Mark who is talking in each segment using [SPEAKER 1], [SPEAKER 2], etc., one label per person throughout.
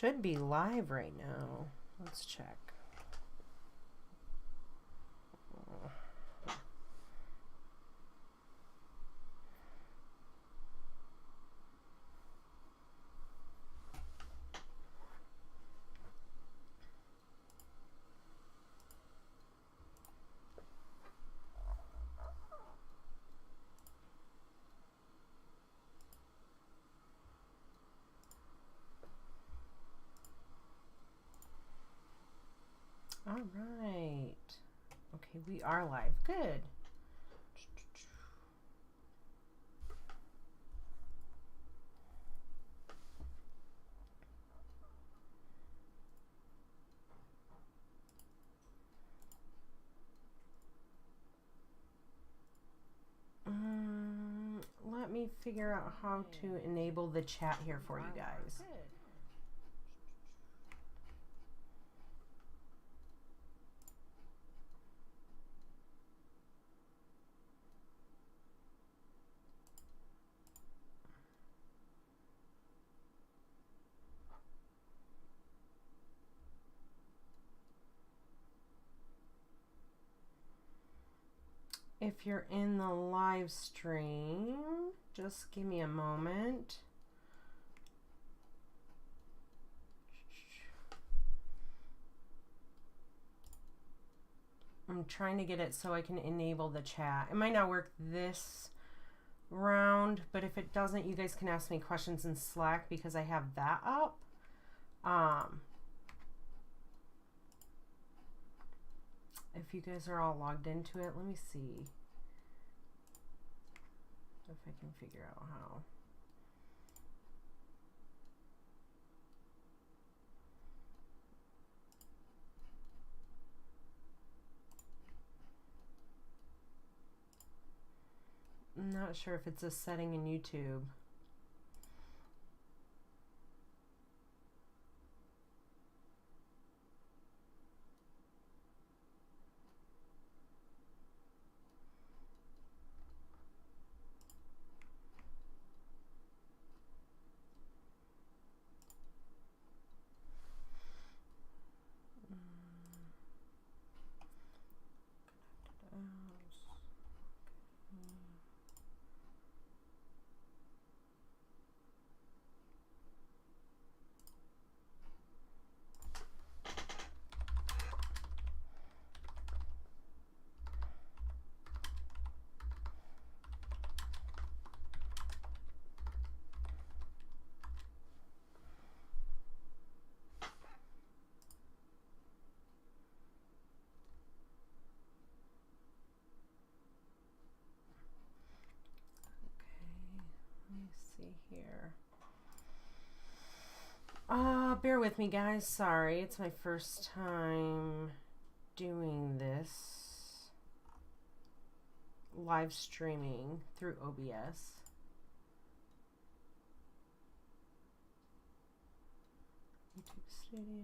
[SPEAKER 1] should be live right now. Let's check. All right. Okay, we are live. Good. Let me figure out how to enable the chat here for you guys. If you're in the live stream, just give me a moment. I'm trying to get it so I can enable the chat. It might not work this round, but if it doesn't, you guys can ask me questions in Slack because I have that up. If you guys are all logged into it, let me see if I can figure out how. I'm not sure if it's a setting in YouTube. Here. Bear with me, guys. Sorry, it's my first time doing this live streaming through OBS. YouTube Studio.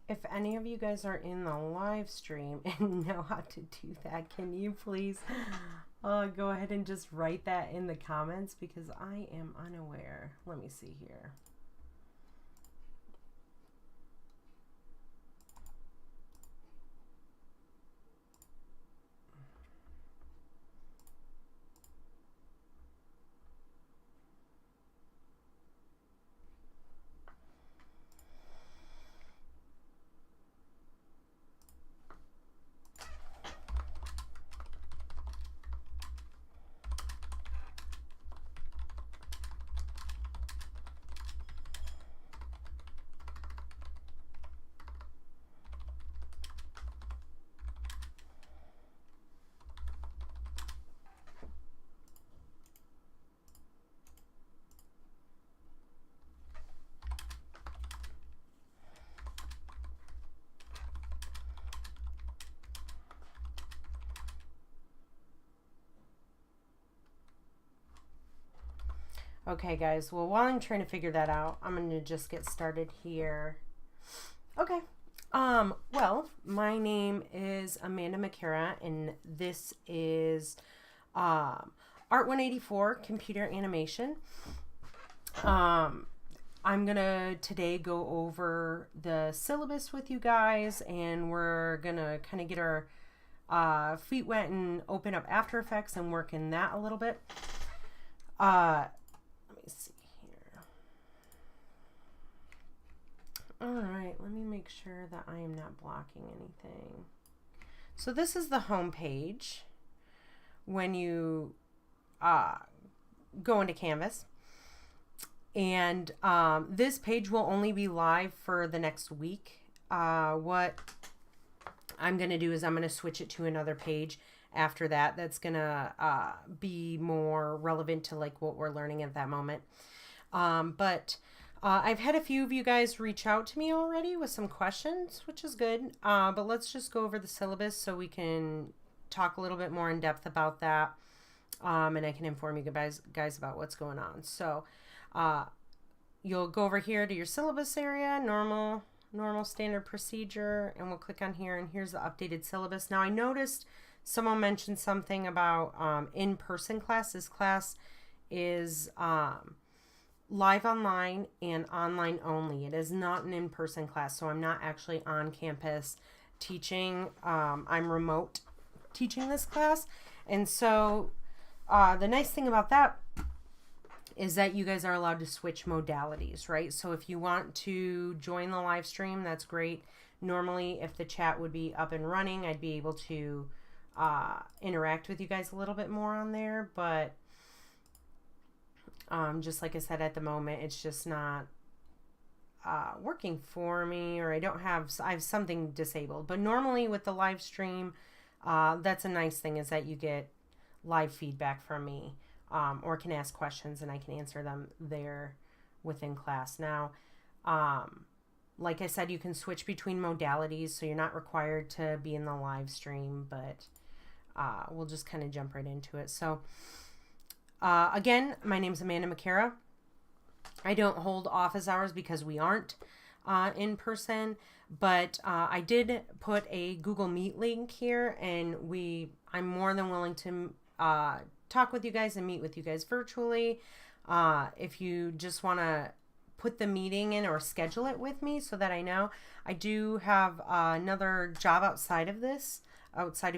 [SPEAKER 1] If any of you guys are in the live stream and know how to do that, can you please go ahead and just write that in the comments because I am unaware. Let me see here. Okay, guys. Well, while I'm trying to figure that out, I'm going to just get started here. Okay. Well, my name is Amanda McCara, and this is Art 184 Computer Animation. I'm going to today go over the syllabus with you guys, and we're going to kind of get our feet wet and open up After Effects and work in that a little bit. Let me see here. All right, let me make sure that I am not blocking anything. So this is the home page when you go into Canvas. And this page will only be live for the next week. What I'm going to do is I'm going to switch it to another page after that. That's going to be more relevant to like what we're learning at that moment. But I've had a few of you guys reach out to me already with some questions, which is good. But let's just go over the syllabus so we can talk a little bit more in depth about that. And I can inform you guys about what's going on. So you'll go over here to your syllabus area, normal standard procedure, and we'll click on here, and here's the updated syllabus. Now I noticed someone mentioned something about in-person class. This class is live online and online only. It is not an in-person class, so I'm not actually on campus teaching. I'm remote teaching this class, and so the nice thing about that is that you guys are allowed to switch modalities, right? So if you want to join the live stream, that's great. Normally, if the chat would be up and running, I'd be able to interact with you guys a little bit more on there. But just like I said, at the moment, it's just not working for me, or I have something disabled. But normally with the live stream, that's a nice thing, is that you get live feedback from me. Or can ask questions and I can answer them there within class. Now, like I said, you can switch between modalities, so you're not required to be in the live stream, but we'll just kind of jump right into it. So, again, my name's Amanda McCara. I don't hold office hours because we aren't in person, but I did put a Google Meet link here, and I'm more than willing to talk with you guys and meet with you guys virtually. If you just want to put the meeting in or schedule it with me so that I know. I do have another job outside of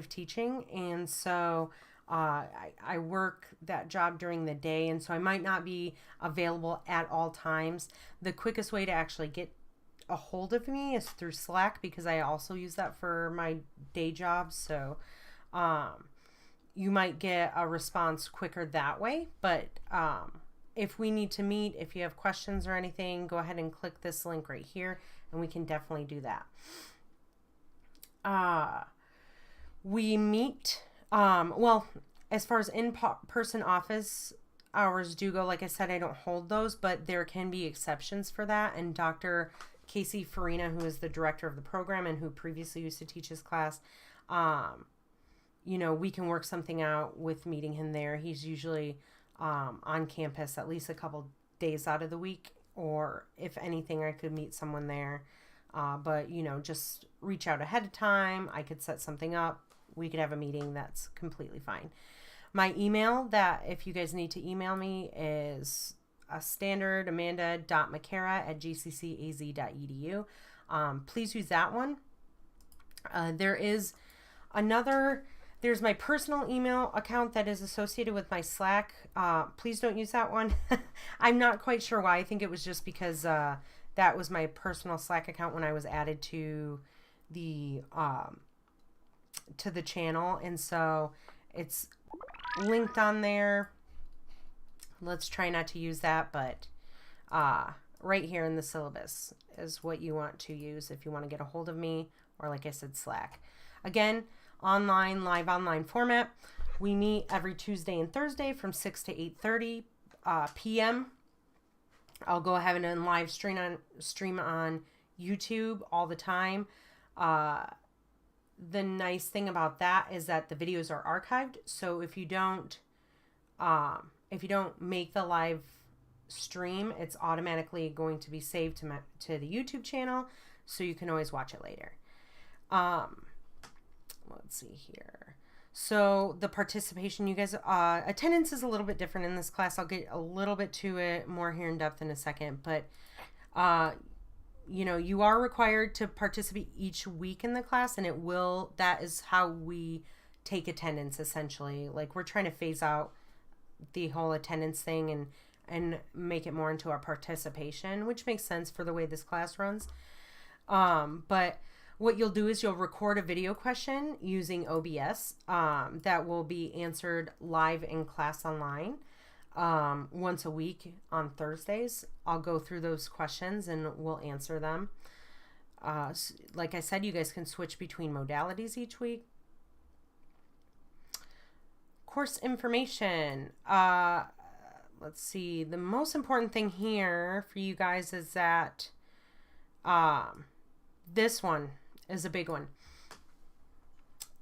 [SPEAKER 1] teaching, and so I work that job during the day, and so I might not be available at all times. The quickest way to actually get a hold of me is through Slack, because I also use that for my day job. So you might get a response quicker that way. But if we need to meet, if you have questions or anything, go ahead and click this link right here, and we can definitely do that. We meet, well, as far as in-person office hours do go, like I said, I don't hold those, but there can be exceptions for that. And Dr. Casey Farina, who is the director of the program and who previously used to teach his class, we can work something out with meeting him there. He's usually on campus at least a couple days out of the week, or if anything, I could meet someone there. But, just reach out ahead of time. I could set something up. We could have a meeting. That's completely fine. My email, that if you guys need to email me, is a standard amanda.mccara@gccaz.edu. Please use that one. There's my personal email account that is associated with my Slack. Please don't use that one. I'm not quite sure why. I think it was just because that was my personal Slack account when I was added to the channel, and so it's linked on there. Let's try not to use that, but right here in the syllabus is what you want to use if you want to get a hold of me, or like I said, Slack. Again, live online format. We meet every Tuesday and Thursday from 6 to 8:30 p.m. I'll go ahead and live stream on YouTube all the time. The nice thing about that is that the videos are archived. So if you don't make the live stream, it's automatically going to be saved to the YouTube channel, so you can always watch it later. Let's see here. So the participation, you guys, attendance is a little bit different in this class. I'll get a little bit to it more here in depth in a second, but you know, you are required to participate each week in the class, and that is how we take attendance, essentially. Like, we're trying to phase out the whole attendance thing and make it more into our participation, which makes sense for the way this class runs. But what you'll do is you'll record a video question using OBS that will be answered live in class online once a week on Thursdays. I'll go through those questions and we'll answer them. Like I said, you guys can switch between modalities each week. Course information. Let's see. The most important thing here for you guys is that this one is a big one.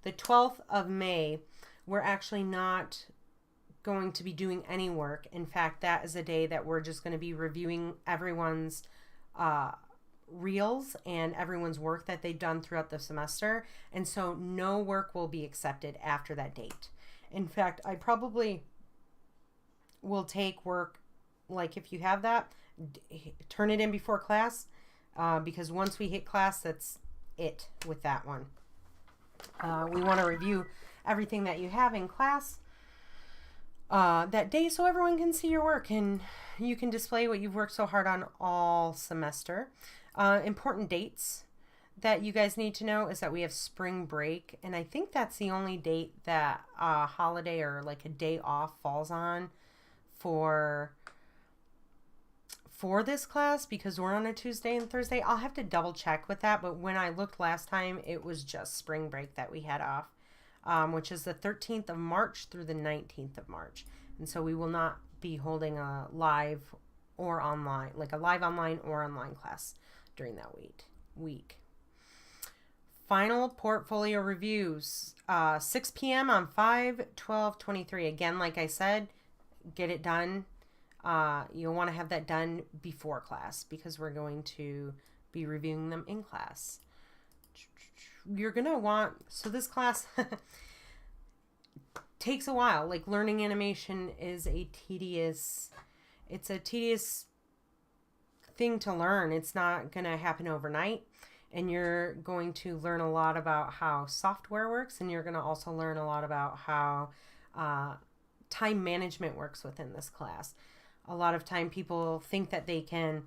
[SPEAKER 1] The 12th of May, we're actually not going to be doing any work. In fact, that is a day that we're just going to be reviewing everyone's reels and everyone's work that they've done throughout the semester. And so no work will be accepted after that date. In fact, I probably will take work, like if you have that, turn it in before class, because once we hit class, that's it with that one. We want to review everything that you have in class that day, so everyone can see your work and you can display what you've worked so hard on all semester. Important dates that you guys need to know is that we have spring break, and I think that's the only date that a holiday or like a day off falls on for this class, because we're on a Tuesday and Thursday. I'll have to double check with that, but when I looked last time, it was just spring break that we had off, which is the 13th of March through the 19th of March. And so we will not be holding a live or online, like a live online or online class during that week. Final portfolio reviews, 6 p.m. on 5/12/23. Again, like I said, get it done. You'll want to have that done before class because we're going to be reviewing them in class. You're going to want, so this class takes a while. Like, learning animation is a tedious thing to learn. It's not going to happen overnight. And you're going to learn a lot about how software works, and you're going to also learn a lot about how time management works within this class. A lot of time people think that they can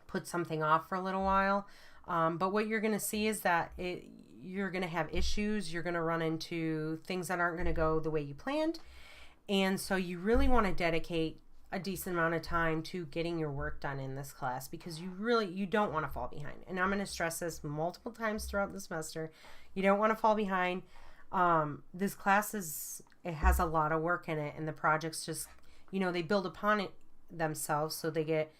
[SPEAKER 1] put something off for a little while, but what you're going to see is that you're going to have issues. You're going to run into things that aren't going to go the way you planned, and so you really want to dedicate a decent amount of time to getting your work done in this class, because you don't want to fall behind. And I'm going to stress this multiple times throughout the semester. You don't want to fall behind. This class it has a lot of work in it, and the projects just, they build upon it themselves, so they get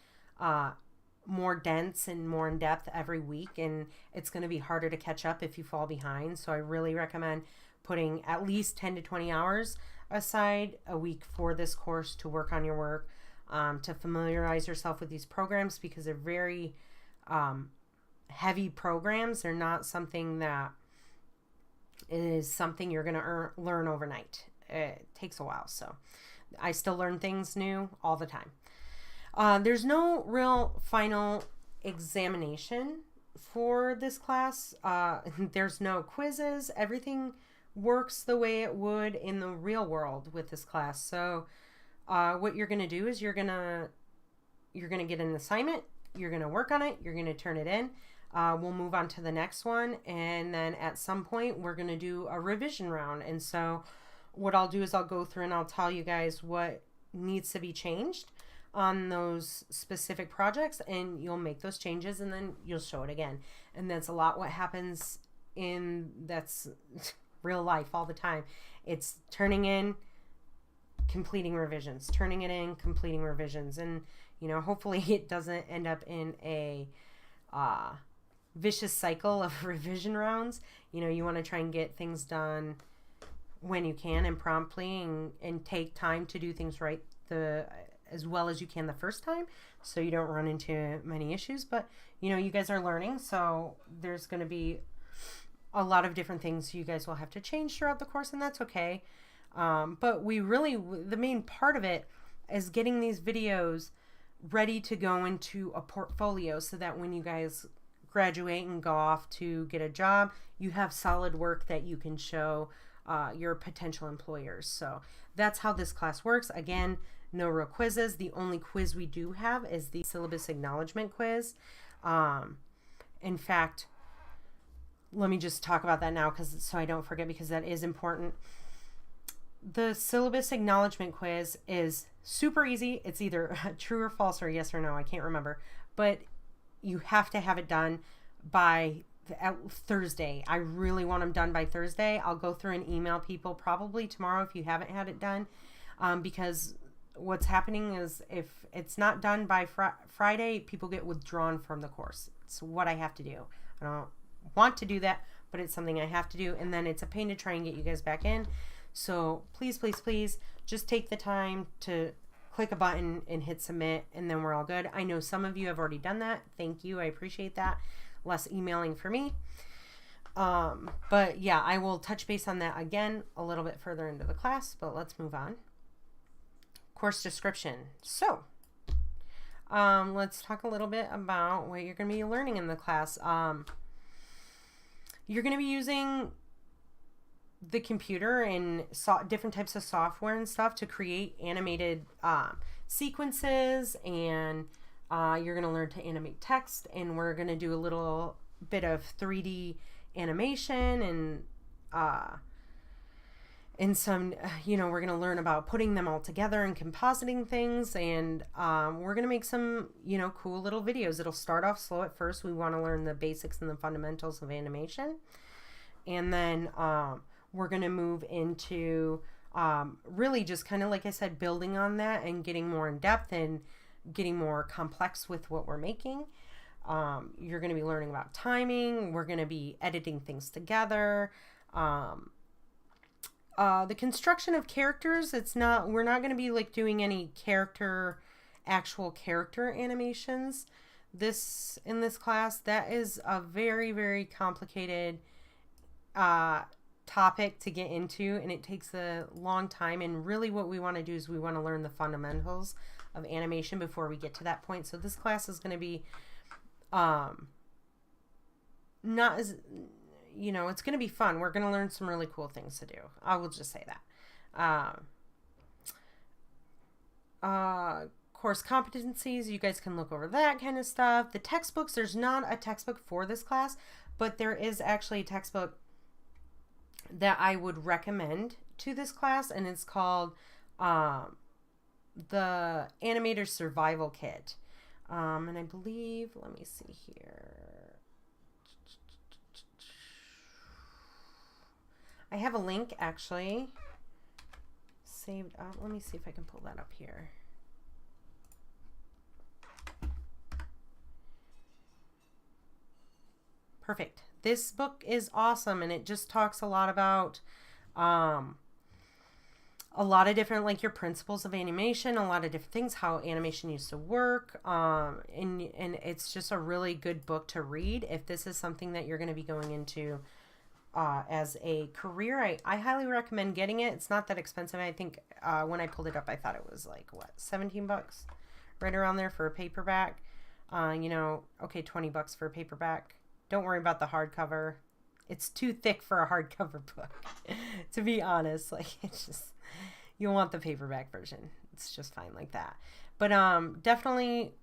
[SPEAKER 1] more dense and more in depth every week, and it's going to be harder to catch up if you fall behind. So I really recommend putting at least 10 to 20 hours aside a week for this course to work on your work, to familiarize yourself with these programs, because they're very heavy programs. They're not something that is something you're going to learn overnight. It takes a while, so I still learn things new all the time. There's no real final examination for this class. There's no quizzes. Everything works the way it would in the real world with this class. So what you're going to do is you're going to get an assignment, you're going to work on it, you're going to turn it in. We'll move on to the next one, and then at some point we're going to do a revision round. And so what I'll do is I'll go through and I'll tell you guys what needs to be changed on those specific projects, and you'll make those changes and then you'll show it again. And that's a lot what happens that's real life all the time. It's turning in, completing revisions, turning it in, completing revisions. And, hopefully it doesn't end up in a vicious cycle of revision rounds. You want to try and get things done when you can and promptly, and take time to do things right the as well as you can the first time, so you don't run into many issues. But you know, you guys are learning, so there's going to be a lot of different things you guys will have to change throughout the course, and that's okay. But the main part of it is getting these videos ready to go into a portfolio, so that when you guys graduate and go off to get a job, you have solid work that you can show your potential employers. So that's how this class works. Again, no real quizzes. The only quiz we do have is the syllabus acknowledgement quiz. In fact, let me just talk about that now, so I don't forget, because that is important. The syllabus acknowledgement quiz is super easy. It's either true or false or yes or no. I can't remember. But you have to have it done by Thursday. I really want them done by Thursday. I'll go through and email people probably tomorrow if you haven't had it done. Because what's happening is if it's not done by Friday, people get withdrawn from the course. It's what I have to do. I don't want to do that, but it's something I have to do. And then it's a pain to try and get you guys back in. So please, please, please just take the time to click a button and hit submit, and then we're all good. I know some of you have already done that. Thank you. I appreciate that. Less emailing for me. But yeah, I will touch base on that again a little bit further into the class, but let's move on. Course description. So let's talk a little bit about what you're going to be learning in the class. You're going to be using the computer and different types of software and stuff to create animated sequences, and you're going to learn to animate text, and we're going to do a little bit of 3D animation and some, we're going to learn about putting them all together and compositing things, and we're going to make some, cool little videos. It'll start off slow at first. We want to learn the basics and the fundamentals of animation, and then we're going to move into really just kind of, like I said, building on that and getting more in depth and getting more complex with what we're making. You're going to be learning about timing. We're going to be editing things together. The construction of characters, we're not going to be like doing any actual character animations in this class. That is a very, very complicated topic to get into, and it takes a long time, and really what we want to do is we want to learn the fundamentals of animation before we get to that point. So this class is going to be not as, it's going to be fun. We're going to learn some really cool things to do. I will just say that. Course competencies, you guys can look over that kind of stuff. The textbooks, there's not a textbook for this class, but there is actually a textbook that I would recommend to this class, and it's called the Animator Survival Kit. And I believe, let me see here. I have a link actually saved up. Let me see if I can pull that up here. Perfect. This book is awesome, and it just talks a lot about a lot of different, like, your principles of animation, a lot of different things, how animation used to work, and it's just a really good book to read if this is something that you're going to be going into as a career. I highly recommend getting it. It's not that expensive. I think when I pulled it up, I thought it was like, what, $17, right around there for a paperback. Okay, $20 for a paperback. Don't worry about the hardcover. It's too thick for a hardcover book, to be honest. Like, it's just, you'll want the paperback version. It's just fine like that. But definitely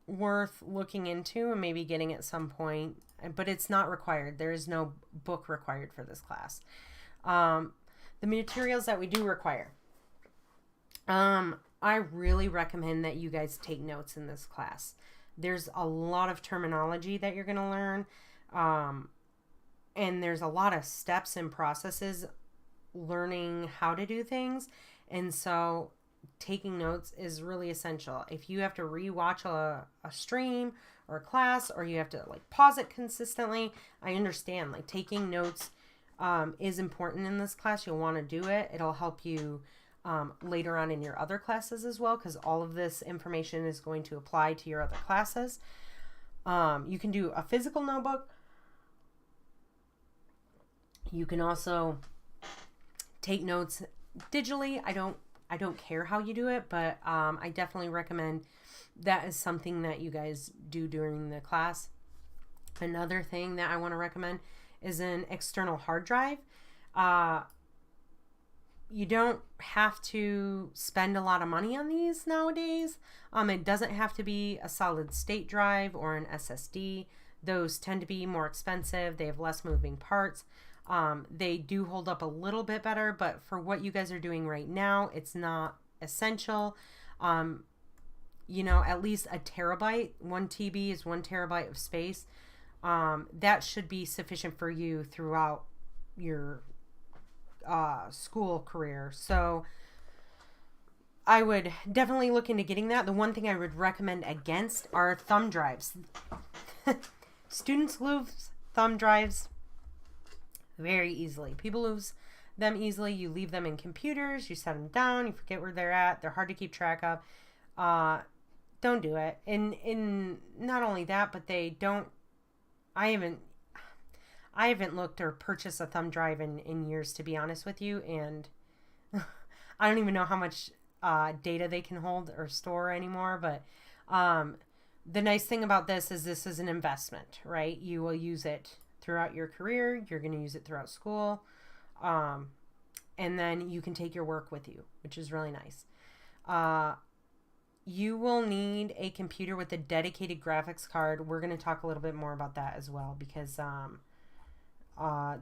[SPEAKER 1] worth looking into and maybe getting at some point. But it's not required. There is no book required for this class. The materials that we do require. I really recommend that you guys take notes in this class. There's a lot of terminology that you're going to learn. And there's a lot of steps and processes learning how to do things. And so taking notes is really essential. If you have to rewatch a stream or a class, or you have to like pause it consistently, I understand. Like, taking notes is important in this class. You'll want to do it. It'll help you later on in your other classes as well, because all of this information is going to apply to your other classes. You can do a physical notebook. You can also take notes digitally. I don't care how you do it, but I definitely recommend that is something that you guys do during the class. Another thing that I want to recommend is an external hard drive. You don't have to spend a lot of money on these nowadays. It doesn't have to be a solid state drive or an SSD. Those tend to be more expensive. They have less moving parts. They do hold up a little bit better, but for what you guys are doing right now, it's not essential. At least a terabyte, 1 TB is 1 terabyte of space. That should be sufficient for you throughout your school career. So I would definitely look into getting that. The one thing I would recommend against are thumb drives. Students lose thumb drives very easily. People lose them easily. You leave them in computers, you set them down, you forget where they're at. They're hard to keep track of. Don't do it. And not only that, but I haven't looked or purchased a thumb drive in years, to be honest with you. And I don't even know how much data they can hold or store anymore. But the nice thing about this is an investment, right? You will use it throughout your career. You're going to use it throughout school. And then you can take your work with you, which is really nice. You will need a computer with a dedicated graphics card. We're going to talk a little bit more about that as well, because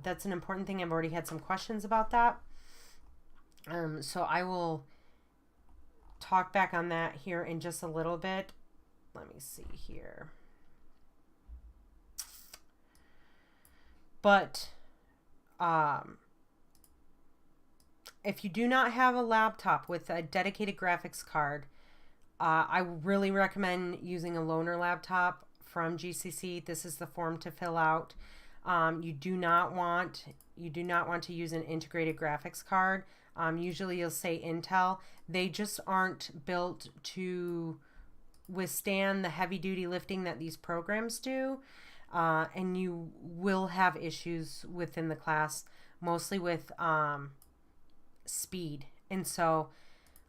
[SPEAKER 1] that's an important thing. I've already had some questions about that. So I will talk back on that here in just a little bit. Let me see here. But if you do not have a laptop with a dedicated graphics card, I really recommend using a loaner laptop from GCC. This is the form to fill out. You do not want to use an integrated graphics card. Usually you'll say Intel. They just aren't built to withstand the heavy duty lifting that these programs do. And you will have issues within the class, mostly with speed. And so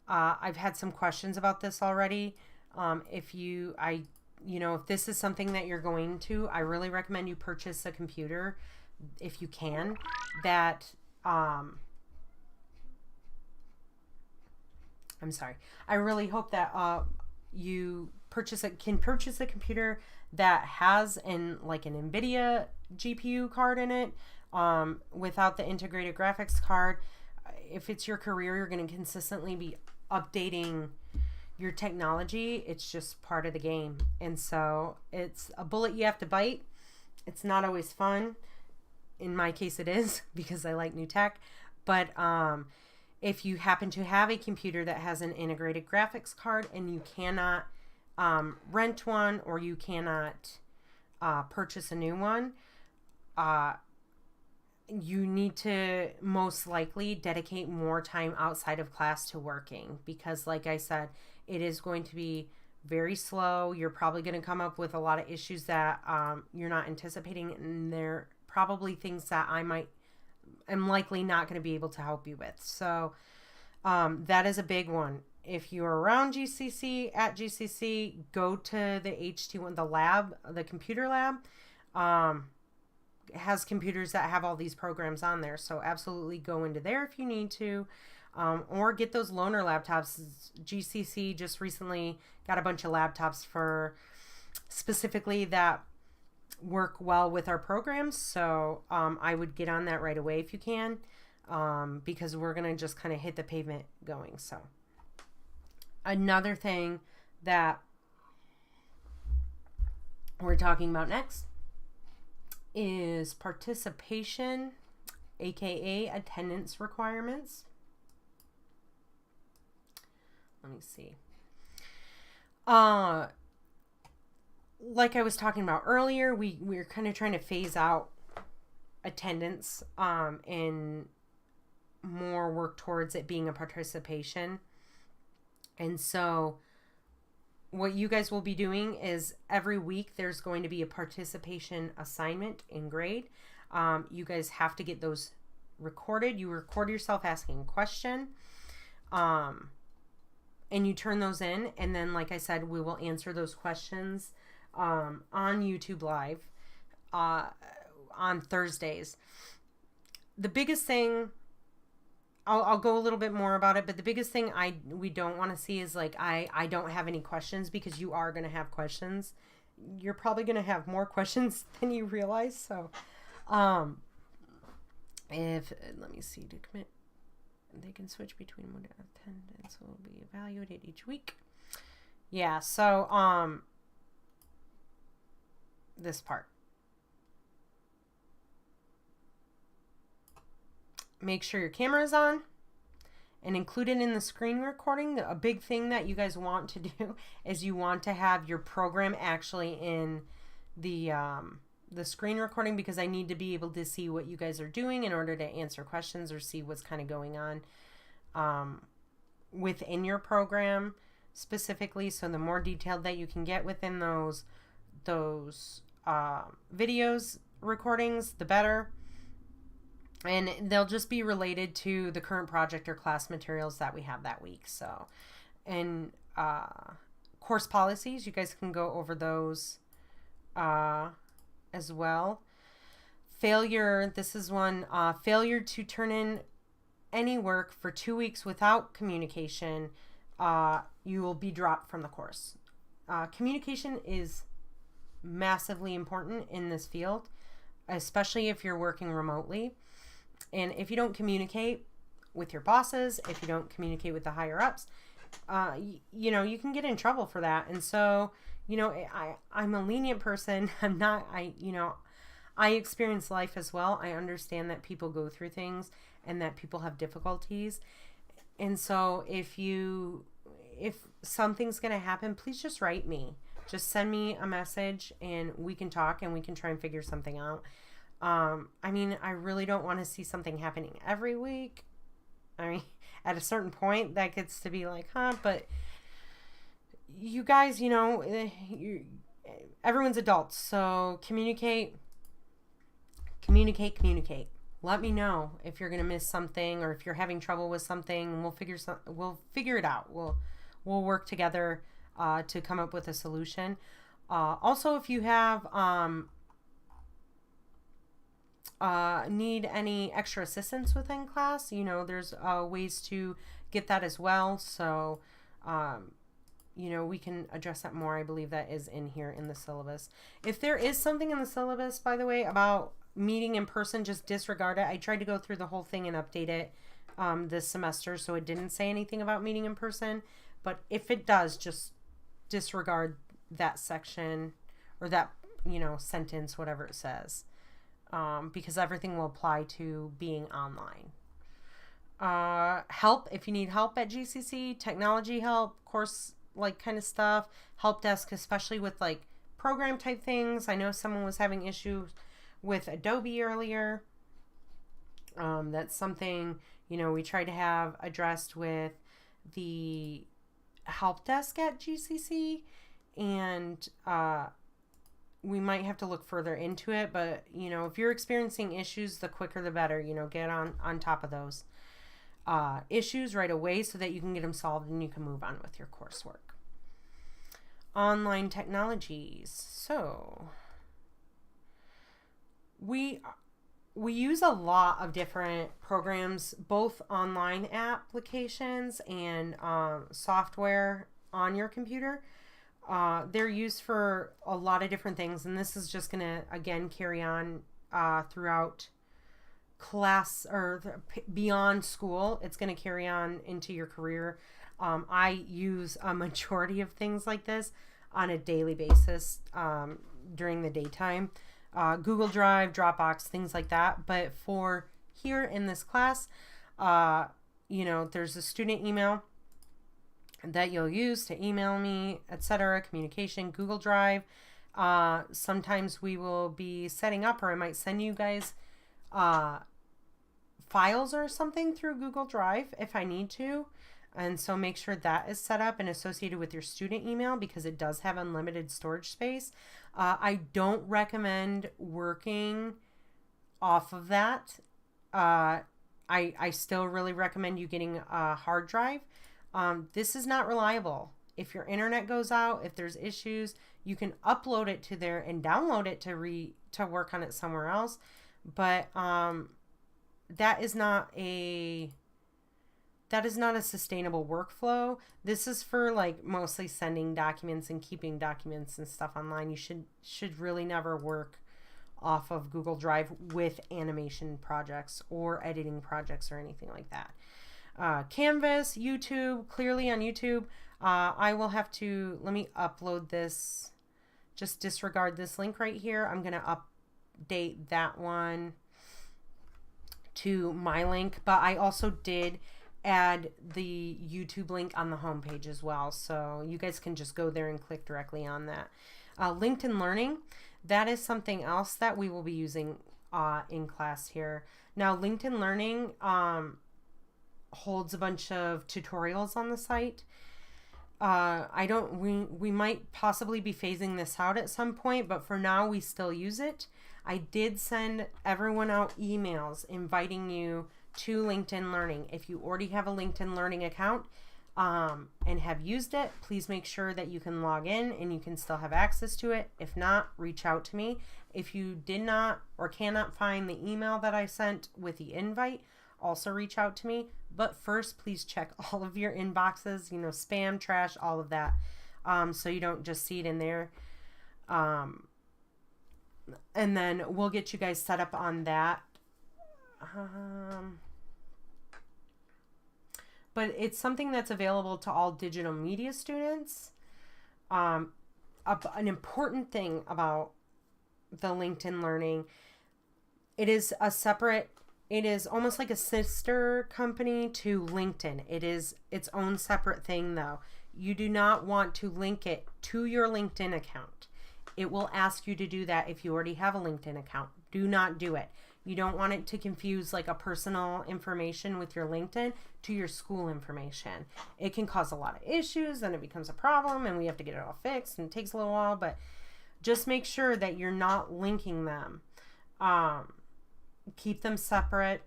[SPEAKER 1] I've had some questions about this already. If this is something that you're going to, I really recommend you purchase a computer if you can that, I really hope that you can purchase a computer that has an NVIDIA GPU card in it, without the integrated graphics card. If it's your career, you're going to consistently be updating your technology. It's just part of the game. And so it's a bullet you have to bite. It's not always fun. In my case, it is, because I like new tech. But if you happen to have a computer that has an integrated graphics card and you cannot rent one, or you cannot purchase a new one, you need to most likely dedicate more time outside of class to working, because like I said, it is going to be very slow. You're probably going to come up with a lot of issues that you're not anticipating, and they're probably things that I'm likely not going to be able to help you with. So that is a big one. If you're around at GCC, go to the HT1, the lab, the computer lab. Has computers that have all these programs on there. So absolutely go into there if you need to, or get those loaner laptops. GCC just recently got a bunch of laptops for specifically that work well with our programs. So I would get on that right away if you can, because we're going to just kind of hit the pavement going. So another thing that we're talking about next is participation, aka attendance requirements. Let me see. Like I was talking about earlier, we're kind of trying to phase out attendance in more work towards it being a participation. And so what you guys will be doing is every week there's going to be a participation assignment in grade. You guys have to get those recorded. You record yourself asking a question, and you turn those in. And then, like I said, we will answer those questions on YouTube Live on Thursdays. The biggest thing, I'll go a little bit more about it, but the biggest thing we don't want to see is like, I don't have any questions, because you are going to have questions. You're probably going to have more questions than you realize. So, let me see, to commit, they can switch between what attendance will be evaluated each week. Yeah. So, this part. Make sure your camera is on and include it in the screen recording. A big thing that you guys want to do is you want to have your program actually in the screen recording, because I need to be able to see what you guys are doing in order to answer questions or see what's kind of going on within your program specifically. So the more detailed that you can get within those videos recordings, the better. And they'll just be related to the current project or class materials that we have that week. So, and course policies, you guys can go over those as well. Failure, this is one, failure to turn in any work for 2 weeks without communication, you will be dropped from the course. Communication is massively important in this field, especially if you're working remotely. And if you don't communicate with your bosses, if you don't communicate with the higher ups, you know, you can get in trouble for that. And so, you know, I'm a lenient person. I experience life as well. I understand that people go through things and that people have difficulties. And so if something's going to happen, please just write me. Just send me a message and we can talk and we can try and figure something out. I mean, I really don't want to see something happening every week. I mean, at a certain point that gets to be like, but you guys, you know, everyone's adults. So communicate. Let me know if you're going to miss something or if you're having trouble with something. We'll figure it out. We'll work together, to come up with a solution. Also, if you have, need any extra assistance within class, you know, there's ways to get that as well. So, you know, we can address that more. I believe that is in here in the syllabus. If there is something in the syllabus, by the way, about meeting in person, just disregard it. I tried to go through the whole thing and update it this semester, so it didn't say anything about meeting in person. But if it does, just disregard that section or that, you know, sentence, whatever it says. Because everything will apply to being online. Help, if you need help at GCC, technology help, course, like kind of stuff, help desk, especially with like program type things. I know someone was having issues with Adobe earlier. That's something, you know, we try to have addressed with the help desk at GCC, and we might have to look further into it, but, you know, if you're experiencing issues, the quicker the better. You know, get on top of those issues right away so that you can get them solved and you can move on with your coursework. Online technologies. So we use a lot of different programs, both online applications and software on your computer. They're used for a lot of different things, and this is just going to, again, carry on throughout class or beyond school. It's going to carry on into your career. I use a majority of things like this on a daily basis during the daytime. Google Drive, Dropbox, things like that. But for here in this class, you know, there's a student email that you'll use to email me, etc. Communication, Google Drive. Sometimes we will be setting up, or I might send you guys files or something through Google Drive if I need to. And so make sure that is set up and associated with your student email because it does have unlimited storage space. I don't recommend working off of that. I still really recommend you getting a hard drive. This is not reliable. If your internet goes out, if there's issues, you can upload it to there and download it to work on it somewhere else. But that is not a sustainable workflow. This is for like mostly sending documents and keeping documents and stuff online. You should really never work off of Google Drive with animation projects or editing projects or anything like that. Canvas, YouTube, clearly on YouTube. I will have to, let me upload this, just disregard this link right here. I'm going to update that one to my link, but I also did add the YouTube link on the homepage as well. So you guys can just go there and click directly on that. LinkedIn Learning, that is something else that we will be using in class here. Now, LinkedIn Learning holds a bunch of tutorials on the site. We might possibly be phasing this out at some point, but for now we still use it. I did send everyone out emails inviting you to LinkedIn Learning. If you already have a LinkedIn Learning account and have used it, please make sure that you can log in and you can still have access to it. If not, reach out to me. If you did not or cannot find the email that I sent with the invite, also reach out to me. But first, please check all of your inboxes, spam, trash, all of that, so you don't just see it in there. And then we'll get you guys set up on that. But it's something that's available to all digital media students. An important thing about the LinkedIn Learning, it is almost like a sister company to LinkedIn. It is its own separate thing though. You do not want to link it to your LinkedIn account. It will ask you to do that if you already have a LinkedIn account. Do not do it. You don't want it to confuse like a personal information with your LinkedIn to your school information. It can cause a lot of issues, then it becomes a problem and we have to get it all fixed and it takes a little while, but just make sure that you're not linking them. Keep them separate.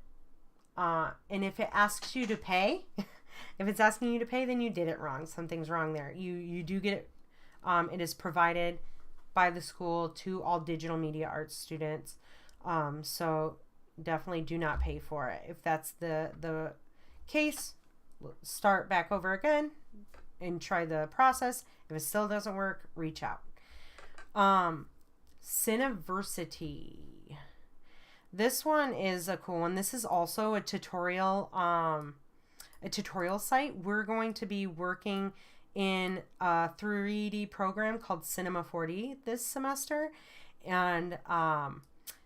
[SPEAKER 1] And if it asks you to pay, if it's asking you to pay, then you did it wrong. Something's wrong there. You do get it. It is provided by the school to all digital media arts students. So definitely do not pay for it. If that's the case, start back over again and try the process. If it still doesn't work, reach out. Cineversity. This one is a cool one. This is also a tutorial site. We're going to be working in a 3D program called Cinema 4D this semester, and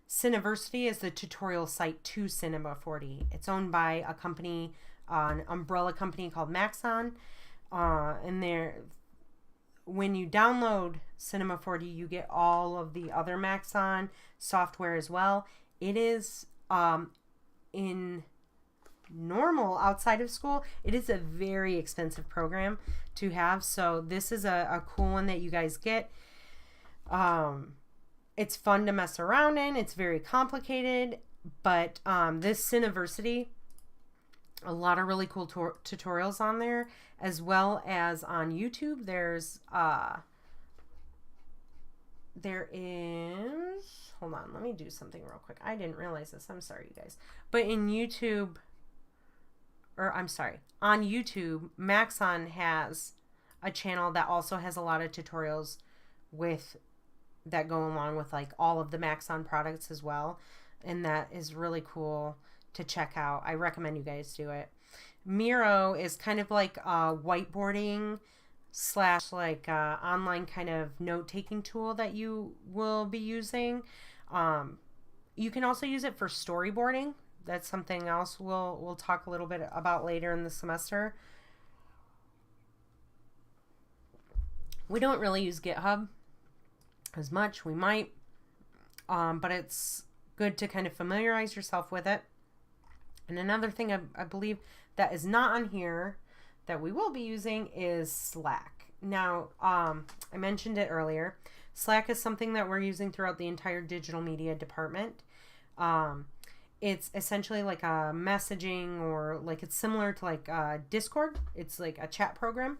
[SPEAKER 1] Cineversity is the tutorial site to Cinema 4D. It's owned by a company, an umbrella company called Maxon, and when you download Cinema 4D, you get all of the other Maxon software as well. It is in normal outside of school, it is a very expensive program to have. So this is a cool one that you guys get. It's fun to mess around in. It's very complicated, but this Cineversity, a lot of really cool tutorials on there, as well as on YouTube. There is, hold on, let me do something real quick. I didn't realize this. I'm sorry, you guys. But on YouTube, Maxon has a channel that also has a lot of tutorials that go along with like all of the Maxon products as well. And that is really cool to check out. I recommend you guys do it. Miro is kind of like a whiteboarding / like online kind of note-taking tool that you will be using. You can also use it for storyboarding. That's something else we'll talk a little bit about later in the semester. We don't really use GitHub as much. We might, but it's good to kind of familiarize yourself with it. And another thing I believe that is not on here that we will be using is Slack. Now, I mentioned it earlier. Slack is something that we're using throughout the entire digital media department. It's essentially like a messaging, or like it's similar to like Discord. It's like a chat program.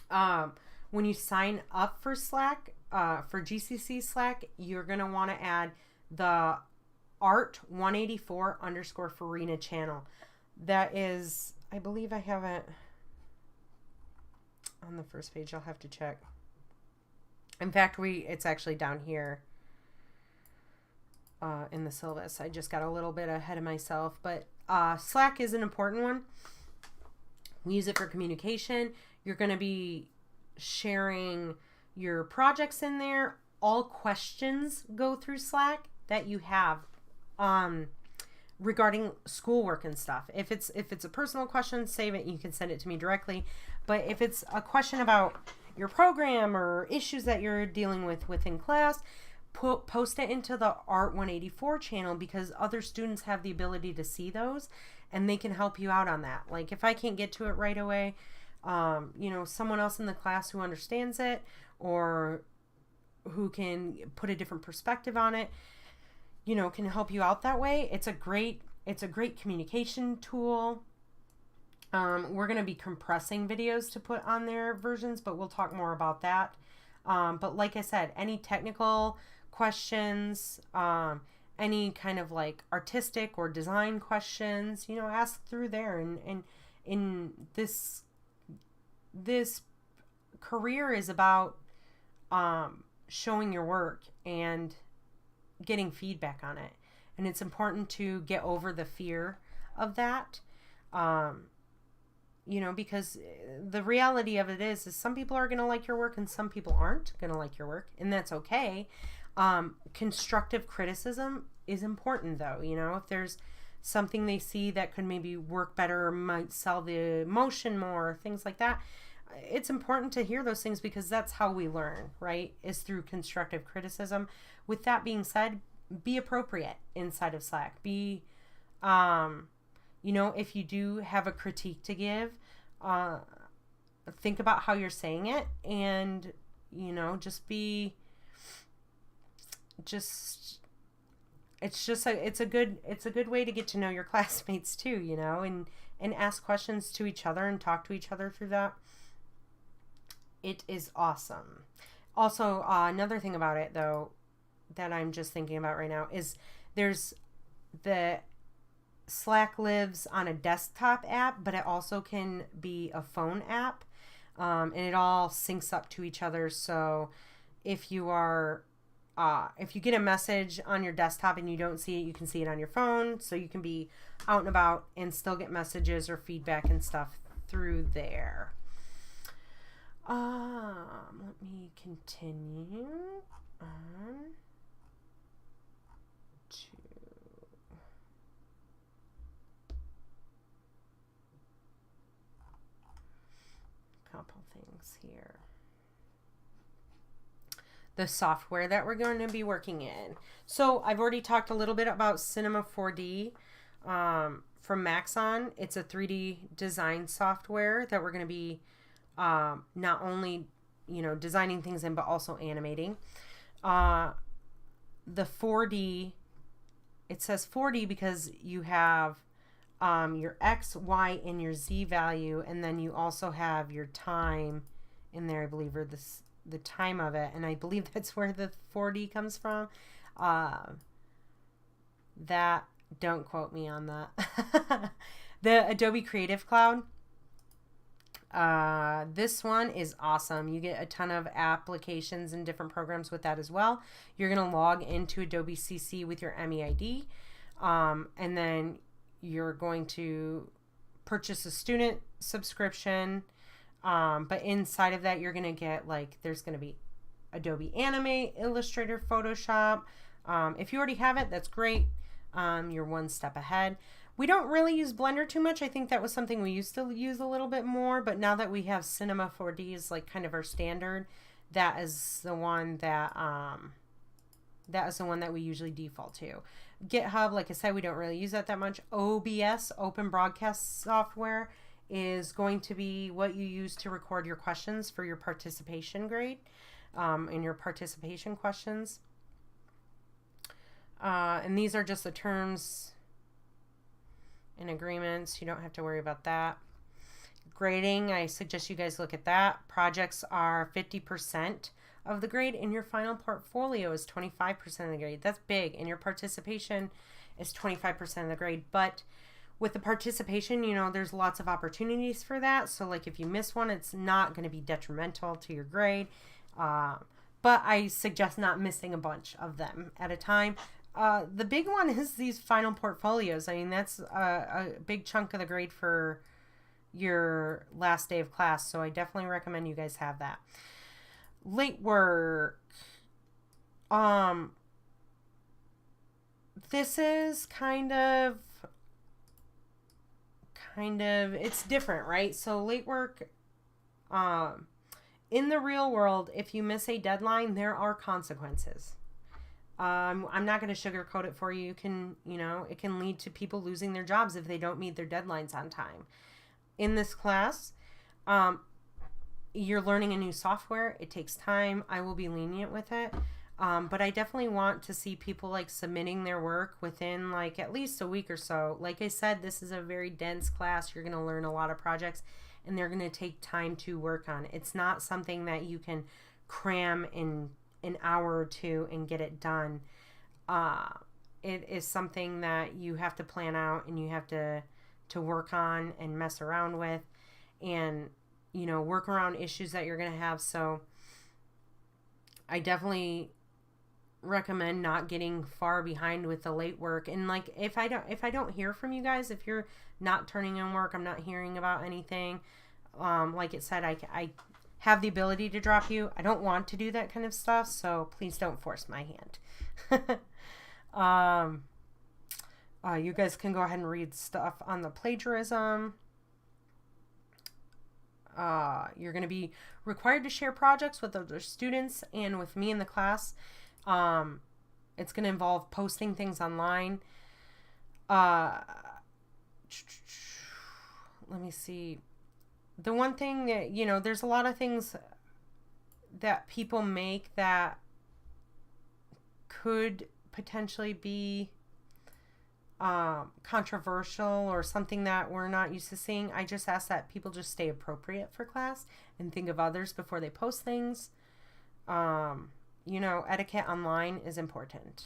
[SPEAKER 1] When you sign up for Slack, for GCC Slack, you're going to want to add the art184_Farina channel. That is, I believe I have it on the first page. I'll have to check. In fact, it's actually down here in the syllabus. I just got a little bit ahead of myself, but Slack is an important one. We use it for communication. You're going to be sharing your projects in there. All questions go through Slack that you have regarding schoolwork and stuff. If it's a personal question, save it. You can send it to me directly. But if it's a question about your program or issues that you're dealing with within class, post it into the Art184 channel, because other students have the ability to see those and they can help you out on that. Like if I can't get to it right away, someone else in the class who understands it or who can put a different perspective on it, can help you out that way. It's a great communication tool. We're going to be compressing videos to put on their versions, but we'll talk more about that. But like I said, any technical questions, any kind of like artistic or design questions, ask through there. And in this career is about showing your work and getting feedback on it. And it's important to get over the fear of that. Because the reality of it is some people are going to like your work and some people aren't going to like your work, and that's okay. Constructive criticism is important though. If there's something they see that could maybe work better or might sell the motion more, things like that, it's important to hear those things, because that's how we learn, right? Is through constructive criticism. With that being said, be appropriate inside of Slack. Be, if you do have a critique to give, think about how you're saying it, and, it's a good way to get to know your classmates too, and ask questions to each other and talk to each other through that. It is awesome. Also, another thing about it though that I'm just thinking about right now is there's the Slack lives on a desktop app, but it also can be a phone app, and it all syncs up to each other. So if you get a message on your desktop and you don't see it, you can see it on your phone. So you can be out and about and still get messages or feedback and stuff through there. Let me continue on to a couple things here. The software that we're going to be working in. So I've already talked a little bit about Cinema 4D from Maxon. It's a 3D design software that we're going to be not only designing things in, but also animating. The 4D, it says 4D because you have your X, Y, and your Z value, and then you also have your time in there, I believe, or the time of it, and I believe that's where the 4D comes from. That, don't quote me on that. The Adobe Creative Cloud. This one is awesome. You get a ton of applications and different programs with that as well. You're going to log into Adobe CC with your MEID, and then you're going to purchase a student subscription. But inside of that, you're going to get there's going to be Adobe Animate, Illustrator, Photoshop. If you already have it, that's great. You're one step ahead. We don't really use Blender too much. I think that was something we used to use a little bit more, but now that we have Cinema 4D is kind of our standard, that is the one that That is the one that we usually default to. GitHub, like I said, we don't really use that much. OBS, Open Broadcast Software, is going to be what you use to record your questions for your participation grade and your participation questions. And these are just the terms and agreements. You don't have to worry about that. Grading, I suggest you guys look at that. Projects are 50% of the grade, and your final portfolio is 25% of the grade. That's big, and your participation is 25% of the grade. But with the participation, you know, there's lots of opportunities for that. So like if you miss one, it's not going to be detrimental to your grade. But I suggest not missing a bunch of them at a time. The big one is these final portfolios. I mean, that's a big chunk of the grade for your last day of class. So I definitely recommend you guys have that. Late work. This is kind of, it's different, right? So late work, in the real world, if you miss a deadline, there are consequences. I'm not going to sugarcoat it for you. It can lead to people losing their jobs if they don't meet their deadlines on time. In this class, you're learning a new software. It takes time. I will be lenient with it. But I definitely want to see people like submitting their work within like at least a week or so. Like I said, this is a very dense class. You're going to learn a lot of projects and they're going to take time to work on. It's not something that you can cram in an hour or two and get it done. It is something that you have to plan out and you have to work on and mess around with and, work around issues that you're going to have. So I definitely recommend not getting far behind with the late work. And like, if I don't hear from you guys, if you're not turning in work, I'm not hearing about anything. Like it said, I have the ability to drop you. I don't want to do that kind of stuff. So please don't force my hand. You guys can go ahead and read stuff on the plagiarism. You're going to be required to share projects with other students and with me in the class. It's going to involve posting things online. Let me see. The one thing that, there's a lot of things that people make that could potentially be controversial or something that we're not used to seeing. I just ask that people just stay appropriate for class and think of others before they post things. Etiquette online is important.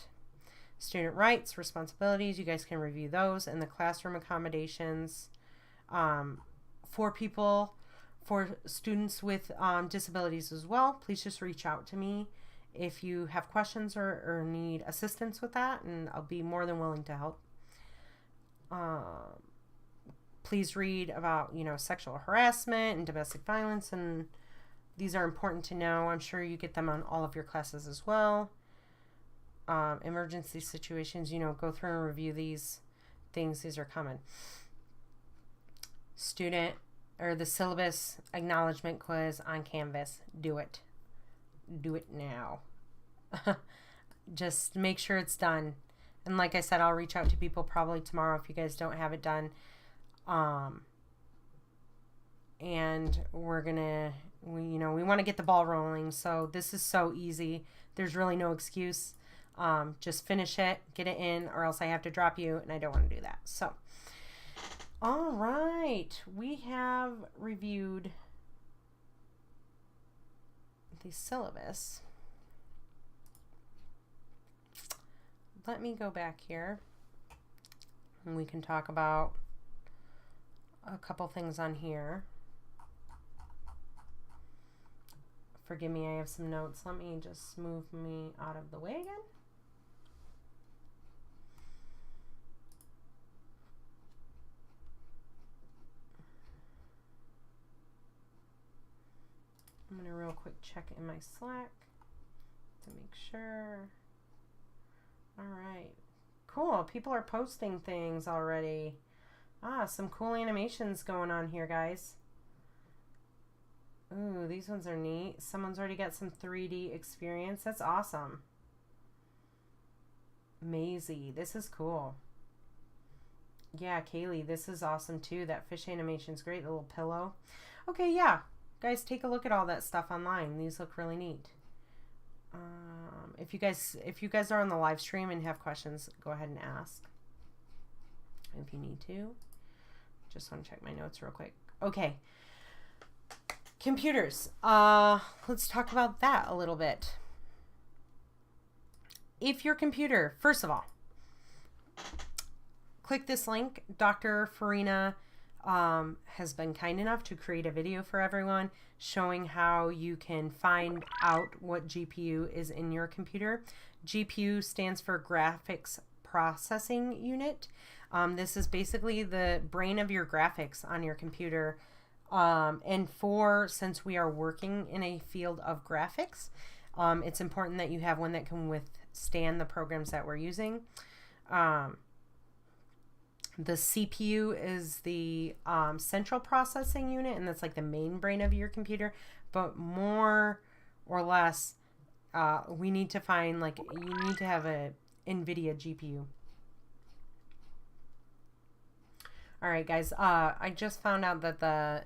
[SPEAKER 1] Student rights, responsibilities, you guys can review those, and the classroom accommodations for students with disabilities as well. Please just reach out to me if you have questions or need assistance with that, and I'll be more than willing to help. Please read about, sexual harassment and domestic violence, and these are important to know. I'm sure you get them on all of your classes as well. Emergency situations, go through and review these things. These are common. The syllabus acknowledgement quiz on Canvas. Do it. Do it now. Just make sure it's done. And like I said, I'll reach out to people probably tomorrow if you guys don't have it done. And we want to get the ball rolling. So this is so easy. There's really no excuse. Just finish it, get it in, or else I have to drop you, and I don't want to do that. So, all right. We have reviewed the syllabus. Let me go back here and we can talk about a couple things on here. Forgive me, I have some notes. Let me just move me out of the way again. I'm going to real quick check in my Slack to make sure. All right, cool. People are posting things already. Some cool animations going on here, guys. Ooh, these ones are neat. Someone's already got some 3D experience. That's awesome. Maisie, this is cool. Yeah, Kaylee, this is awesome too. That fish animation's great. The little pillow. Okay, yeah. Guys, take a look at all that stuff online. These look really neat. If you guys are on the live stream and have questions, go ahead and ask. If you need to. Just want to check my notes real quick. Okay. Computers. Let's talk about that a little bit. If your computer, first of all, click this link. Dr. Farina has been kind enough to create a video for everyone showing how you can find out what GPU is in your computer. GPU stands for Graphics Processing Unit. This is basically the brain of your graphics on your computer. Since we are working in a field of graphics, it's important that you have one that can withstand the programs that we're using. The CPU is the central processing unit, and that's like the main brain of your computer. But more or less, we need to find, like, you need to have a NVIDIA GPU. All right, guys. I just found out that the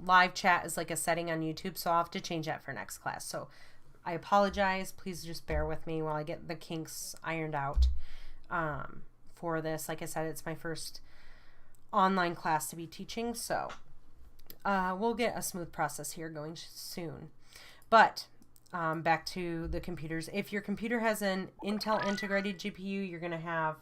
[SPEAKER 1] live chat is like a setting on YouTube, so I'll have to change that for next class. So I apologize. Please just bear with me while I get the kinks ironed out. For this, like I said, it's my first online class to be teaching, so we'll get a smooth process here going soon. But back to the computers. If your computer has an Intel integrated GPU, you're going to have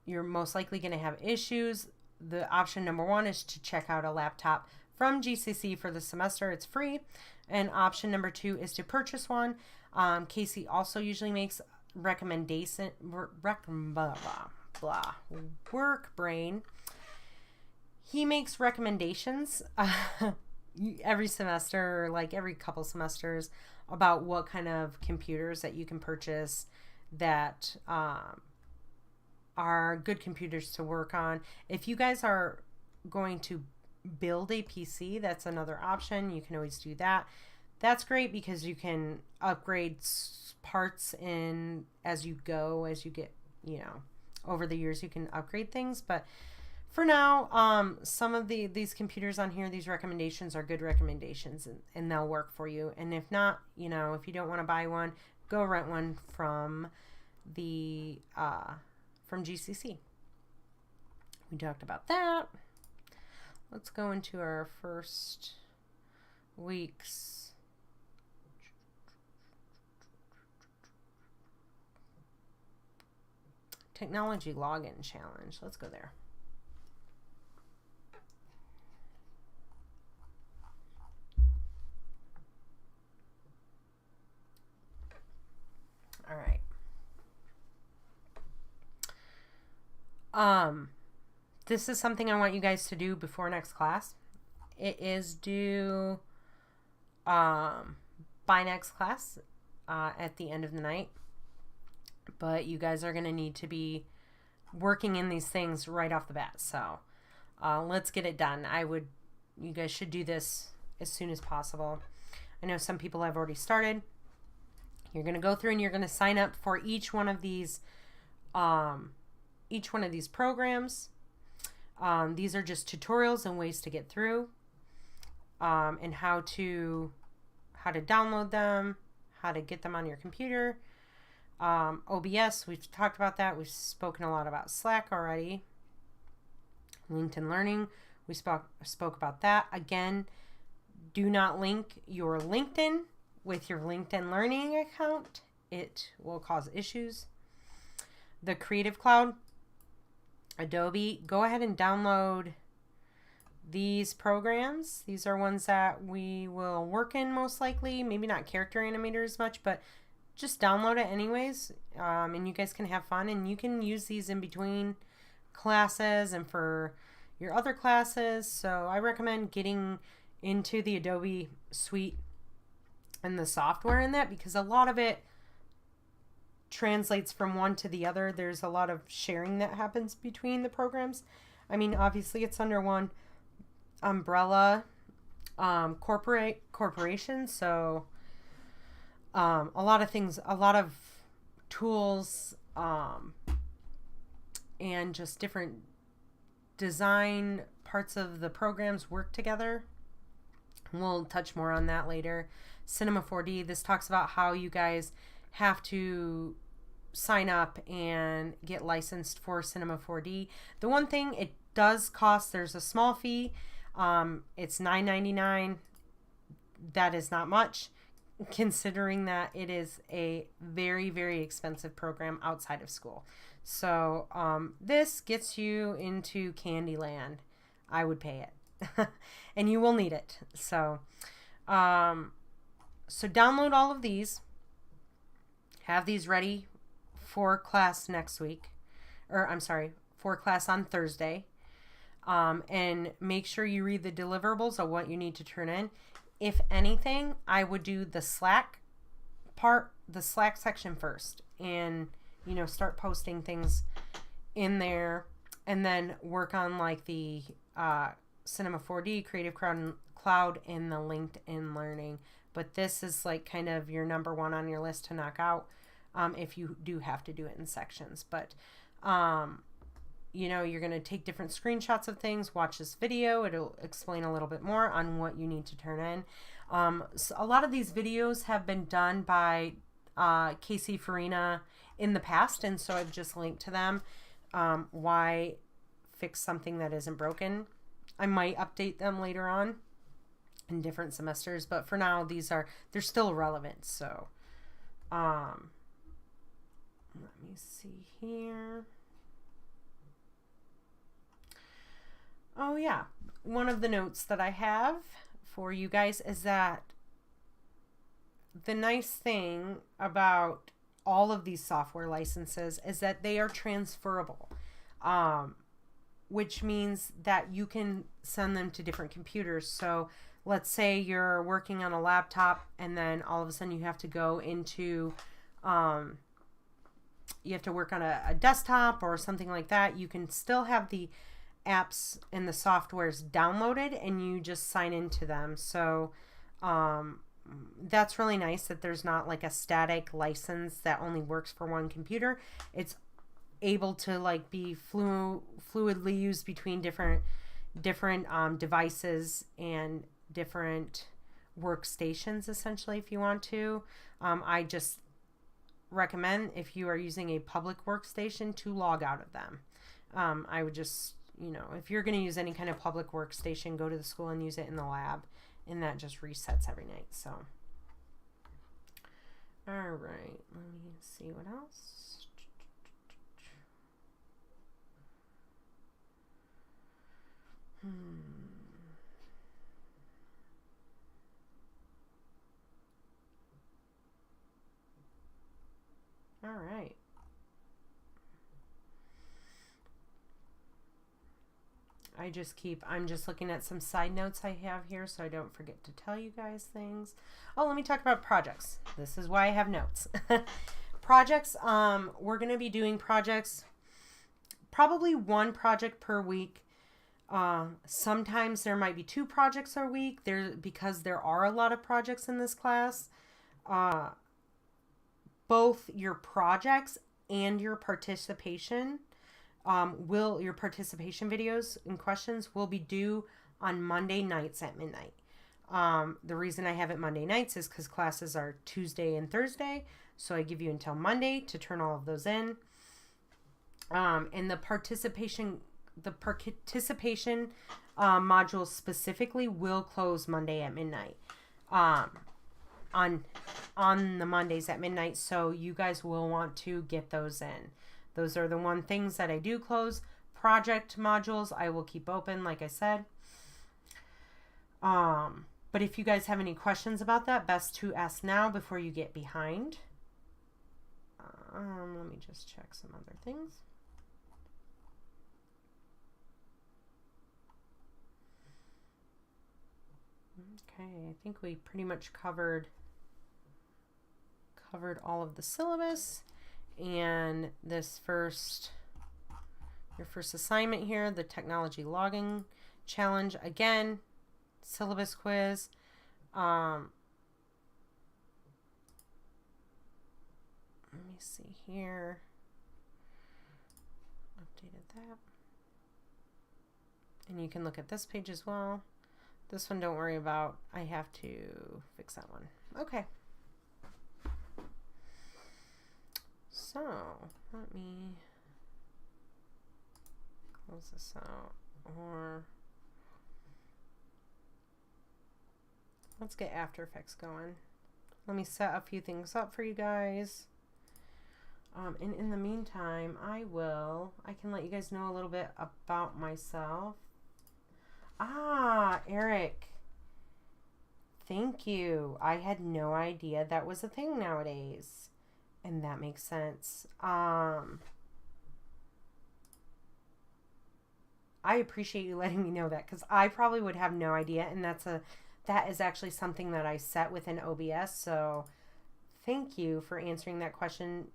[SPEAKER 1] you're most likely going to have issues. The option number one is to check out a laptop from GCC for the semester. It's free. And option number two is to purchase one. Casey also usually makes work brain. He makes recommendations every semester, like every couple semesters, about what kind of computers that you can purchase that are good computers to work on. If you guys are going to build a PC, that's another option. You can always do that. That's great because you can upgrade parts in as you go, as you get, over the years you can upgrade things. But for now, some of these computers on here, these recommendations are good recommendations, and they'll work for you. And if not, if you don't want to buy one, go rent one from the from GCC. We talked about that. Let's go into our first week's technology login challenge. Let's go there. All right. This is something I want you guys to do before next class. It is due by next class at the end of the night. But you guys are going to need to be working in these things right off the bat. So let's get it done. You guys should do this as soon as possible. I know some people have already started. You're going to go through and you're going to sign up for each one of these programs. These are just tutorials and ways to get through, and how to download them, how to get them on your computer. OBS, we've talked about that. We've spoken a lot about Slack already. LinkedIn Learning, we spoke about that. Again, do not link your LinkedIn with your LinkedIn Learning account. It will cause issues. The Creative Cloud, Adobe, go ahead and download these programs. These are ones that we will work in most likely. Maybe not Character Animator as much, but just download it anyways, and you guys can have fun, and you can use these in between classes and for your other classes. So I recommend getting into the Adobe suite and the software in that, because a lot of it translates from one to the other. There's a lot of sharing that happens between the programs. I mean, obviously it's under one umbrella corporation, so a lot of tools and just different design parts of the programs work together. We'll touch more on that later. Cinema 4D, this talks about how you guys have to sign up and get licensed for Cinema 4D. The one thing, it does cost, there's a small fee. It's $9.99. That is not much, considering that it is a very, very expensive program outside of school. So this gets you into Candyland. I would pay it. And you will need it. So so download all of these. Have these ready for class next week. Or I'm sorry, for class on Thursday. And make sure you read the deliverables of what you need to turn in. If anything, I would do the Slack part, the Slack section first. And, you know, start posting things in there. And then work on like the Cinema 4D, Creative Cloud, and the LinkedIn Learning. But this is like kind of your number one on your list to knock out if you do have to do it in sections. But, you know, you're going to take different screenshots of things, watch this video. It'll explain a little bit more on what you need to turn in. So a lot of these videos have been done by Casey Farina in the past, and so I've just linked to them. Why fix something that isn't broken? I might update them later on in different semesters, but for now they're still relevant. So let me see here. Oh yeah, one of the notes that I have for you guys is that the nice thing about all of these software licenses is that they are transferable, which means that you can send them to different computers. So let's say you're working on a laptop and then all of a sudden you have to go into, you have to work on a desktop or something like that. You can still have the apps and the softwares downloaded and you just sign into them. So that's really nice that there's not like a static license that only works for one computer. It's able to like be fluidly used between different devices and different workstations, essentially, if you want to. I just recommend, if you are using a public workstation, to log out of them. I would just, you know, if you're going to use any kind of public workstation, go to the school and use it in the lab, and that just resets every night. So, all right, let me see what else. All right. I'm just looking at some side notes I have here so I don't forget to tell you guys things. Oh, let me talk about projects. This is why I have notes. Projects, we're going to be doing projects, probably one project per week. Sometimes there might be 2 projects a week because there are a lot of projects in this class. Both your projects and your participation your participation videos and questions will be due on Monday nights at midnight. The reason I have it Monday nights is because classes are Tuesday and Thursday, so I give you until Monday to turn all of those in. And the participation module specifically will close Monday at midnight. On the Mondays at midnight, so you guys will want to get those in. Those are the one things that I do close. Project modules I will keep open, like I said. But if you guys have any questions about that, best to ask now before you get behind. Let me just check some other things. Okay, I think we pretty much covered all of the syllabus. And this your first assignment here, the technology logging challenge, again, syllabus quiz. Let me see here. Updated that. And you can look at this page as well. This one, don't worry about. I have to fix that one. Okay. So let me close this out, or let's get After Effects going. Let me set a few things up for you guys. And in the meantime, I can let you guys know a little bit about myself. Ah, Eric. Thank you. I had no idea that was a thing nowadays. And that makes sense. I appreciate you letting me know that, because I probably would have no idea, and that is actually something that I set within OBS. So thank you for answering that question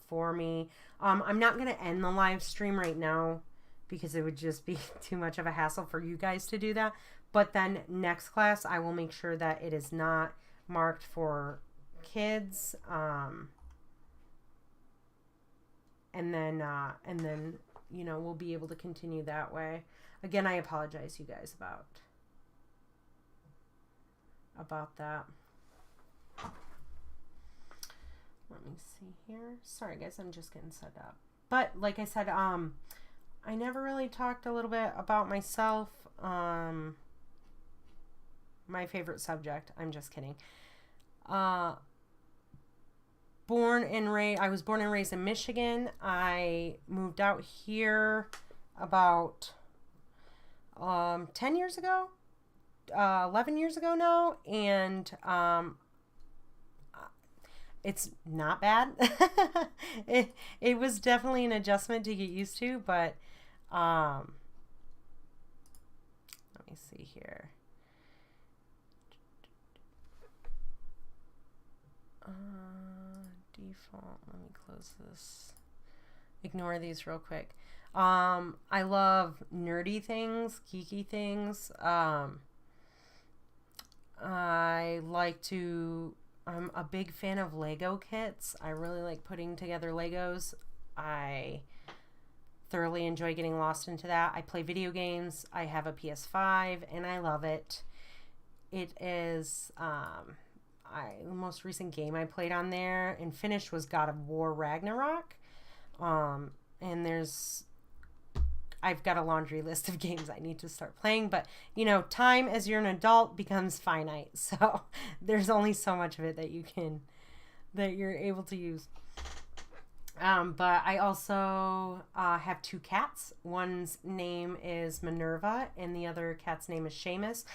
[SPEAKER 1] for me. I'm not going to end the live stream right now because it would just be too much of a hassle for you guys to do that. But then next class, I will make sure that it is not marked for kids. And then, you know, we'll be able to continue that way. Again, I apologize, you guys, about that. Let me see here. Sorry, guys, I'm just getting set up. But like I said, I never really talked a little bit about myself. My favorite subject. I'm just kidding. I was born and raised in Michigan. I moved out here about 10 years ago, 11 years ago now, and it's not bad. It was definitely an adjustment to get used to, but let me see here. Default. Let me close this. Ignore these real quick. I love nerdy things, geeky things. I'm a big fan of Lego kits. I really like putting together Legos. I thoroughly enjoy getting lost into that. I play video games. I have a PS5 and I love it. It is, the most recent game I played on there and finished was God of War Ragnarok. And I've got a laundry list of games I need to start playing, but you know, time as you're an adult becomes finite. So there's only so much of it that you're able to use. But I also have two cats. One's name is Minerva and the other cat's name is Seamus.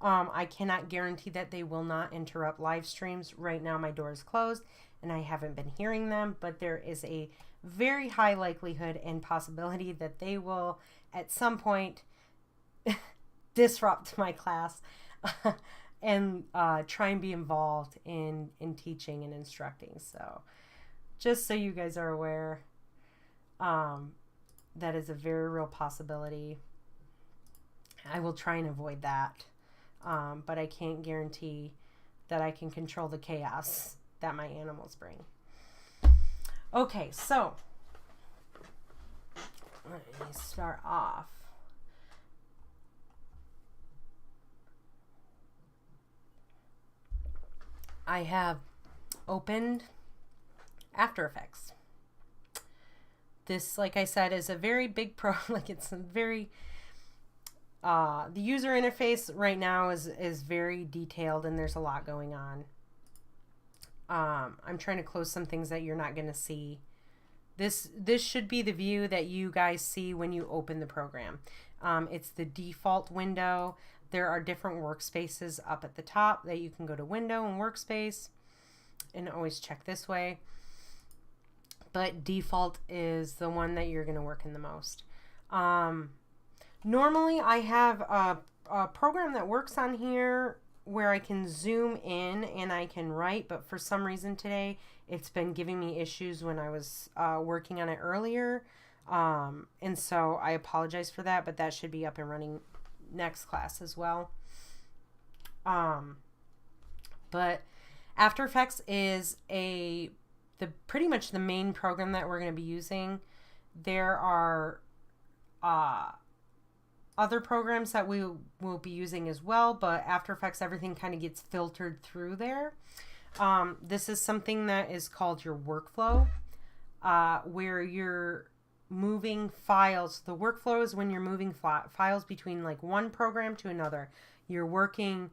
[SPEAKER 1] I cannot guarantee that they will not interrupt live streams. Right now my door is closed and I haven't been hearing them, but there is a very high likelihood and possibility that they will at some point disrupt my class and try and be involved in teaching and instructing. So just so you guys are aware, that is a very real possibility. I will try and avoid that. But I can't guarantee that I can control the chaos that my animals bring. Okay, so let me start off. I have opened After Effects. This, like I said, is a very big it's a very the user interface right now is very detailed and there's a lot going on. I'm trying to close some things that you're not going to see. This should be the view that you guys see when you open the program. It's the default window. There are different workspaces up at the top that you can go to Window and Workspace and always check this way. But default is the one that you're going to work in the most. Normally I have a program that works on here where I can zoom in and I can write, but for some reason today it's been giving me issues when I was working on it earlier. And so I apologize for that, but that should be up and running next class as well. But After Effects is a pretty much the main program that we're going to be using. There are other programs that we will be using as well, but After Effects, everything kind of gets filtered through there. This is something that is called your workflow, where you're moving files. The workflow is when you're moving files between like one program to another. You're working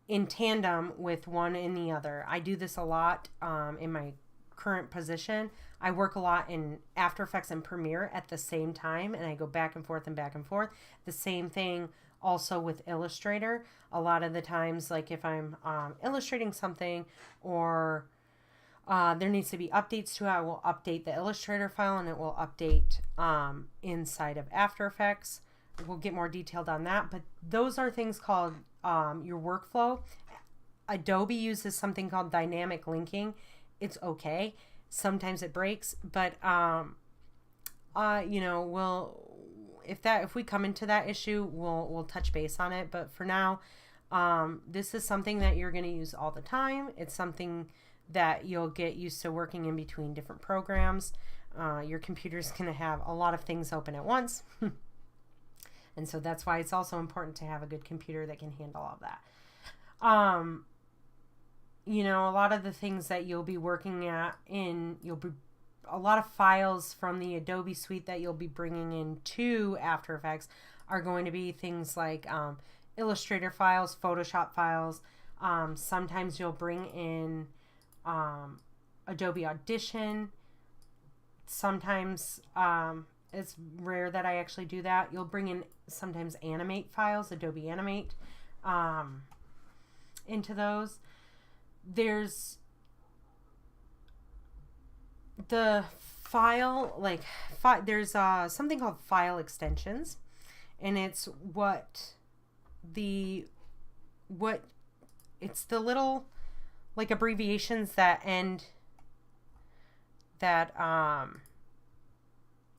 [SPEAKER 1] in tandem with one and the other. I do this a lot in my current position. I work a lot in After Effects and Premiere at the same time, and I go back and forth and back and forth. The same thing also with Illustrator. A lot of the times, like if I'm illustrating something or there needs to be updates to it, I will update the Illustrator file and it will update inside of After Effects. We'll get more detailed on that, but those are things called your workflow. Adobe uses something called dynamic linking. It's okay. Sometimes it breaks, but you know, if we come into that issue, we'll touch base on it. But for now, this is something that you're going to use all the time. It's something that you'll get used to working in between different programs. Your computer's going to have a lot of things open at once. And so that's why it's also important to have a good computer that can handle all of that. You know, a lot of the things that you'll be working at a lot of files from the Adobe suite that you'll be bringing into After Effects are going to be things like Illustrator files, Photoshop files. Sometimes you'll bring in Adobe Audition. Sometimes it's rare that I actually do that. You'll bring in sometimes Animate files, Adobe Animate, into those. There's the file, there's something called file extensions, and it's it's the little like abbreviations that end that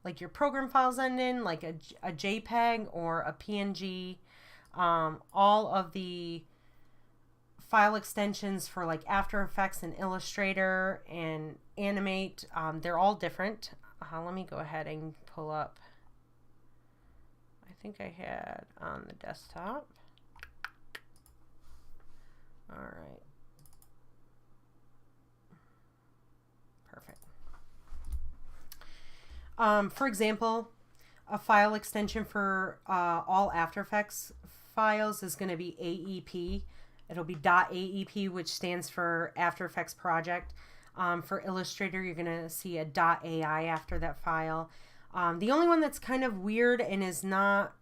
[SPEAKER 1] like your program files end in, like a JPEG or a PNG. All of the file extensions for like After Effects and Illustrator and Animate, they're all different. Let me go ahead and pull up. I think I had on the desktop. All right. Perfect. For example, a file extension for all After Effects files is going to be AEP. It'll be .aep, which stands for After Effects Project. For Illustrator, you're going to see a .ai after that file. The only one that's kind of weird and is not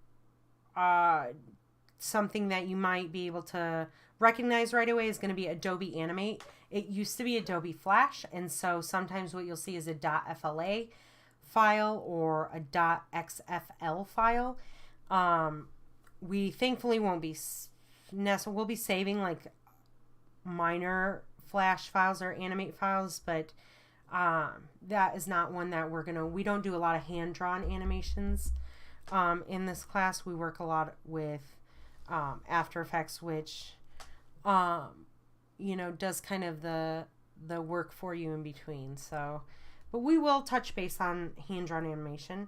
[SPEAKER 1] something that you might be able to recognize right away is going to be Adobe Animate. It used to be Adobe Flash, and so sometimes what you'll see is a .fla file or a .xfl file. We thankfully won't be we'll be saving like minor Flash files or Animate files, but that is not one that we don't do a lot of hand-drawn animations in this class. We work a lot with After Effects, which you know, does kind of the work for you in between. So, but we will touch base on hand-drawn animation.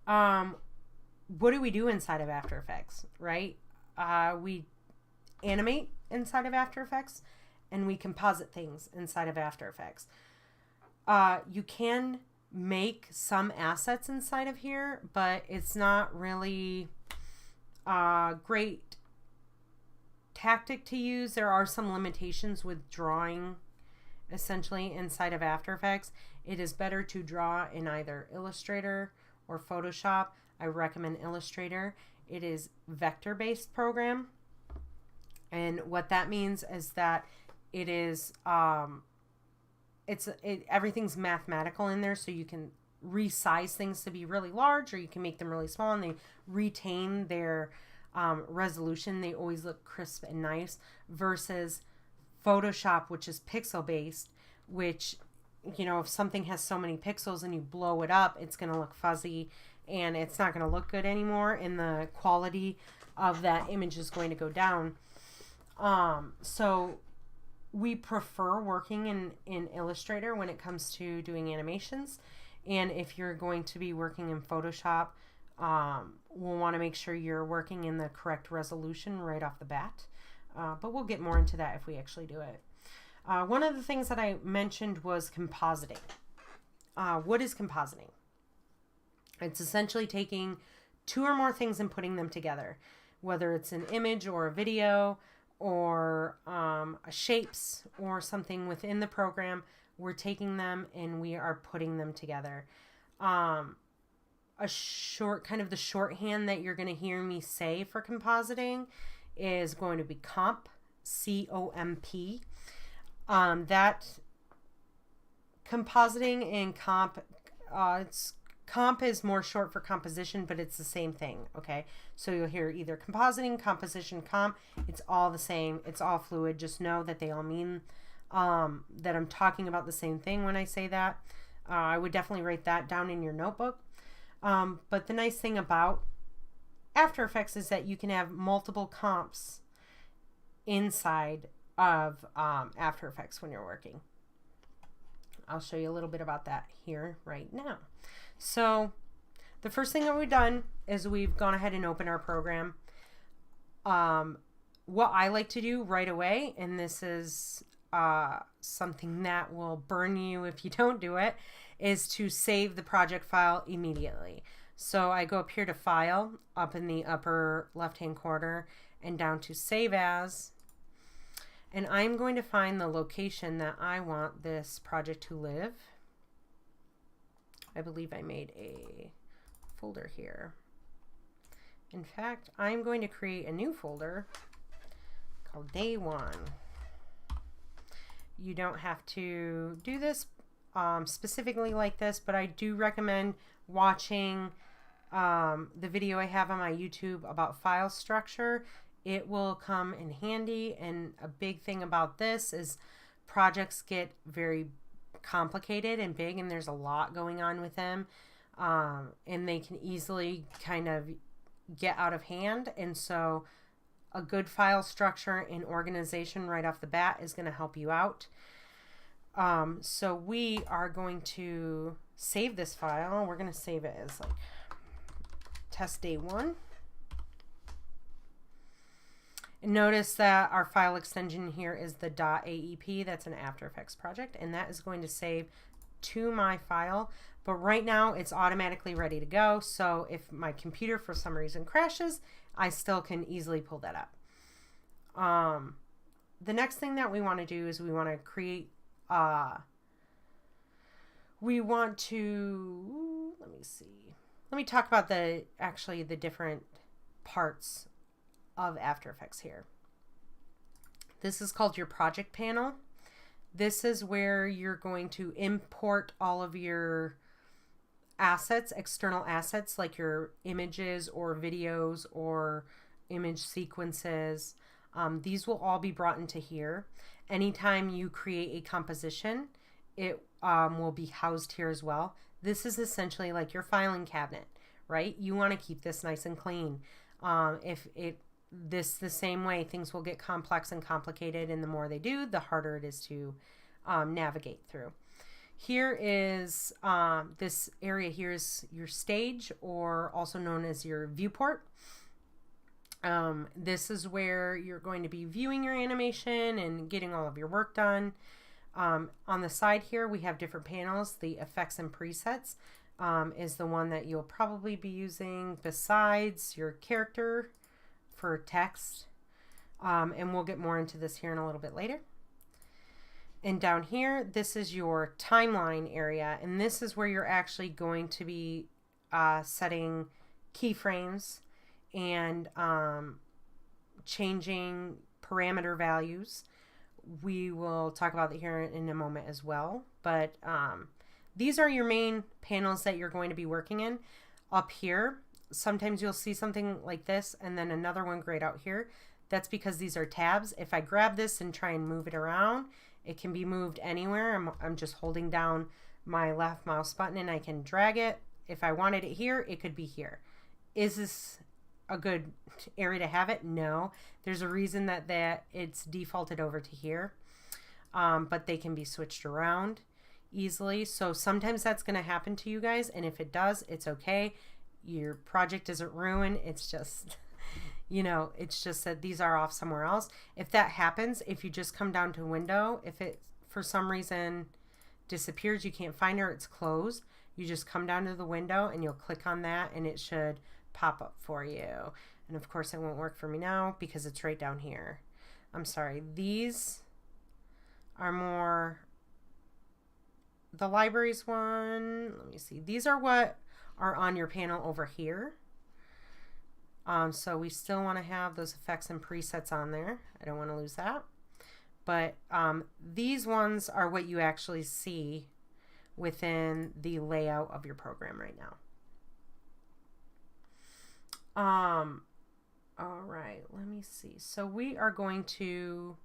[SPEAKER 1] What do we do inside of After Effects, right? We animate inside of After Effects, and we composite things inside of After Effects. You can make some assets inside of here, but it's not really a great tactic to use. There are some limitations with drawing essentially inside of After Effects. It is better to draw in either Illustrator or Photoshop. I recommend Illustrator. It is vector-based program, and what that means is that it is everything's mathematical in there, so you can resize things to be really large, or you can make them really small, and they retain their resolution. They always look crisp and nice, versus Photoshop, which is pixel-based, which, you know, if something has so many pixels and you blow it up, it's going to look fuzzy and it's not going to look good anymore, and the quality of that image is going to go down. So we prefer working in Illustrator when it comes to doing animations. And if you're going to be working in Photoshop, we'll want to make sure you're working in the correct resolution right off the bat. But we'll get more into that if we actually do it. One of the things that I mentioned was compositing. What is compositing? It's essentially taking two or more things and putting them together, whether it's an image or a video or shapes or something within the program. We're taking them and we are putting them together. A short, kind of the shorthand that you're going to hear me say for compositing is going to be comp, C-O-M-P. That compositing and comp, comp is more short for composition, but it's the same thing, okay? So you'll hear either compositing, composition, comp. It's all the same. It's all fluid. Just know that they all mean that I'm talking about the same thing when I say that. I would definitely write that down in your notebook. But the nice thing about After Effects is that you can have multiple comps inside of After Effects when you're working. I'll show you a little bit about that here right now. So the first thing that we've done is we've gone ahead and opened our program. What I like to do right away, and this is something that will burn you if you don't do it, is to save the project file immediately. So I go up here to File, up in the upper left-hand corner, and down to Save As. And I'm going to find the location that I want this project to live. I believe I made a folder here. In fact, I'm going to create a new folder called Day 1. You don't have to do this specifically like this, but I do recommend watching the video I have on my YouTube about file structure. It will come in handy, and a big thing about this is projects get very complicated and big, and there's a lot going on with them, and they can easily kind of get out of hand. And so a good file structure and organization right off the bat is going to help you out. So we are going to save this file. We're going to save it as like test day 1. And notice that our file extension here is the .aep. That's an After Effects project, and that is going to save to my file. But right now it's automatically ready to go. So if my computer for some reason crashes, I still can easily pull that up. The next thing that we want to do is we want to create, we want to, let me see. Let me talk about the different parts of After Effects here. This is called your project panel. This is where you're going to import all of your assets, external assets, like your images or videos or image sequences. These will all be brought into here. Anytime you create a composition, it will be housed here as well. This is essentially like your filing cabinet, right? You want to keep this nice and clean. The same way, things will get complex and complicated, and the more they do, the harder it is to navigate through. Here is this area here is your stage, or also known as your viewport. This is where you're going to be viewing your animation and getting all of your work done. On the side here, we have different panels. The effects and presets is the one that you'll probably be using besides your character for text. And we'll get more into this here in a little bit later. And down here, this is your timeline area, and this is where you're actually going to be setting keyframes and changing parameter values. We will talk about that here in a moment as well, but these are your main panels that you're going to be working in. Up here, sometimes you'll see something like this and then another one grayed out here. That's because these are tabs. If I grab this and try and move it around, it can be moved anywhere. I'm just holding down my left mouse button and I can drag it. If I wanted it here, it could be here. Is this a good area to have it? No. There's a reason that it's defaulted over to here. but they can be switched around easily. So sometimes that's going to happen to you guys. And if it does, it's okay. Your project isn't ruined. It's just, you know, it's just that these are off somewhere else. If that happens, if you just come down to window, if it for some reason disappears, you can't find it, or it's closed, you just come down to the window and you'll click on that and it should pop up for you. And of course it won't work for me now because it's right down here. I'm sorry. These are more the libraries one. Let me see. These are what are on your panel over here. So we still want to have those effects and presets on there. I don't want to lose that. But these ones are what you actually see within the layout of your program right now. All right, let me see. So we are going to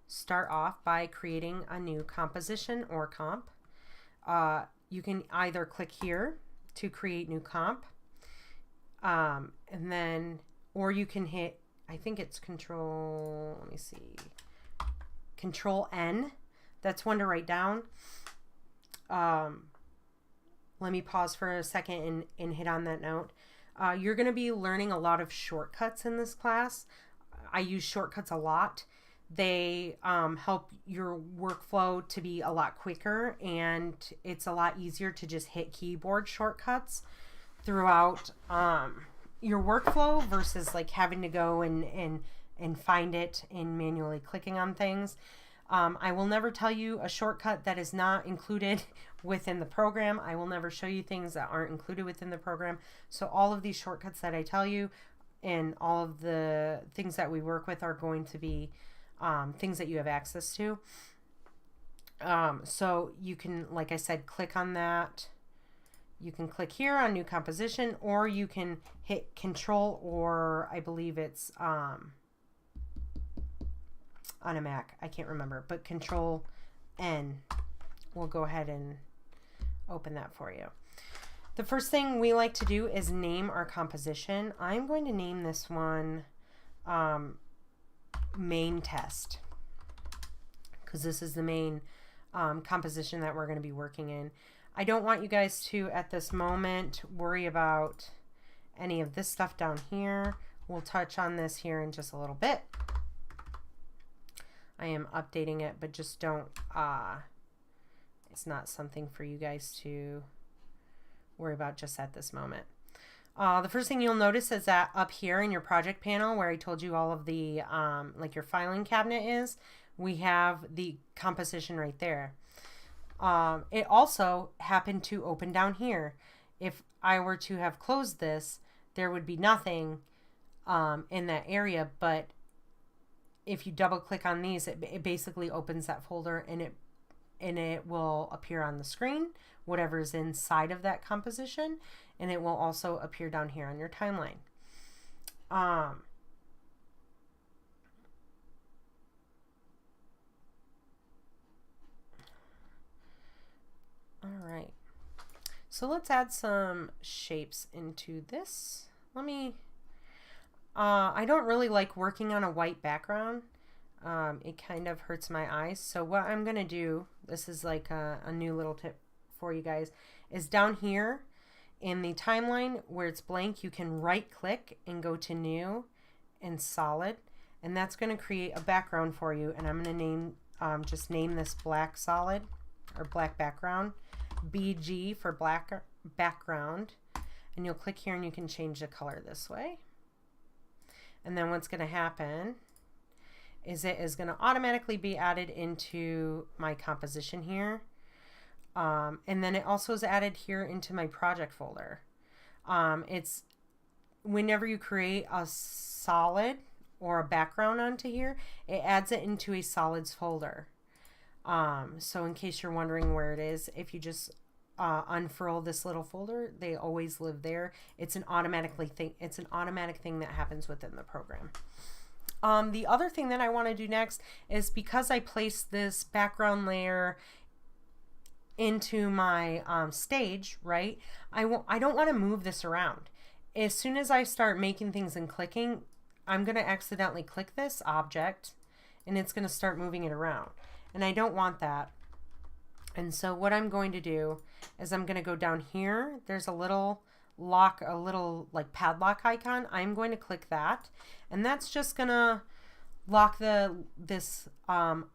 [SPEAKER 1] start off by creating a new composition or comp. You can either click here to create new comp, and then, or you can hit, I think it's control, let me see, control N. That's one to write down. Let me pause for a second and hit on that note. You're going to be learning a lot of shortcuts in this class. I use shortcuts a lot. They help your workflow to be a lot quicker, and it's a lot easier to just hit keyboard shortcuts throughout your workflow versus like having to go and find it and manually clicking on things. I will never tell you a shortcut that is not included within the program. I will never show you things that aren't included within the program. So all of these shortcuts that I tell you and all of the things that we work with are going to be things that you have access to. So you can, like I said, click on that. You can click here on new composition, or you can hit control, or I believe it's on a Mac, I can't remember, but control N will go ahead and open that for you. The first thing we like to do is name our composition. I'm going to name this one main test, because this is the main composition that we're going to be working in. I don't want you guys to, at this moment, worry about any of this stuff down here. We'll touch on this here in just a little bit. I am updating it, but just don't, it's not something for you guys to worry about just at this moment. The first thing you'll notice is that up here in your project panel, where I told you all of the, like your filing cabinet is, we have the composition right there. It also happened to open down here. If I were to have closed this, there would be nothing in that area, but if you double click on these, it basically opens that folder, and it will appear on the screen, whatever is inside of that composition, and it will also appear down here on your timeline. All right, so let's add some shapes into this. Let me, I don't really like working on a white background. It kind of hurts my eyes. So what I'm going to do, this is like a new little tip for you guys, is down here in the timeline where it's blank, you can right click and go to new and solid, and that's going to create a background for you. And I'm going to name, just name this black solid or black background, BG for black background, and you'll click here and you can change the color this way. And then what's going to happen is it is going to automatically be added into my composition here. And then it also is added here into my project folder. It's whenever you create a solid or a background onto here, it adds it into a solids folder. So in case you're wondering where it is, if you just unfurl this little folder, they always live there. It's an automatic thing that happens within the program. The other thing that I want to do next is, because I placed this background layer into my stage, right? I don't want to move this around. As soon as I start making things and clicking, I'm going to accidentally click this object and it's going to start moving it around. and I don't want that. And so what I'm going to do is I'm going to go down here. There's a little lock, a little like padlock icon. I'm going to click that, and that's just going to lock this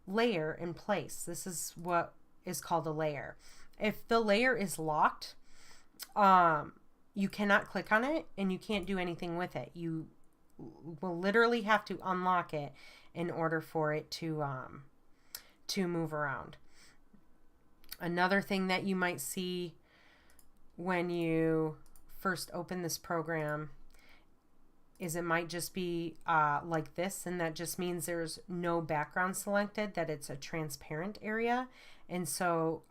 [SPEAKER 1] layer in place. This is what is called a layer. If the layer is locked, you cannot click on it and you can't do anything with it. You will literally have to unlock it in order for it to move around. Another thing that you might see when you first open this program is it might just be like this, and that just means there's no background selected, that it's a transparent area. And so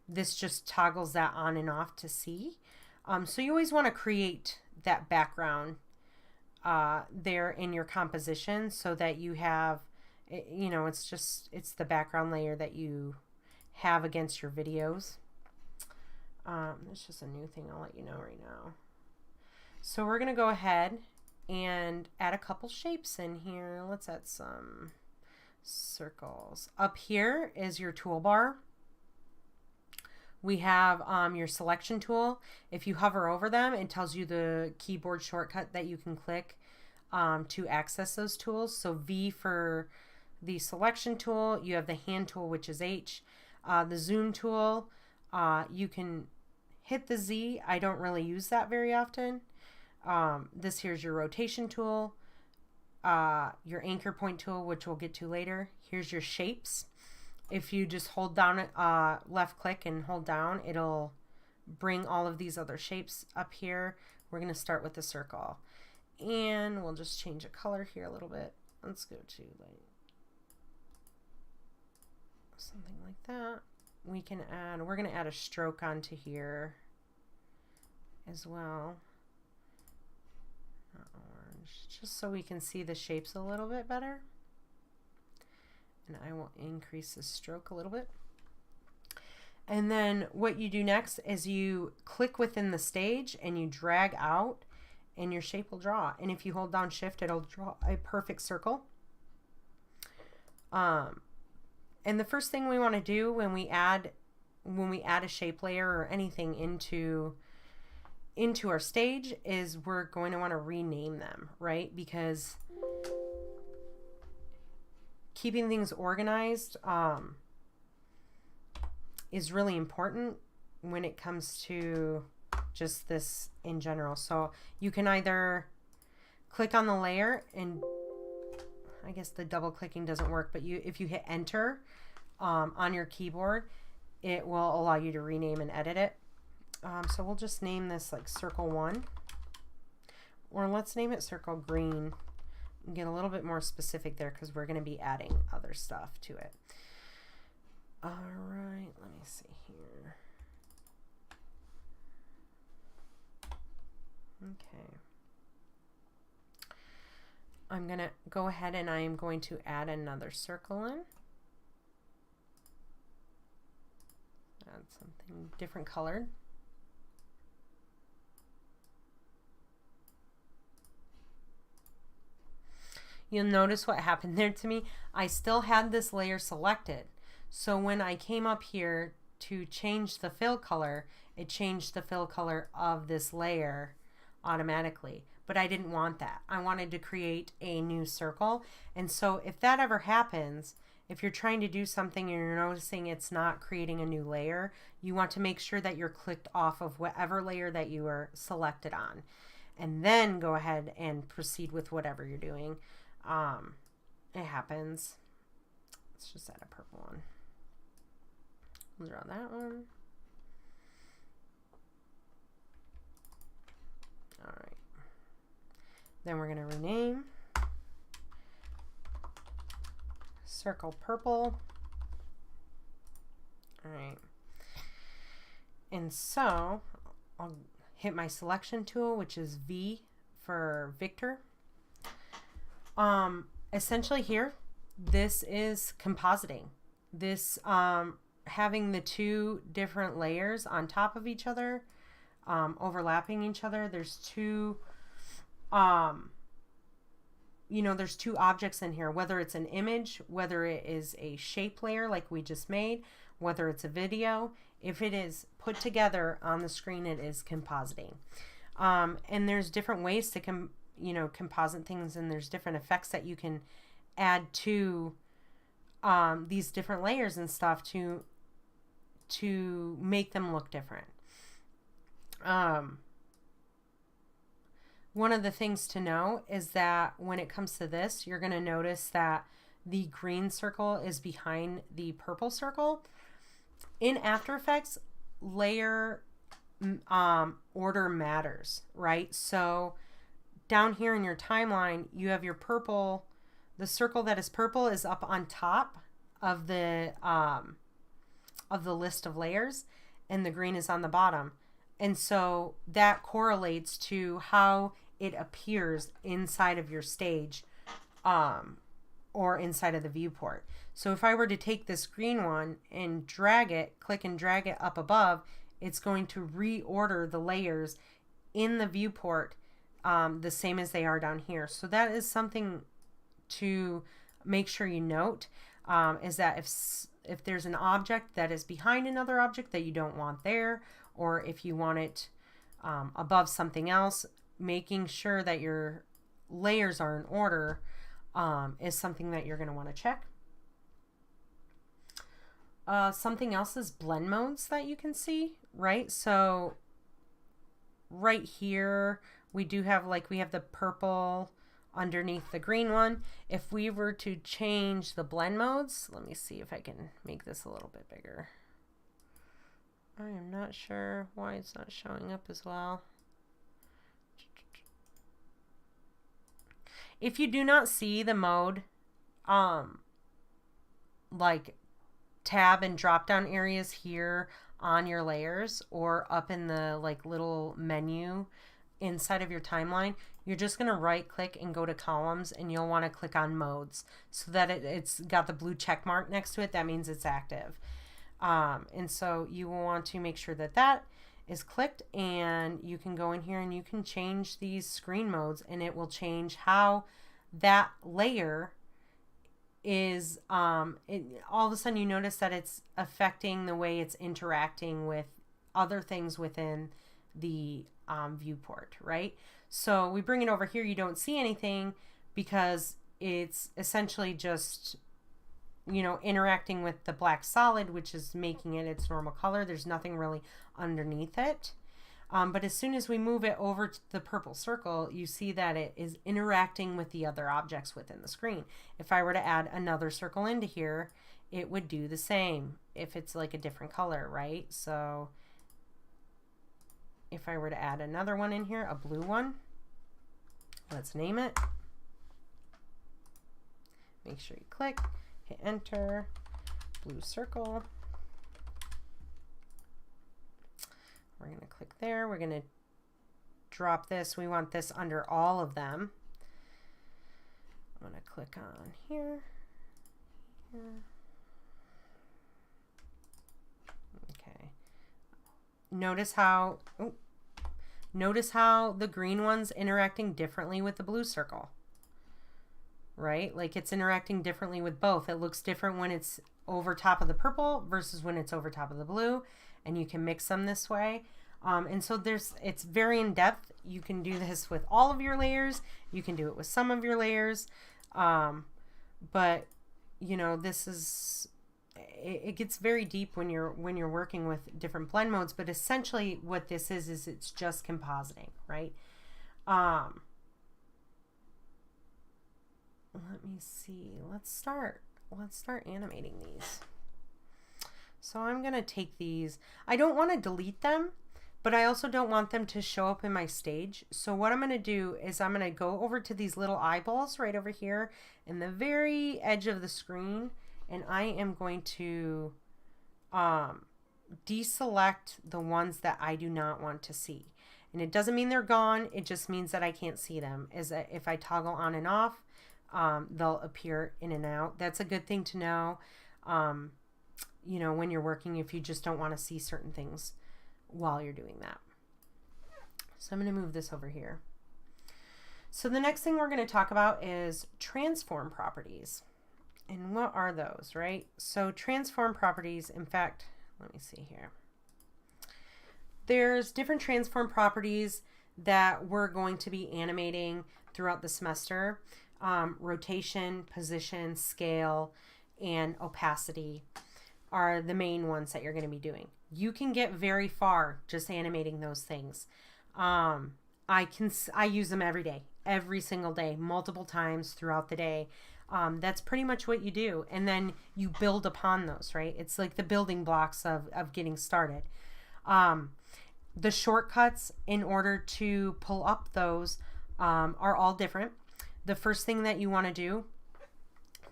[SPEAKER 1] this just toggles that on and off to see. So you always want to create that background there in your composition so that you have, you know, it's the background layer that you have against your videos. It's just a new thing I'll let you know right now. So we're going to go ahead and add a couple shapes in here. Let's add some circles. Up here is your toolbar. We have your selection tool. If you hover over them, it tells you the keyboard shortcut that you can click to access those tools. So V for the selection tool. You have the hand tool, which is H. The zoom tool, you can hit the Z. I don't really use that very often. This here's your rotation tool, your anchor point tool, which we'll get to later. Here's your shapes. If you just hold down, left click and hold down, it'll bring all of these other shapes up here. We're going to start with the circle, and we'll just change the color here a little bit. Let's go to like something like that. We can add, we're going to add a stroke onto here as well. Orange, just so we can see the shapes a little bit better. And I will increase the stroke a little bit. And then what you do next is you click within the stage and you drag out and your shape will draw. And if you hold down shift, it'll draw a perfect circle. And the first thing we want to do when we add a shape layer or anything into our stage is we're going to want to rename them, right? Because keeping things organized is really important when it comes to just this in general. So you can either click on the layer, and I guess the double clicking doesn't work, but if you hit enter on your keyboard, it will allow you to rename and edit it. So we'll just name this like circle 1, or let's name it circle green and get a little bit more specific there because we're going to be adding other stuff to it. All right, let me see here. Okay. I'm going to go ahead and I am going to add another circle in. Add something different colored. You'll notice what happened there to me. I still had this layer selected. So when I came up here to change the fill color, it changed the fill color of this layer automatically. But I didn't want that. I wanted to create a new circle. And so if that ever happens, if you're trying to do something and you're noticing it's not creating a new layer, you want to make sure that you're clicked off of whatever layer that you are selected on. And then go ahead and proceed with whatever you're doing. It happens. Let's just add a purple one. We'll draw that one. All right. Then we're going to rename circle purple. All right. And so I'll hit my selection tool, which is V for Victor. Essentially here, this is compositing. This having the two different layers on top of each other, overlapping each other. There's two you know, there's two objects in here, whether it's an image, whether it is a shape layer like we just made, whether it's a video. If it is put together on the screen, it is compositing. And there's different ways to composite things, and there's different effects that you can add to these different layers and stuff to make them look different. One of the things to know is that when it comes to this, you're going to notice that the green circle is behind the purple circle. In After Effects, layer order matters, right? So down here in your timeline, you have your purple. The circle that is purple is up on top of the list of layers, and the green is on the bottom. And so that correlates to how it appears inside of your stage or inside of the viewport. So if I were to take this green one and drag it, click and drag it up above, it's going to reorder the layers in the viewport the same as they are down here. So that is something to make sure you note, is that if there's an object that is behind another object that you don't want there, or if you want it above something else, making sure that your layers are in order is something that you're going to want to check. Something else is blend modes that you can see, right? So right here we do have, we have the purple underneath the green one. If we were to change the blend modes, let me see if I can make this a little bit bigger. I am not sure why it's not showing up as well. If you do not see the mode, like tab and drop down areas here on your layers or up in the little menu inside of your timeline, you're just going to right click and go to columns, and you'll want to click on modes so that it's got the blue check mark next to it. That means it's active. And so you will want to make sure that that is clicked, and you can go in here and you can change these screen modes, and it will change how that layer is all of a sudden you notice that it's affecting the way it's interacting with other things within the viewport, right? So we bring it over here, you don't see anything because it's essentially just interacting with the black solid, which is making it its normal color. There's nothing really underneath it. But as soon as we move it over to the purple circle, you see that it is interacting with the other objects within the screen. If I were to add another circle into here, it would do the same if it's a different color, right? So if I were to add another one in here, a blue one, let's name it. Make sure you click, hit enter, blue circle. We're going to click there. We're going to drop this. We want this under all of them. I'm going to click on here. Okay. Notice how the green one's interacting differently with the blue circle, right? It's interacting differently with both. It looks different when it's over top of the purple versus when it's over top of the blue, and you can mix them this way. And so it's very in depth. You can do this with all of your layers. You can do it with some of your layers. But this is, it gets very deep when you're working with different blend modes, but essentially what this is it's just compositing, right? Let me see. Let's start animating these. So I'm going to take these. I don't want to delete them, but I also don't want them to show up in my stage. So what I'm going to do is I'm going to go over to these little eyeballs right over here in the very edge of the screen, and I am going to deselect the ones that I do not want to see. And it doesn't mean they're gone. It just means that I can't see them. If I toggle on and off, they'll appear in and out. That's a good thing to know. When you're working, if you just don't want to see certain things while you're doing that. So I'm going to move this over here. So the next thing we're going to talk about is transform properties. And what are those, right? So transform properties, in fact, let me see here. There's different transform properties that we're going to be animating throughout the semester. Rotation, position, scale, and opacity are the main ones that you're going to be doing. You can get very far just animating those things. I use them every day, every single day, multiple times throughout the day. That's pretty much what you do. And then you build upon those, right? It's like the building blocks of getting started. The shortcuts in order to pull up those are all different. The first thing that you want to do,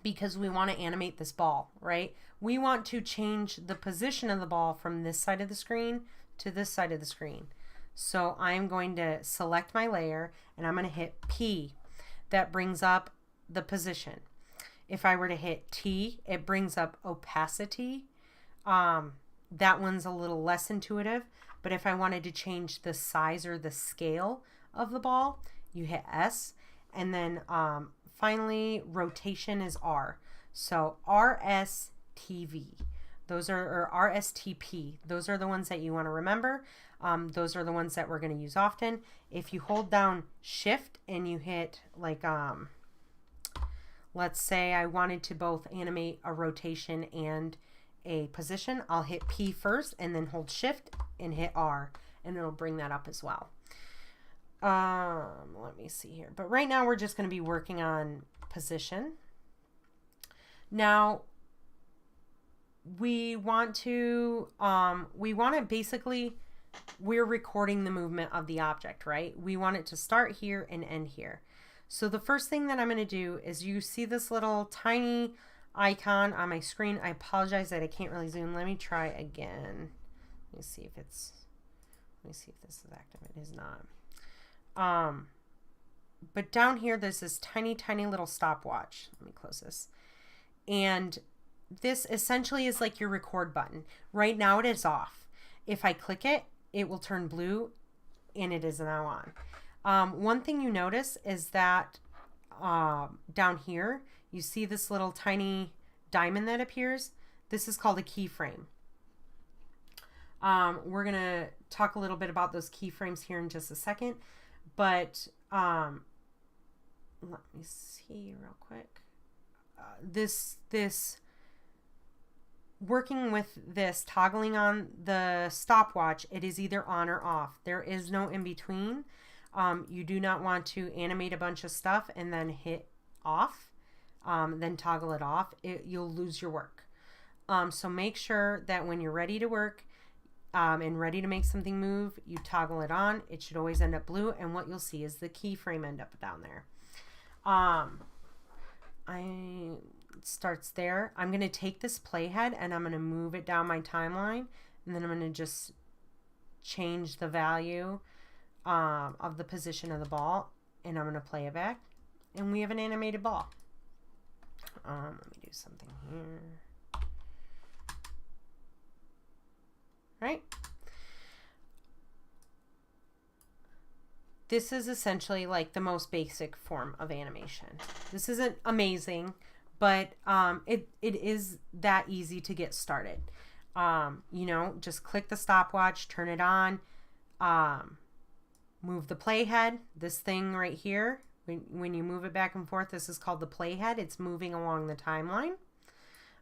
[SPEAKER 1] because we want to animate this ball, right? We want to change the position of the ball from this side of the screen to this side of the screen. So I'm going to select my layer and I'm going to hit P. That brings up the position. If I were to hit T, it brings up opacity. That one's a little less intuitive, but if I wanted to change the size or the scale of the ball, you hit S. And then finally, rotation is R. So RSTV. Those are, or RSTP. Those are the ones that you want to remember. Those are the ones that we're going to use often. If you hold down Shift and you hit like, let's say I wanted to both animate a rotation and a position, I'll hit P first and then hold Shift and hit R, and it'll bring that up as well. Let me see here. But right now we're just going to be working on position. Now we want to basically, we're recording the movement of the object, right? We want it to start here and end here. So the first thing that I'm going to do is, you see this little tiny icon on my screen. I apologize that I can't really zoom. Let me try again. Let me see if this is active. It is not. But down here, there's this tiny little stopwatch. Let me close this. And this essentially is like your record button. Right now it is off. If I click it, it will turn blue and it is now on. One thing you notice is that down here, you see this little tiny diamond that appears. This is called a keyframe. We're going to talk a little bit about those keyframes here in just a second. But let me see real quick. This working with this, toggling on the stopwatch, it is either on or off. There is no in between. You do not want to animate a bunch of stuff and then hit off, then toggle it off. You'll lose your work. So make sure that when you're ready to work and ready to make something move, you toggle it on. It should always end up blue, and what you'll see is the keyframe end up down there. It starts there. I'm going to take this playhead and I'm going to move it down my timeline, and then I'm going to just change the value of the position of the ball, and I'm going to play it back, and we have an animated ball. Let me do something here. Right? This is essentially like the most basic form of animation. This isn't amazing, but it is that easy to get started. You know, just click the stopwatch, turn it on, move the playhead. This thing right here, when you move it back and forth, this is called the playhead. It's moving along the timeline.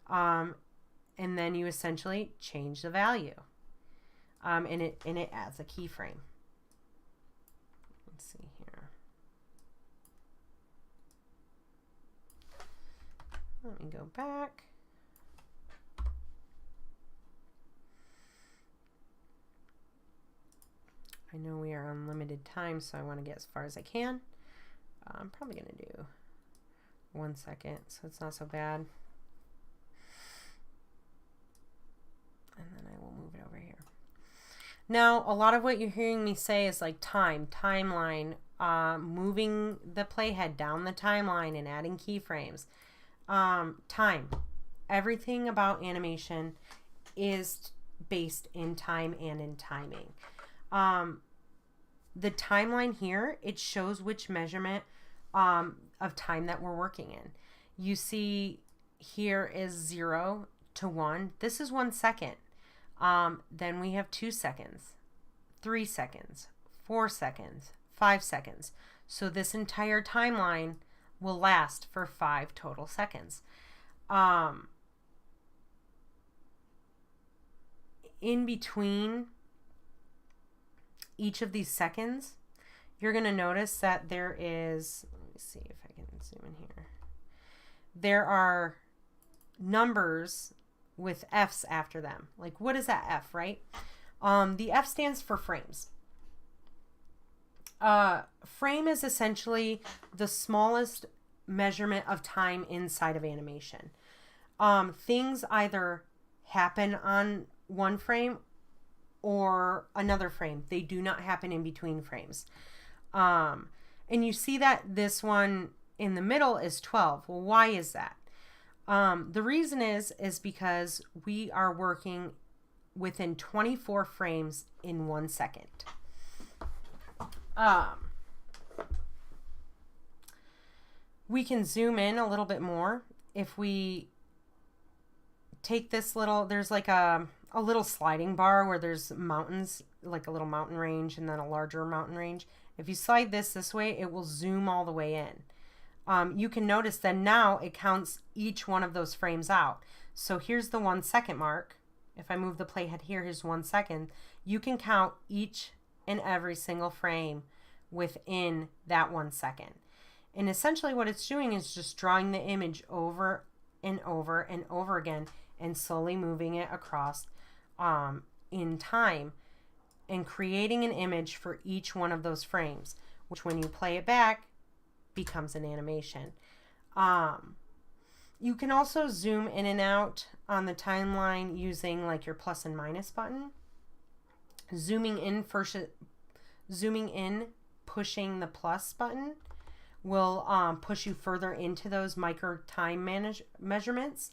[SPEAKER 1] And then you essentially change the value. And it adds a keyframe. Let's see here. Let me go back. I know we are on limited time, so I want to get as far as I can. I'm probably going to do 1 second, so it's not so bad. And then I will move it over here. Now, a lot of what you're hearing me say is like timeline, moving the playhead down the timeline and adding keyframes. Time. Everything about animation is based in time and in timing. the timeline here, it shows which measurement of time that we're working in. You see here is 0 to 1. This is 1 second. Then we have 2 seconds, 3 seconds, 4 seconds, 5 seconds. So this entire timeline will last for 5 total seconds. In between each of these seconds, you're going to notice that there is, let me see if I can zoom in here. There are numbers with F's after them. Like, what is that F, right? The F stands for frames. Frame is essentially the smallest measurement of time inside of animation. Things either happen on one frame or another frame. They do not happen in between frames. And you see that this one in the middle is 12. Well, why is that? The reason is because we are working within 24 frames in 1 second. We can zoom in a little bit more. If we take this little, there's like a little sliding bar where there's mountains, like a little mountain range and then a larger mountain range. If you slide this way, it will zoom all the way in. You can notice that now it counts each one of those frames out. So here's the 1 second mark. If I move the playhead here, here's 1 second. You can count each and every single frame within that 1 second. And essentially what it's doing is just drawing the image over and over and over again and slowly moving it across in time and creating an image for each one of those frames, which when you play it back becomes an animation. You can also zoom in and out on the timeline using like your plus and minus button. Zooming in, pushing the plus button will push you further into those micro time measurements.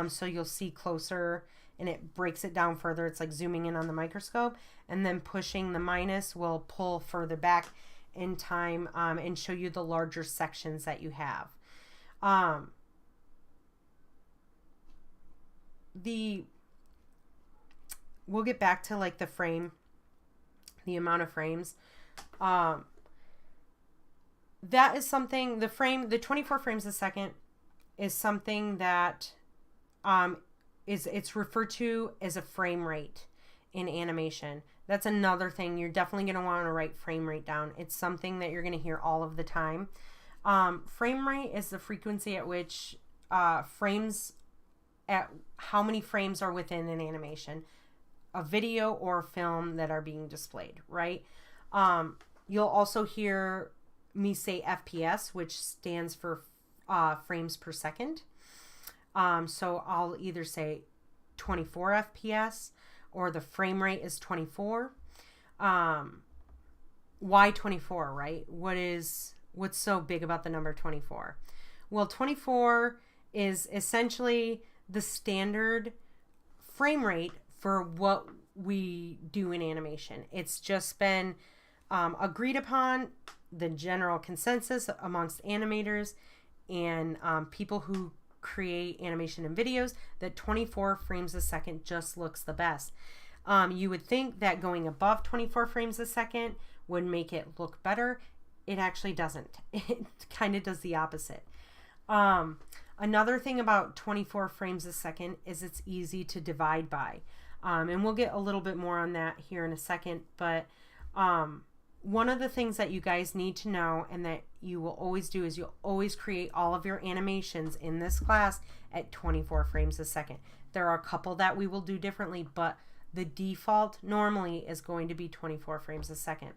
[SPEAKER 1] So you'll see closer and it breaks it down further. It's like zooming in on the microscope, and then pushing the minus will pull further back in time and show you the larger sections that you have. We'll get back to like the frame, the amount of frames. That is something, the 24 frames a second is something that it's referred to as a frame rate in animation. That's another thing. You're definitely going to want to write frame rate down. It's something that you're going to hear all of the time. Frame rate is the frequency at which how many frames are within an animation, a video or a film that are being displayed, right? You'll also hear me say FPS, which stands for frames per second. So I'll either say 24 FPS or the frame rate is 24. Why 24, right? What's so big about the number 24? Well, 24 is essentially the standard frame rate for what we do in animation. It's just been agreed upon, the general consensus amongst animators and people who create animation and videos, that 24 frames a second just looks the best. You would think that going above 24 frames a second would make it look better. It actually doesn't. It kind of does the opposite. Another thing about 24 frames a second is it's easy to divide by. And we'll get a little bit more on that here in a second. But one of the things that you guys need to know and that you will always do is you'll always create all of your animations in this class at 24 frames a second. There are a couple that we will do differently, but the default normally is going to be 24 frames a second.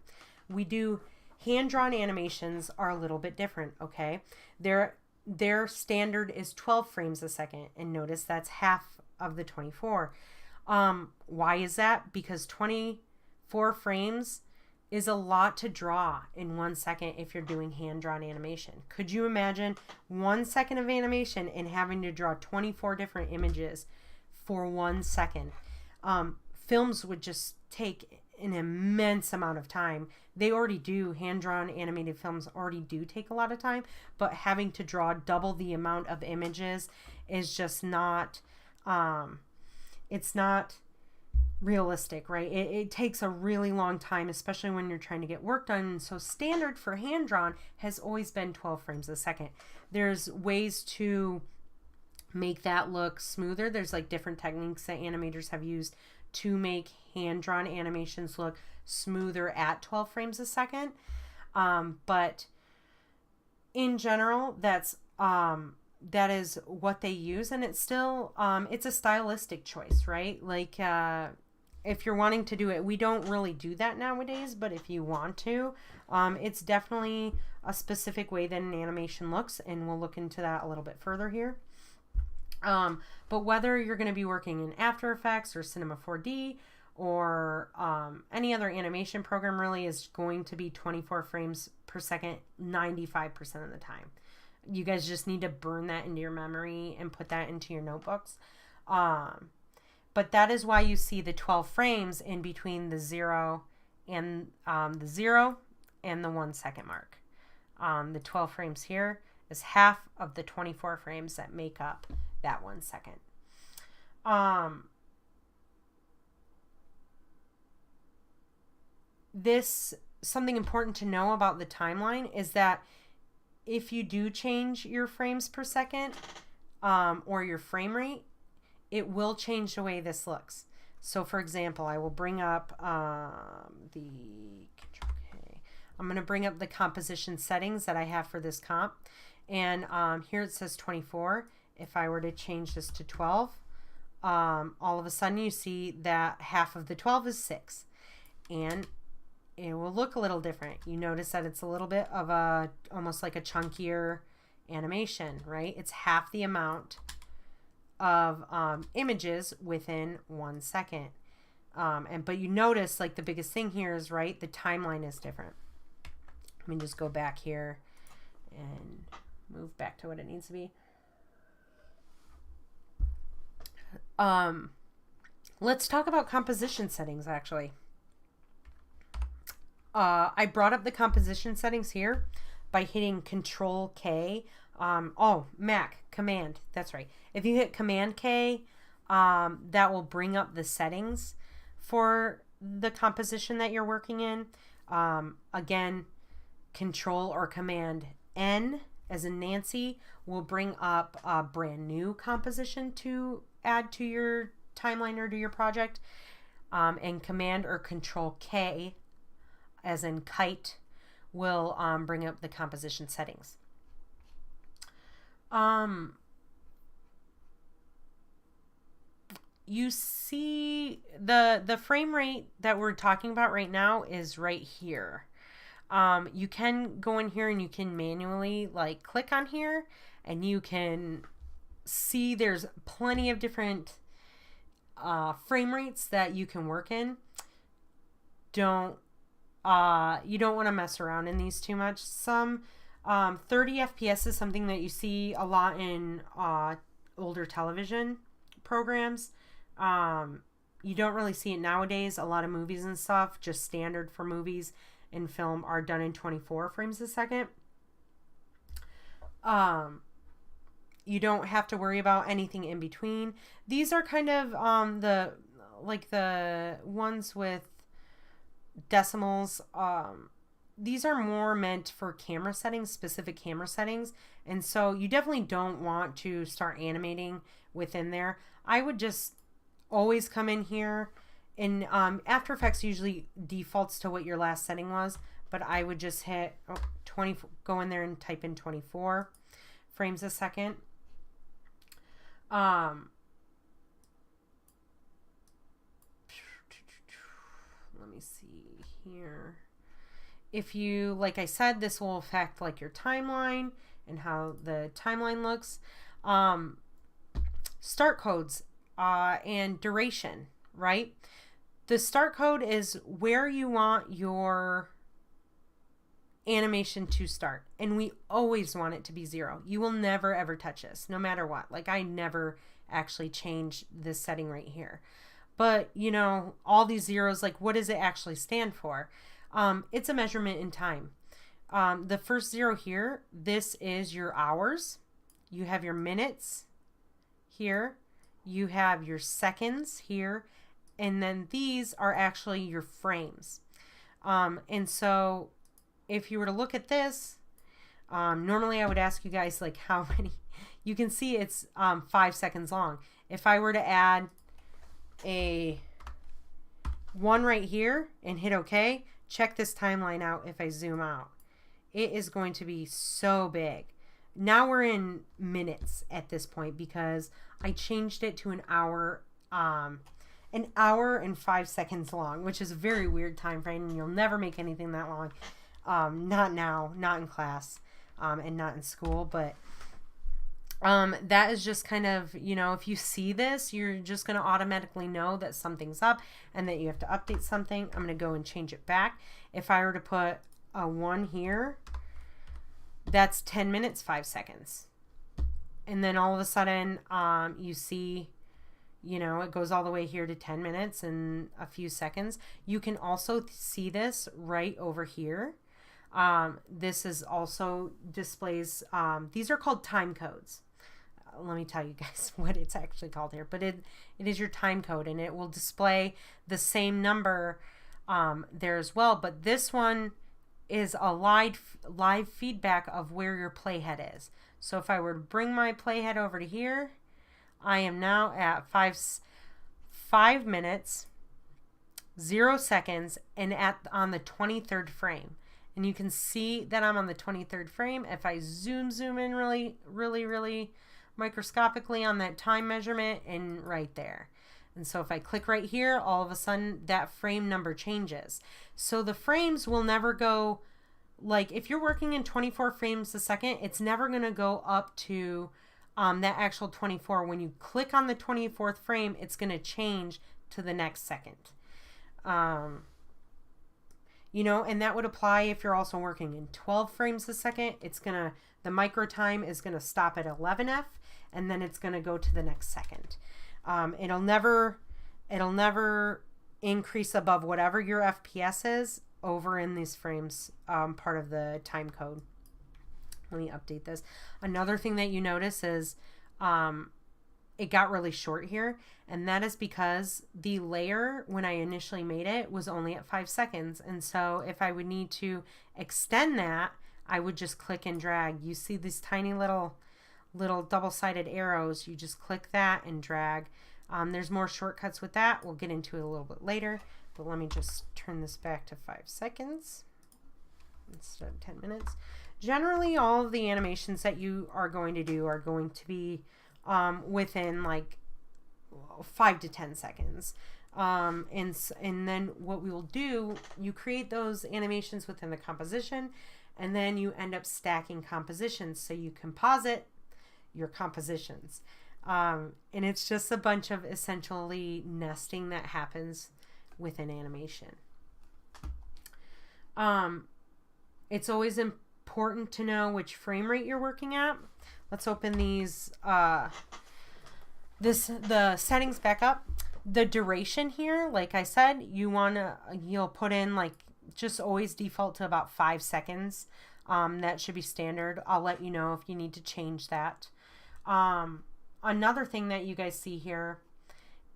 [SPEAKER 1] We do hand-drawn animations are a little bit different, okay? Their standard is 12 frames a second, and notice that's half of the 24. Why is that? Because 24 frames is a lot to draw in 1 second if you're doing hand-drawn animation. Could you imagine 1 second of animation and having to draw 24 different images for 1 second? Films would just take an immense amount of time. They already do, hand-drawn animated films already do take a lot of time, but having to draw double the amount of images is just not, it's not realistic, right? It takes a really long time, especially when you're trying to get work done. So standard for hand-drawn has always been 12 frames a second. There's ways to make that look smoother. There's like different techniques that animators have used to make hand-drawn animations look smoother at 12 frames a second. But in general, that is what they use, and it's still, it's a stylistic choice, right? Like, if you're wanting to do it, we don't really do that nowadays, but if you want to, it's definitely a specific way that an animation looks, and we'll look into that a little bit further here. But whether you're going to be working in After Effects or Cinema 4D or any other animation program, really is going to be 24 frames per second 95% of the time. You guys just need to burn that into your memory and put that into your notebooks. But that is why you see the 12 frames in between the 0 and the 1 second mark. The 12 frames here is half of the 24 frames that make up that 1 second. Something important to know about the timeline is that if you do change your frames per second, or your frame rate, it will change the way this looks. So for example, I will bring up I'm going to bring up the composition settings that I have for this comp. And here it says 24. If I were to change this to 12, all of a sudden you see that half of the 12 is 6. And it will look a little different. You notice that it's a little bit of almost like a chunkier animation, right? It's half the amount of images within 1 second. But you notice, like, the biggest thing here is, right, the timeline is different. Let me just go back here and move back to what it needs to be. Let's talk about composition settings, actually. I brought up the composition settings here by hitting Control K. Mac, Command, that's right. If you hit Command K, that will bring up the settings for the composition that you're working in. Again, Control or Command N, as in Nancy, will bring up a brand new composition to add to your timeline or to your project. And Command or Control K, as in kite, will bring up the composition settings. You see the frame rate that we're talking about right now is right here. You can go in here and you can manually like click on here, and you can see there's plenty of different frame rates that you can work in. You don't want to mess around in these too much. Some 30 FPS is something that you see a lot in older television programs. You don't really see it nowadays. A lot of movies and stuff, just standard for movies and film, are done in 24 frames a second. You don't have to worry about anything in between. These are kind of the ones with decimals. These are more meant for camera settings, specific camera settings, and so you definitely don't want to start animating within there. I would just always come in here, and After Effects usually defaults to what your last setting was, but I would just hit 20, go in there and type in 24 frames a second. Let me see here. If you, like I said, this will affect like your timeline and how the timeline looks. Start codes and duration, right? The start code is where you want your animation to start, and we always want it to be 0. You will never ever touch this, no matter what. Like, I never actually change this setting right here. But, you know, all these zeros, like, what does it actually stand for? It's a measurement in time. The first zero here, this is your hours. You have your minutes here. You have your seconds here. And then these are actually your frames. And so if you were to look at this, normally I would ask you guys like how many. You can see it's 5 seconds long. If I were to add a 1 right here and hit OK, check this timeline out if I zoom out. It is going to be so big. Now we're in minutes at this point because I changed it to an hour and 5 seconds long, which is a very weird time frame, and you'll never make anything that long. Not now, not in class, and not in school, but that is just kind of, you know, if you see this, you're just going to automatically know that something's up and that you have to update something. I'm going to go and change it back. If I were to put a 1 here, that's 10 minutes, 5 seconds. And then all of a sudden, you see, you know, it goes all the way here to 10 minutes and a few seconds. You can also see this right over here. This is also displays, these are called time codes. Let me tell you guys what it's actually called here, but it is your time code, and it will display the same number there as well. But this one is a live feedback of where your playhead is. So if I were to bring my playhead over to here, I am now at 5 minutes, 0 seconds, and on the 23rd frame. And you can see that I'm on the 23rd frame. If I zoom in really microscopically on that time measurement, and right there. And so if I click right here, all of a sudden that frame number changes. So the frames will never go, like if you're working in 24 frames a second, it's never going to go up to that actual 24. When you click on the 24th frame, it's going to change to the next second. You know, and that would apply if you're also working in 12 frames a second. It's going to, the micro time is going to stop at 11F, and then it's going to go to the next second. It'll never increase above whatever your FPS is over in these frames, part of the time code. Let me update this. Another thing that you notice is it got really short here, and that is because the layer, when I initially made it, was only at 5 seconds. And so if I would need to extend that, I would just click and drag. You see these tiny little double-sided arrows. You just click that and drag. There's more shortcuts with that. We'll get into it a little bit later, but let me just turn this back to 5 seconds instead of 10 minutes. Generally, all of the animations that you are going to do are going to be within like 5 to 10 seconds. And then what we will do, you create those animations within the composition, and then you end up stacking compositions. So you composite your compositions. And it's just a bunch of essentially nesting that happens within animation. It's always important to know which frame rate you're working at. Let's open these, the settings back up. The duration here, like I said, you'll put in like, just always default to about 5 seconds. That should be standard. I'll let you know if you need to change that. Another thing that you guys see here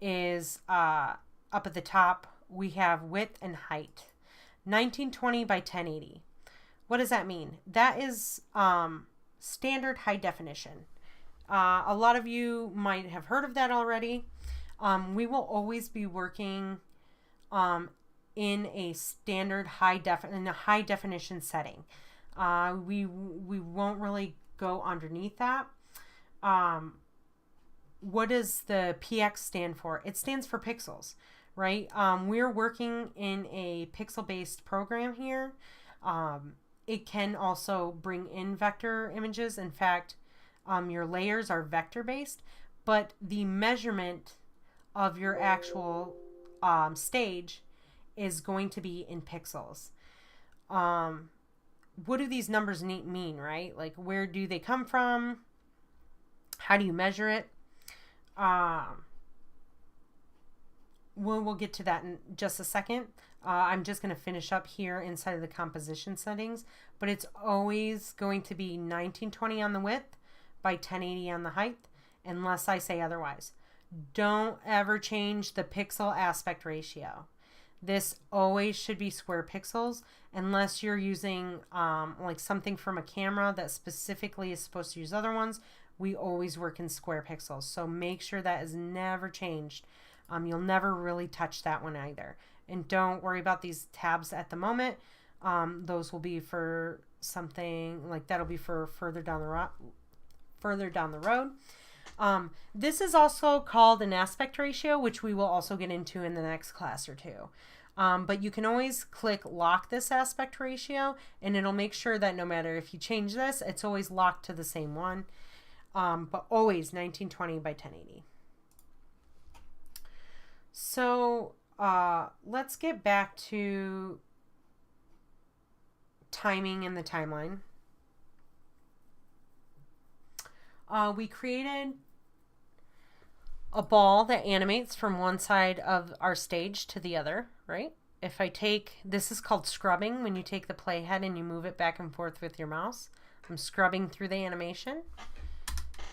[SPEAKER 1] is up at the top, we have width and height. 1920 by 1080. What does that mean? That is standard high definition. A lot of you might have heard of that already. We will always be working in a standard high definition setting. We won't really go underneath that. What does the PX stand for? It stands for pixels, right? We're working in a pixel-based program here. It can also bring in vector images. In fact, your layers are vector-based, but the measurement of your actual stage is going to be in pixels. What do these numbers mean, right? Like, where do they come from? How do you measure it? we'll get to that in just a second. I'm just going to finish up here inside of the composition settings, but it's always going to be 1920 on the width by 1080 on the height, unless I say otherwise. Don't ever change the pixel aspect ratio. This always should be square pixels, unless you're using like something from a camera that specifically is supposed to use other ones. We always work in square pixels, so make sure that is never changed. You'll never really touch that one either. And don't worry about these tabs at the moment. Those will be for something like that'll be for further down the road. This is also called an aspect ratio, which we will also get into in the next class or two. But you can always click lock this aspect ratio, and it'll make sure that no matter if you change this, it's always locked to the same one. But always 1920 by 1080. So let's get back to timing in the timeline. We created a ball that animates from one side of our stage to the other, right? If I take, this is called scrubbing, when you take the playhead and you move it back and forth with your mouse. I'm scrubbing through the animation.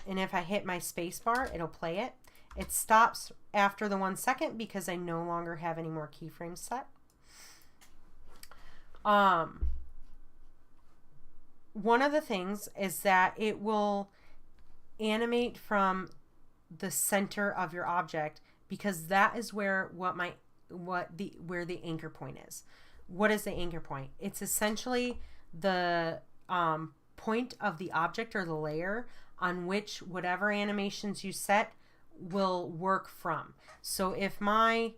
[SPEAKER 1] And if I hit my space bar, it'll play it. It stops after the 1 second because I no longer have any more keyframes set. One of the things is that it will animate from the center of your object, because that is where where the anchor point is. What is the anchor point? It's essentially the point of the object or the layer on which whatever animations you set will work from. So if my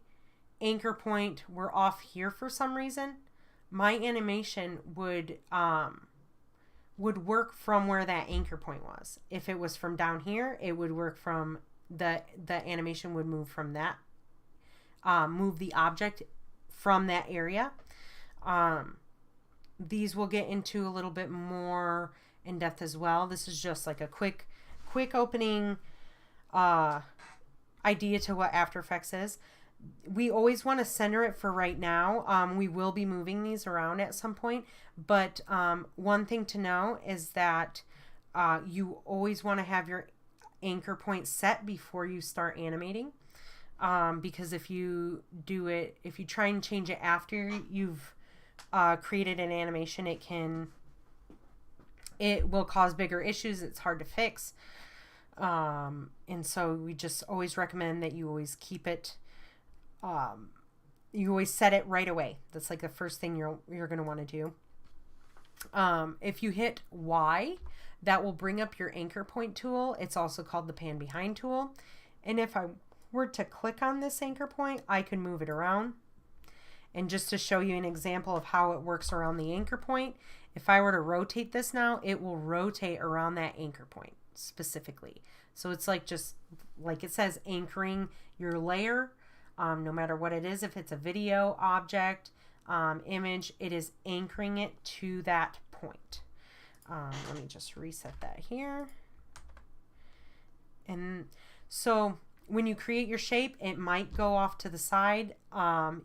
[SPEAKER 1] anchor point were off here for some reason, my animation would work from where that anchor point was. If it was from down here, it would work from the animation would move from that, move the object from that area. These we'll get into a little bit more in depth as well. This is just like a quick opening idea to what After Effects is. We always want to center it for right now. We will be moving these around at some point, but one thing to know is that you always want to have your anchor point set before you start animating, because if you try and change it after you've created an animation, it will cause bigger issues. It's hard to fix. And so we just always recommend that you always keep it, you always set it right away. That's like the first thing you're going to want to do. If you hit Y, that will bring up your anchor point tool. It's also called the pan behind tool. And if I were to click on this anchor point, I can move it around. And just to show you an example of how it works around the anchor point, if I were to rotate this now, it will rotate around that anchor point specifically. So it's like, just like it says, anchoring your layer, no matter what it is. If it's a video, object, image, it is anchoring it to that point. Let me just reset that here. And so when you create your shape, it might go off to the side.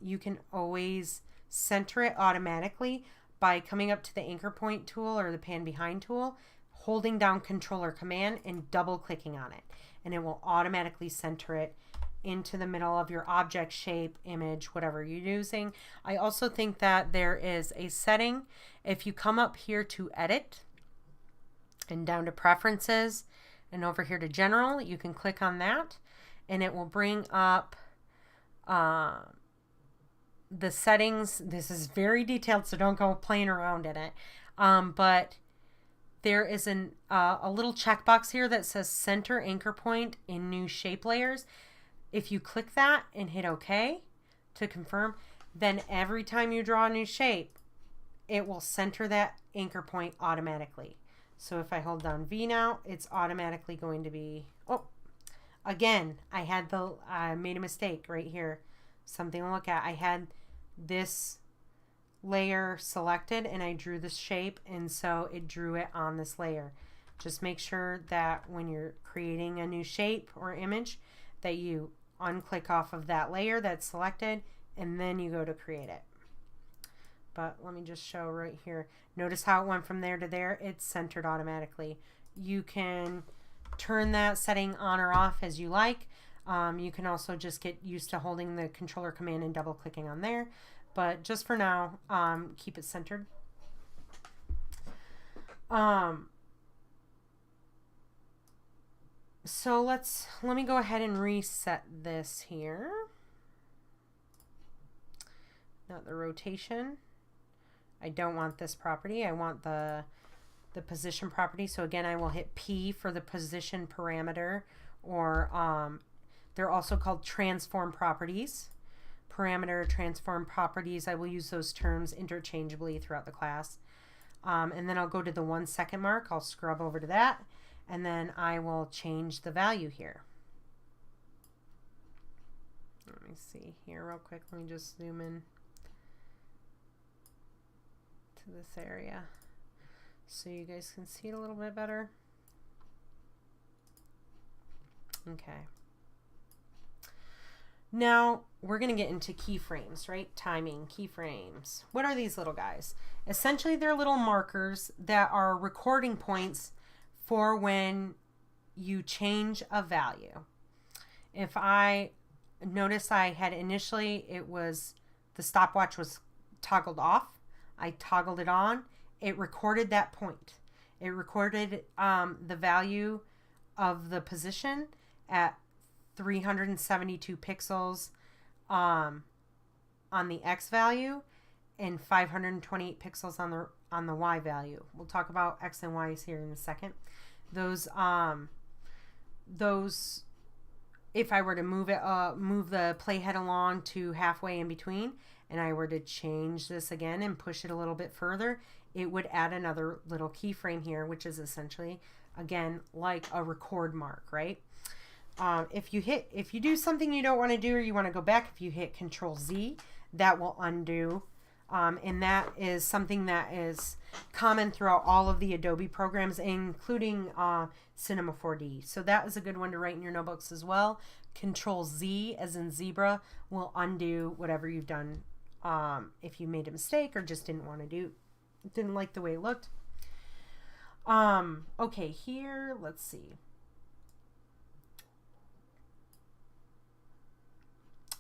[SPEAKER 1] You can always center it automatically by coming up to the anchor point tool or the pan behind tool, holding down Control or Command and double clicking on it, and it will automatically center it into the middle of your object, shape, image, whatever you're using. I also think that there is a setting. If you come up here to Edit and down to Preferences and over here to General, you can click on that and it will bring up the settings. This is very detailed, so don't go playing around in it. But there is a little checkbox here that says Center Anchor Point in New Shape Layers. If you click that and hit OK to confirm, then every time you draw a new shape, it will center that anchor point automatically. So if I hold down V now, it's automatically going to be, oh, again, I made a mistake right here. Something to look at. I had this layer selected and I drew this shape, and so it drew it on this layer. Just make sure that when you're creating a new shape or image that you unclick off of that layer that's selected, and then you go to create it. But let me just show right here. Notice how it went from there to there. It's centered automatically. You can turn that setting on or off as you like. You can also just get used to holding the controller command and double clicking on there. But just for now, keep it centered. So let me go ahead and reset this here. Not the rotation. I don't want this property. I want the position property. So again, I will hit P for the position parameter, or they're also called transform properties. Parameter, transform properties. I will use those terms interchangeably throughout the class. And then I'll go to the 1 second mark. I'll scrub over to that, and then I will change the value here. Let me see here real quick. Let me just zoom in to this area so you guys can see it a little bit better. Okay. Now we're going to get into keyframes, right? Timing, keyframes. What are these little guys? Essentially, they're little markers that are recording points for when you change a value. If I notice I had initially, it was the stopwatch was toggled off. I toggled it on. It recorded that point. It recorded the value of the position at 372 pixels on the X value and 528 pixels on the Y value. We'll talk about X and Y's here in a second. Those if I were to move the playhead along to halfway in between, and I were to change this again and push it a little bit further, it would add another little keyframe here, which is essentially, again, like a record mark, right? If you do something you don't want to do, or you want to go back, if you hit Control Z, that will undo. And that is something that is common throughout all of the Adobe programs, including Cinema 4D. So that is a good one to write in your notebooks as well. Control Z, as in zebra, will undo whatever you've done if you made a mistake or just didn't like the way it looked. Okay, here, let's see.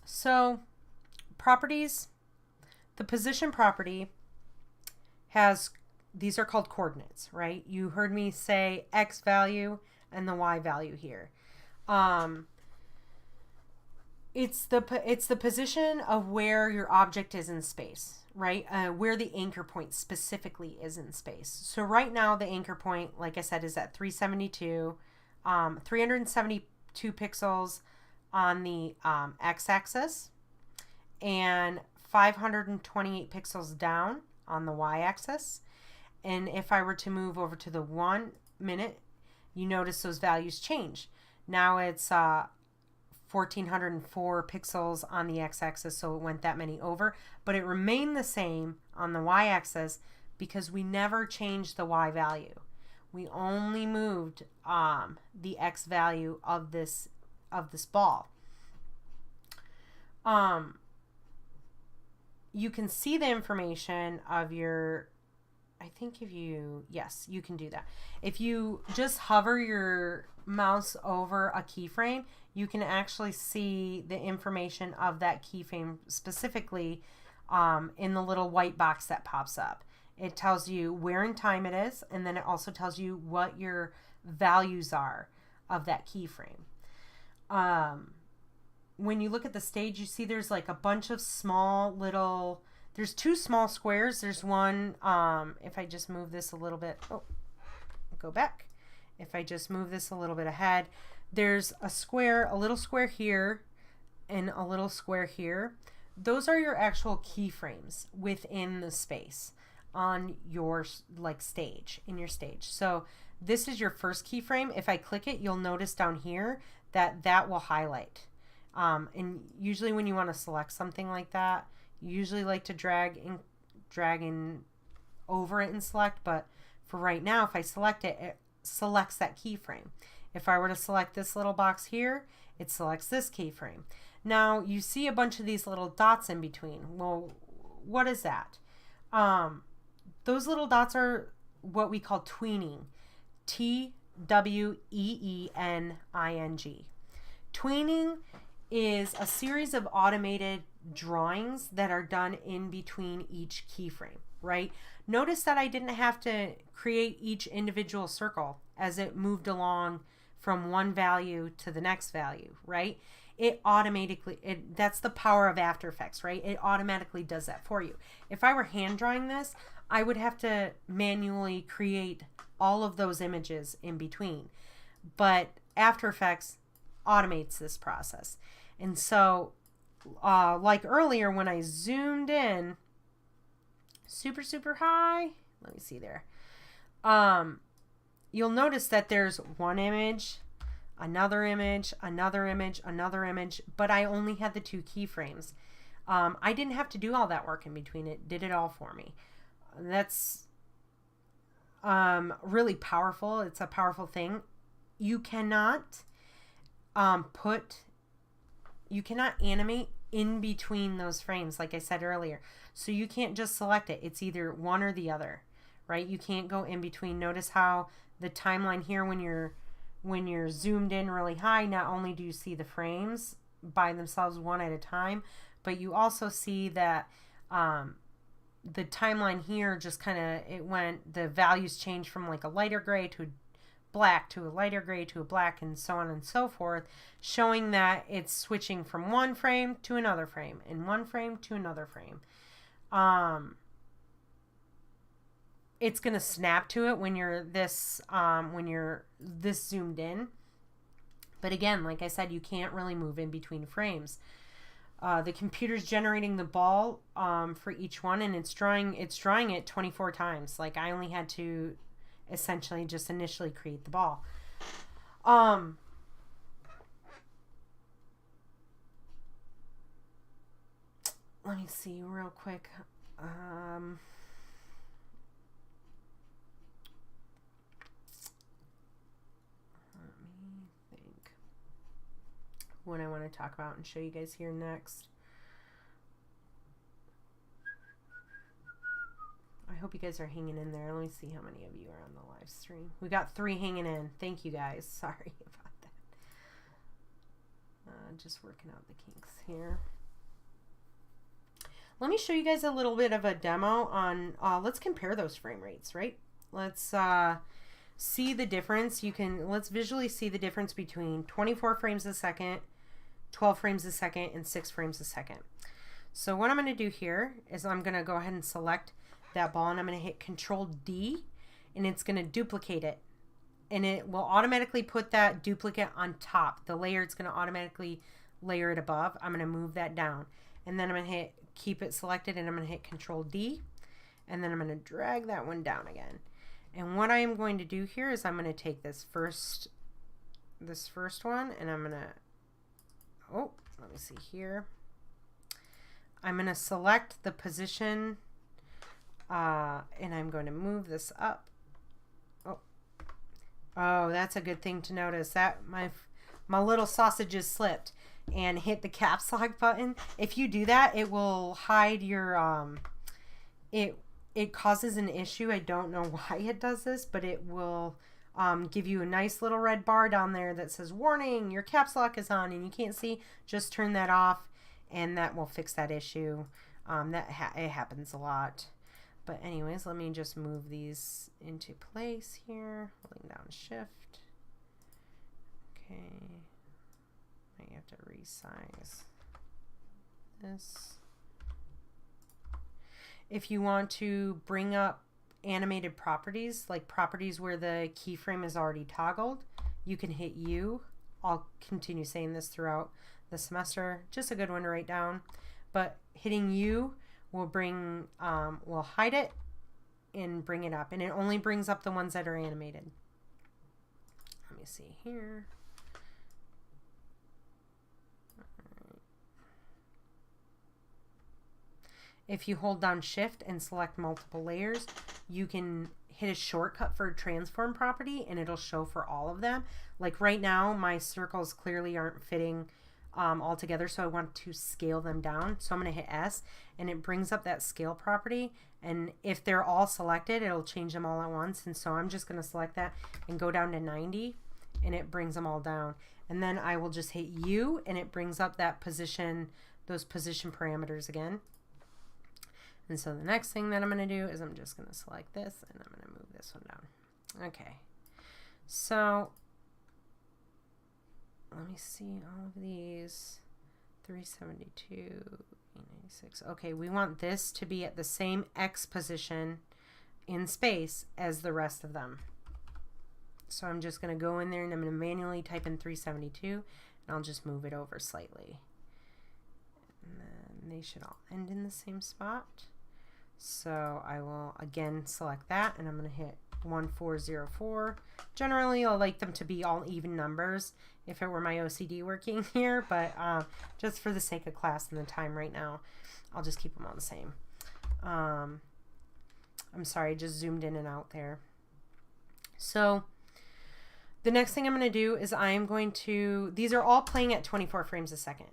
[SPEAKER 1] So, properties. The position property has, these are called coordinates, right? You heard me say X value and the Y value here. It's the position of where your object is in space, right? Where the anchor point specifically is in space. So right now the anchor point, like I said, is at 372 pixels on the x-axis and 528 pixels down on the y-axis. And if I were to move over to the 1 minute, you notice those values change. Now it's 1404 pixels on the x-axis, so it went that many over, but it remained the same on the y-axis because we never changed the y value. We only moved the x value of this ball. You can see the information of your, I think yes, you can do that. If you just hover your mouse over a keyframe, you can actually see the information of that keyframe specifically in the little white box that pops up. It tells you where in time it is, and then it also tells you what your values are of that keyframe. When you look at the stage, you see there's like a bunch of small little, there's two small squares. There's one, if I just move this a little bit, go back. If I just move this a little bit ahead, there's a square, a little square here and a little square here. Those are your actual keyframes within the space on your stage, in your stage. So this is your first keyframe. If I click it, you'll notice down here that will highlight. And usually when you want to select something like that, you usually like to drag in over it and select, but for right now, if I select it, it selects that keyframe. If I were to select this little box here, it selects this keyframe. Now you see a bunch of these little dots in between. Well, what is that? Those little dots are what we call tweening. Tweening. Tweening is a series of automated drawings that are done in between each keyframe, right? Notice that I didn't have to create each individual circle as it moved along from one value to the next value, right? It automatically, that's the power of After Effects, right? It automatically does that for you. If I were hand drawing this, I would have to manually create all of those images in between. But After Effects automates this process. And so, like earlier when I zoomed in super, super high, let me see there. You'll notice that there's one image, another image, another image, another image, but I only had the 2 keyframes. I didn't have to do all that work in between. It did it all for me. That's really powerful. It's a powerful thing. You cannot you cannot animate in between those frames, like I said earlier. So you can't just select it. It's either one or the other, right? You can't go in between. Notice how the timeline here, when you're zoomed in really high, not only do you see the frames by themselves one at a time, but you also see that the timeline here just kind of, the values change from like a lighter gray to a black to a lighter gray to a black, and so on and so forth, showing that it's switching from one frame to another frame and one frame to another frame. It's going to snap to it when you're this zoomed in. But again, like I said, you can't really move in between frames. The computer's generating the ball for each one, and it's drawing it 24 times. Like I only had to essentially just initially create the ball. Let me see real quick. Let me think what I want to talk about and show you guys here next. I hope you guys are hanging in there. Let me see how many of you are on the live stream. We got 3 hanging in. Thank you guys. Sorry about that. Just working out the kinks here. Let me show you guys a little bit of a demo on, let's compare those frame rates, right? Let's see the difference. Let's visually see the difference between 24 frames a second, 12 frames a second, and 6 frames a second. So what I'm going to do here is I'm going to go ahead and select that ball, and I'm going to hit Control D, and it's going to duplicate it, and it will automatically put that duplicate on top. The layer, it's going to automatically layer it above. I'm going to move that down, and then I'm going to hit keep it selected, and I'm going to hit Control D, and then I'm going to drag that one down again. And what I am going to do here is I'm going to take this first one, and I'm going to, let me see here. I'm going to select the position, and I'm going to move this up. Oh, that's a good thing to notice. That my little sausages slipped and hit the caps lock button. If you do that, it will hide your it causes an issue. I don't know why it does this, but it will give you a nice little red bar down there that says warning, your caps lock is on and you can't see. Just turn that off, and that will fix that issue. It happens a lot. But anyways, let me just move these into place here, holding down Shift. Okay. Might have to resize this. If you want to bring up animated properties, like properties where the keyframe is already toggled, you can hit U. I'll continue saying this throughout the semester. Just a good one to write down. But hitting U will will hide it and bring it up, and it only brings up the ones that are animated. Let me see here. If you hold down Shift and select multiple layers, you can hit a shortcut for a transform property and it'll show for all of them. Like right now, my circles clearly aren't fitting all together, so I want to scale them down. So I'm going to hit S and it brings up that scale property. And if they're all selected, it'll change them all at once. And so I'm just going to select that and go down to 90 and it brings them all down. And then I will just hit U and it brings up that position, those position parameters again. And so the next thing that I'm going to do is I'm just going to select this and I'm going to move this one down. Okay. So let me see all of these. 372, 896. Okay, we want this to be at the same X position in space as the rest of them. So I'm just going to go in there and I'm going to manually type in 372 and I'll just move it over slightly. And then they should all end in the same spot. So I will again select that and I'm going to hit 1404. Generally, I like them to be all even numbers if it were my OCD working here, but just for the sake of class and the time right now, I'll just keep them all the same. I'm sorry, I just zoomed in and out there. So the next thing I'm going to do is I'm going to, these are all playing at 24 frames a second.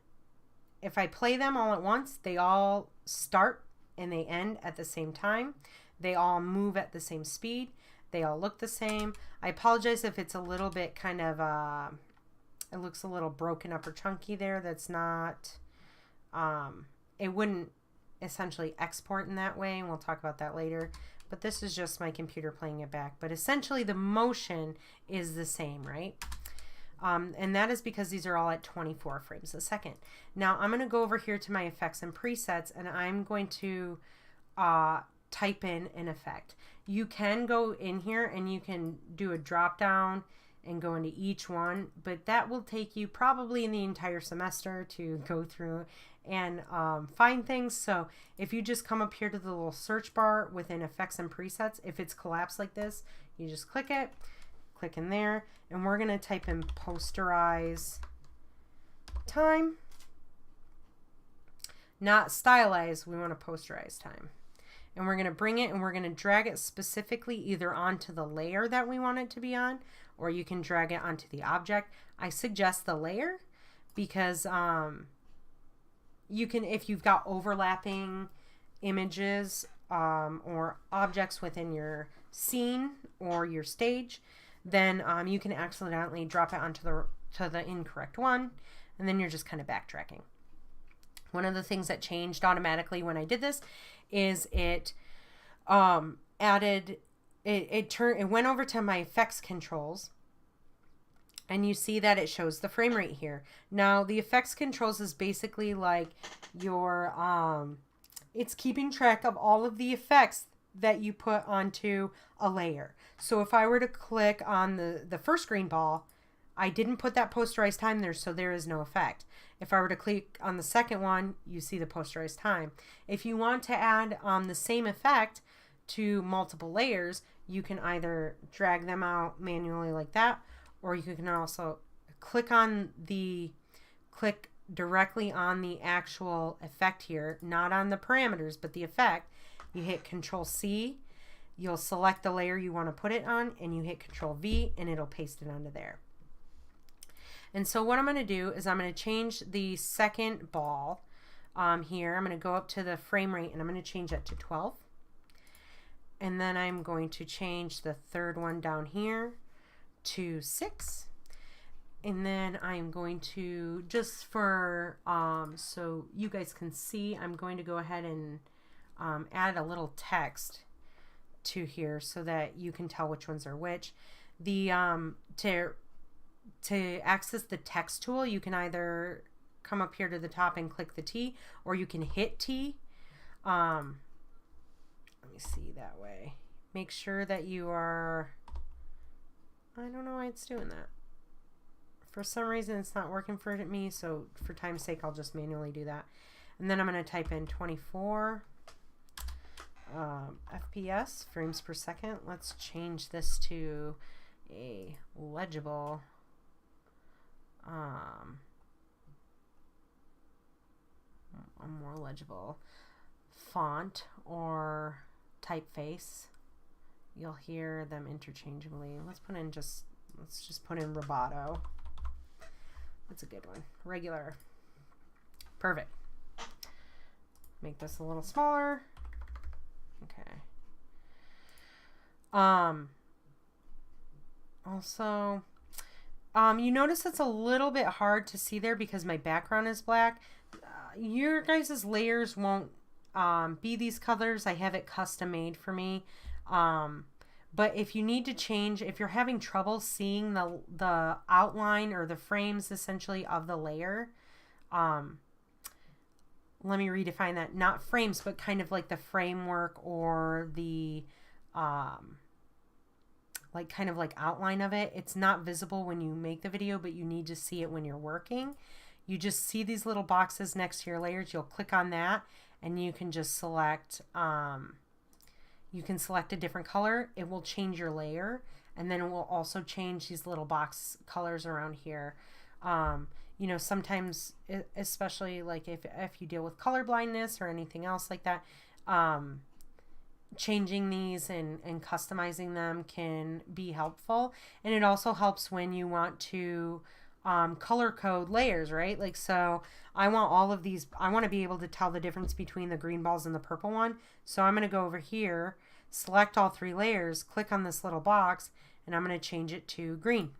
[SPEAKER 1] If I play them all at once, they all start and they end at the same time. They all move at the same speed. They all look the same. I apologize if it's a little bit kind of, it looks a little broken up or chunky there. That's not, it wouldn't essentially export in that way, and we'll talk about that later. But this is just my computer playing it back. But essentially the motion is the same, right? And that is because these are all at 24 frames a second. Now I'm going to go over here to my effects and presets and I'm going to type in an effect. You can go in here and you can do a drop down and go into each one, but that will take you probably in the entire semester to go through and find things. So if you just come up here to the little search bar within effects and presets, if it's collapsed like this, you just click it, click in there, and we're going to type in posterize time. Not stylize, we want to posterize time. And we're going to bring it and we're going to drag it specifically either onto the layer that we want it to be on, or you can drag it onto the object. I suggest the layer because you can, if you've got overlapping images or objects within your scene or your stage, then you can accidentally drop it onto the incorrect one, and then you're just kind of backtracking. One of the things that changed automatically when I did this is it it went over to my effects controls, and you see that it shows the frame rate here. Now the effects controls is basically like your it's keeping track of all of the effects that you put onto a layer. So if I were to click on the first green ball, I didn't put that posterized time there, so there is no effect. If I were to click on the second one, you see the posterized time. If you want to add the same effect to multiple layers, you can either drag them out manually like that, or you can also click directly on the actual effect here, not on the parameters, but the effect. You hit Control C, you'll select the layer you want to put it on, and you hit Control V, and it'll paste it onto there. And so what I'm going to do is I'm going to change the second ball here. I'm going to go up to the frame rate and I'm going to change that to 12. And then I'm going to change the third one down here to 6. And then I'm going to, just for, so you guys can see, I'm going to go ahead and add a little text to here so that you can tell which ones are which. To access the text tool, you can either come up here to the top and click the T, or you can hit T. Let me see that way. Make sure that you are, I don't know why it's doing that. For some reason it's not working for me, so for time's sake I'll just manually do that. And then I'm going to type in 24 FPS, frames per second. Let's change this to a legible a more legible font or typeface, You'll hear them interchangeably. Let's just put in rubato. That's a good one. Regular. Perfect. Make this a little smaller. Okay. Also, you notice it's a little bit hard to see there because my background is black. Your guys' layers won't be these colors. I have it custom made for me. But if you need to change, if you're having trouble seeing the outline or the frames essentially of the layer, let me redefine that. Not frames, but kind of like the framework or the like kind of like outline of it. It's not visible when you make the video, but you need to see it when you're working. You just see these little boxes next to your layers. You'll click on that and you can just select, you can select a different color. It will change your layer, and then it will also change these little box colors around here. You know, sometimes, especially like if you deal with color blindness or anything else like that, changing these and customizing them can be helpful. And it also helps when you want to color code layers, right? Like, so I want all of these, I want to be able to tell the difference between the green balls and the purple one. So I'm going to go over here, select all 3 layers, click on this little box, and I'm going to change it to green.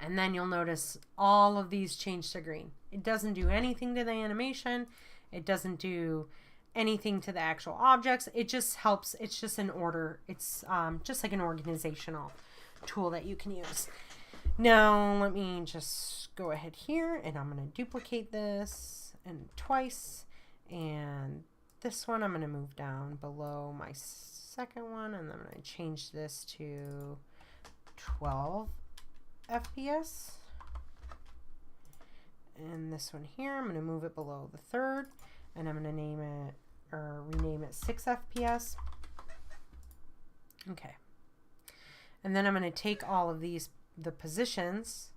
[SPEAKER 1] And then you'll notice all of these change to green. It doesn't do anything to the animation. It doesn't do anything to the actual objects. It just helps. It's just an order. It's just like an organizational tool that you can use. Now, let me just go ahead here, and I'm going to duplicate this and twice. And this one I'm going to move down below my second one, and I'm going to change this to 12 FPS. And this one here, I'm going to move it below the third, and I'm going to name it or rename it 6 FPS. Okay. And then I'm going to take all of these, the positions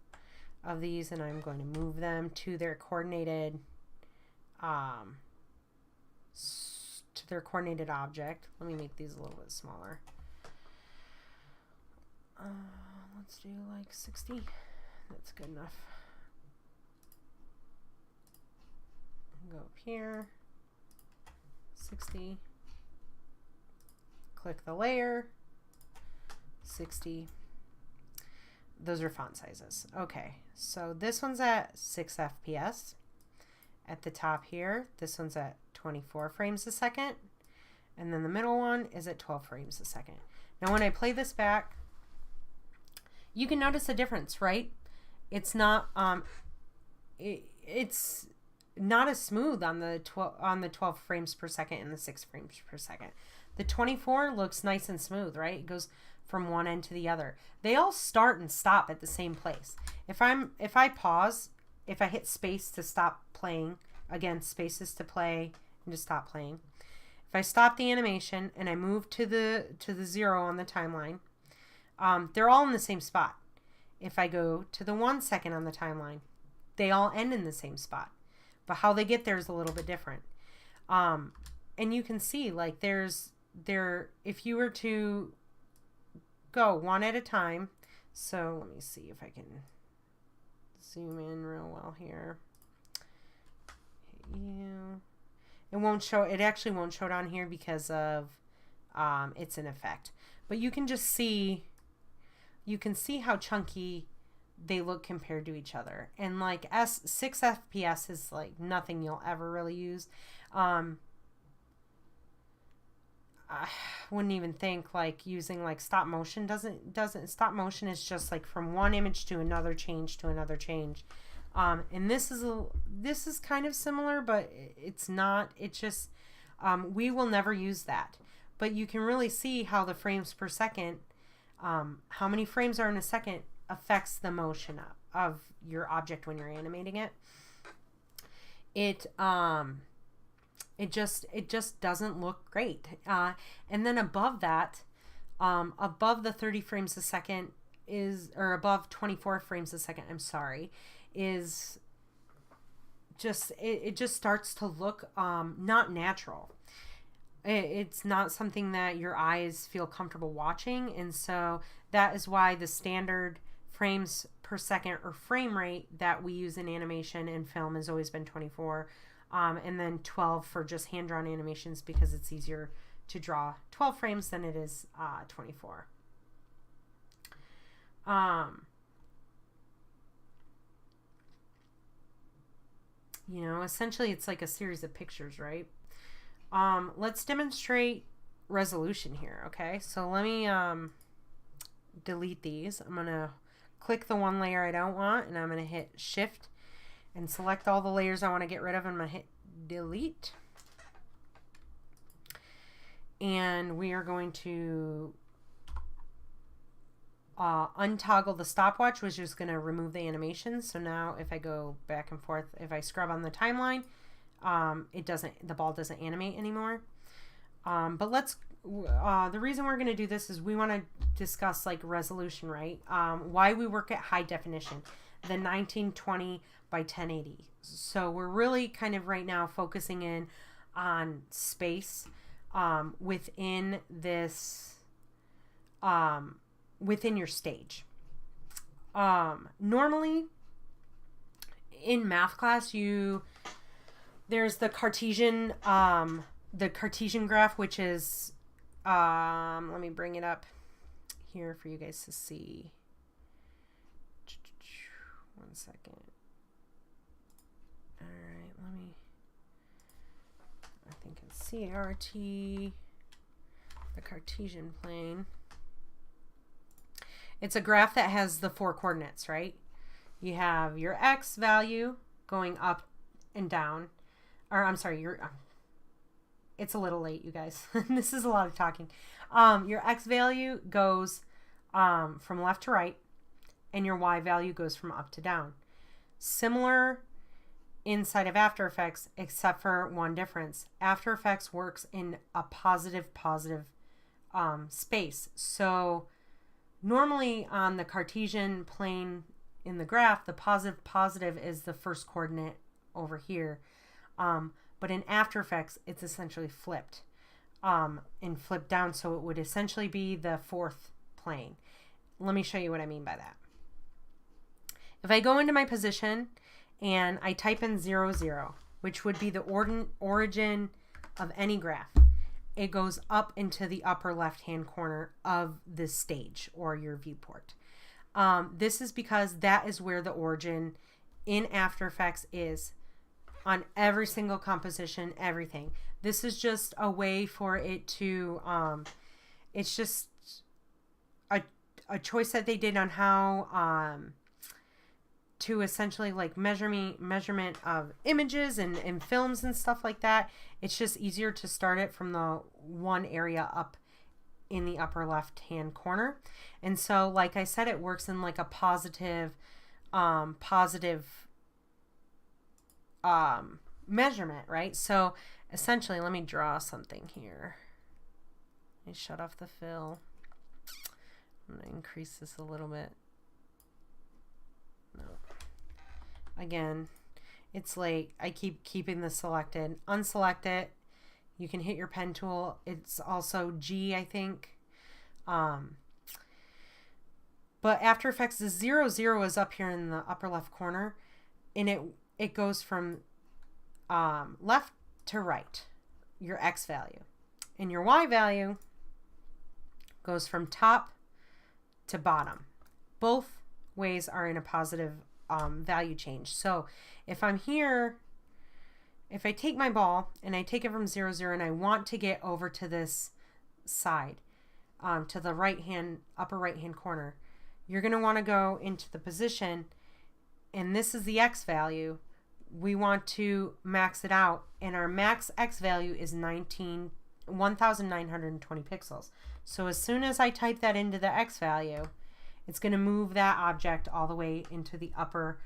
[SPEAKER 1] of these, and I'm going to move them to their coordinated object. Let me make these a little bit smaller. Let's do like 60. That's good enough. Go up here, 60. Click the layer, 60. Those are font sizes. Okay, so this one's at 6 FPS. At the top here, this one's at 24 frames a second. And then the middle one is at 12 frames a second. Now when I play this back, you can notice a difference, right? It's not it's not as smooth on the 12 frames per second and the 6 frames per second. The 24 looks nice and smooth, right? It goes from one end to the other. They all start and stop at the same place. If I pause, if I hit space to stop playing, again, space is to play and to stop playing. If I stop the animation and I move to the 0 on the timeline, they're all in the same spot. If I go to the 1 second on the timeline, they all end in the same spot. But how they get there is a little bit different. And you can see, like, if you were to go one at a time, so let me see if I can zoom in real well here. It won't show, it actually won't show down here because of it's an effect. But you can just see, you can see how chunky they look compared to each other. And like 6 FPS is like nothing you'll ever really use. I wouldn't even think like using like stop motion doesn't stop motion is just like from one image to another change to another change. And this is kind of similar, but it's not. It's just we will never use that. But you can really see how the frames per second, how many frames are in a second, affects the motion of your object when you're animating it. It just doesn't look great. And then above that, above the 30 frames a second or above 24 frames a second, I'm sorry, is just, it just starts to look not natural. it's not something that your eyes feel comfortable watching. And so that is why the standard frames per second or frame rate that we use in animation and film has always been 24. And then 12 for just hand-drawn animations, because it's easier to draw 12 frames than it is 24. You know, essentially it's like a series of pictures, right? Let's demonstrate resolution here, okay? So let me delete these. I'm going to click the one layer I don't want, and I'm going to hit Shift and select all the layers I want to get rid of. I'm going to hit Delete. And we are going to untoggle the stopwatch, which is going to remove the animation. So now if I go back and forth, if I scrub on the timeline, the ball doesn't animate anymore. But let's, the reason we're going to do this is we want to discuss like resolution, right? Why we work at high definition, the 1920 by 1080. So we're really kind of right now focusing in on space within this, within your stage. Normally in math class, there's the Cartesian graph, which is, let me bring it up here for you guys to see. 1 second. All right, I think it's CRT, the Cartesian plane. It's a graph that has the 4 coordinates, right? You have your X value going up and down, or I'm sorry, it's a little late, you guys. This is a lot of talking. Your X value goes from left to right, and your Y value goes from up to down. Similar inside of After Effects, except for one difference. After Effects works in a positive space. So normally on the Cartesian plane in the graph, the positive is the first coordinate over here. But in After Effects, it's essentially flipped and flipped down. So it would essentially be the 4th plane. Let me show you what I mean by that. If I go into my position and I type in 0, 0, which would be the origin of any graph, it goes up into the upper left-hand corner of the stage or your viewport. This is because that is where the origin in After Effects is on every single composition, everything. This is just a way for it to, it's just a choice that they did on how to essentially like measurement of images and films and stuff like that. It's just easier to start it from the one area up in the upper left hand corner. And so like I said, it works in like a positive measurement, right? So essentially, let me draw something here. Let me shut off the fill. I'm going to increase this a little bit. No. Again, it's late. I keep keeping this selected. Unselect it. You can hit your pen tool. It's also G, I think. But After Effects, the 0, 0 is up here in the upper left corner, and it goes from left to right, your X value. And your Y value goes from top to bottom. Both ways are in a positive value change. So if I'm here, if I take my ball and I take it from 0, 0 and I want to get over to this side, to the upper right hand corner, you're going to want to go into the position, and this is the X value. We want to max it out, and our max X value is 1920 pixels. So as soon as I type that into the X value, it's going to move that object all the way into the upper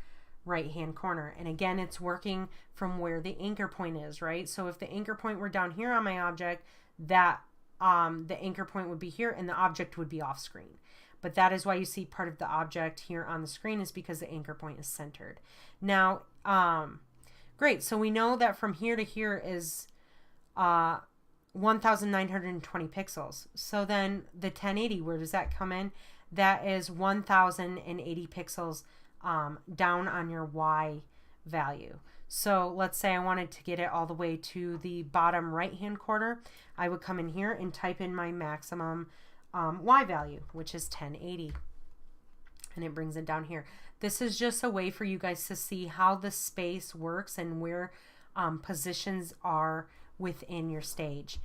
[SPEAKER 1] right hand corner. And again, it's working from where the anchor point is, right? So if the anchor point were down here on my object, that the anchor point would be here and the object would be off screen. But that is why you see part of the object here on the screen, is because the anchor point is centered. Now, great. So we know that from here to here is 1920 pixels. So then the 1080, where does that come in? That is 1080 pixels down on your Y value. So let's say I wanted to get it all the way to the bottom right hand corner. I would come in here and type in my maximum Y value, which is 1080. And it brings it down here. This is just a way for you guys to see how the space works and where positions are within your stage.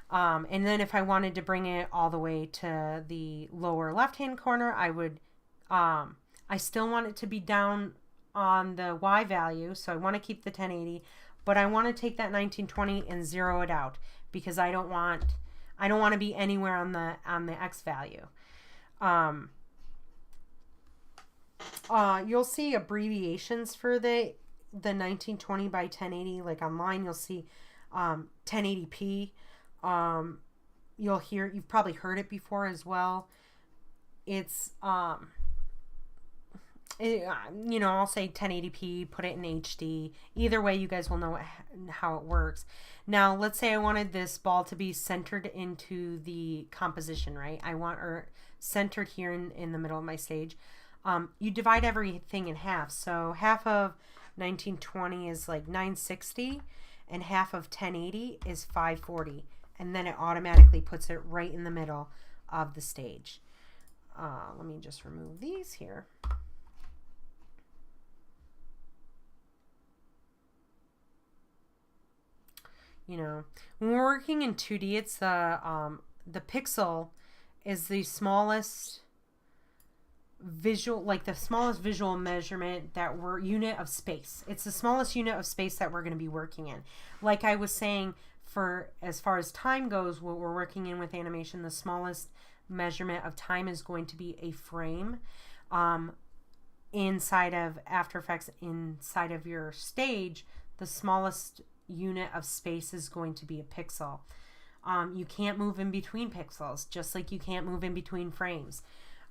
[SPEAKER 1] And then if I wanted to bring it all the way to the lower left hand corner, I would, I still want it to be down on the Y value. So I want to keep the 1080, but I want to take that 1920 and zero it out because I don't want to be anywhere on the X value. You'll see abbreviations for the 1920 by 1080, like online you'll see 1080p. You've probably heard it before as well. It's I'll say 1080p, put it in HD. Either way, you guys will know how it works. Now, let's say I wanted this ball to be centered into the composition, right? I want her centered here in the middle of my stage. You divide everything in half. So half of 1920 is like 960 and half of 1080 is 540. And then it automatically puts it right in the middle of the stage. Let me just remove these here. When we're working in 2D, it's the pixel is the smallest visual, like the smallest visual measurement unit of space. It's the smallest unit of space that we're going to be working in. Like I was saying, for as far as time goes, what we're working in with animation, the smallest measurement of time is going to be a frame. Inside of After Effects, inside of your stage, the smallest unit of space is going to be a pixel. You can't move in between pixels, just like you can't move in between frames.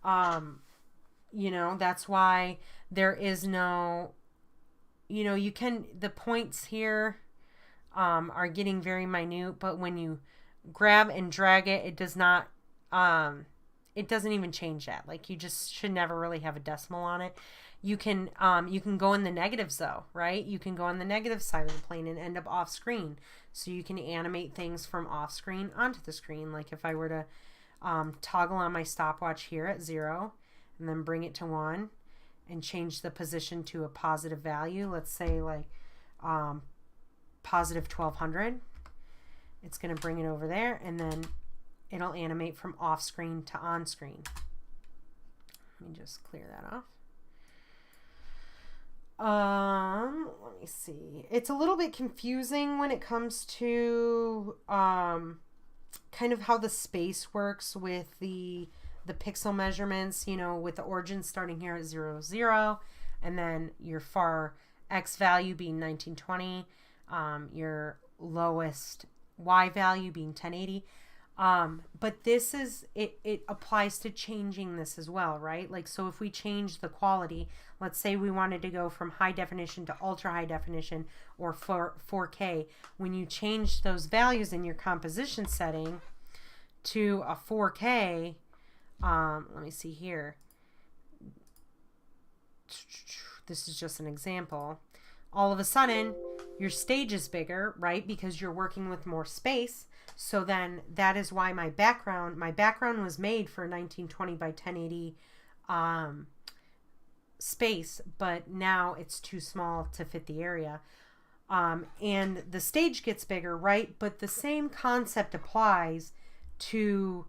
[SPEAKER 1] That's why there is no, the points here are getting very minute, but when you grab and drag it, it does not, it doesn't even change that. Like, you just should never really have a decimal on it. You can go in the negatives though, right? You can go on the negative side of the plane and end up off screen. So you can animate things from off screen onto the screen. Like if I were to toggle on my stopwatch here at 0 and then bring it to 1 and change the position to a positive value, let's say like positive 1200, it's going to bring it over there and then it'll animate from off screen to on screen. Let me just clear that off. Let me see. It's a little bit confusing when it comes to kind of how the space works with the pixel measurements, with the origin starting here at 0, 0, and then your far X value being 1920, your lowest Y value being 1080. But this is, it applies to changing this as well, right? Like, so if we change the quality, let's say we wanted to go from high definition to ultra high definition or 4K, when you change those values in your composition setting to a 4K, let me see here. This is just an example. All of a sudden, your stage is bigger, right? Because you're working with more space. So then that is why my background was made for 1920 by 1080 space, but now it's too small to fit the area. And the stage gets bigger, right? But the same concept applies to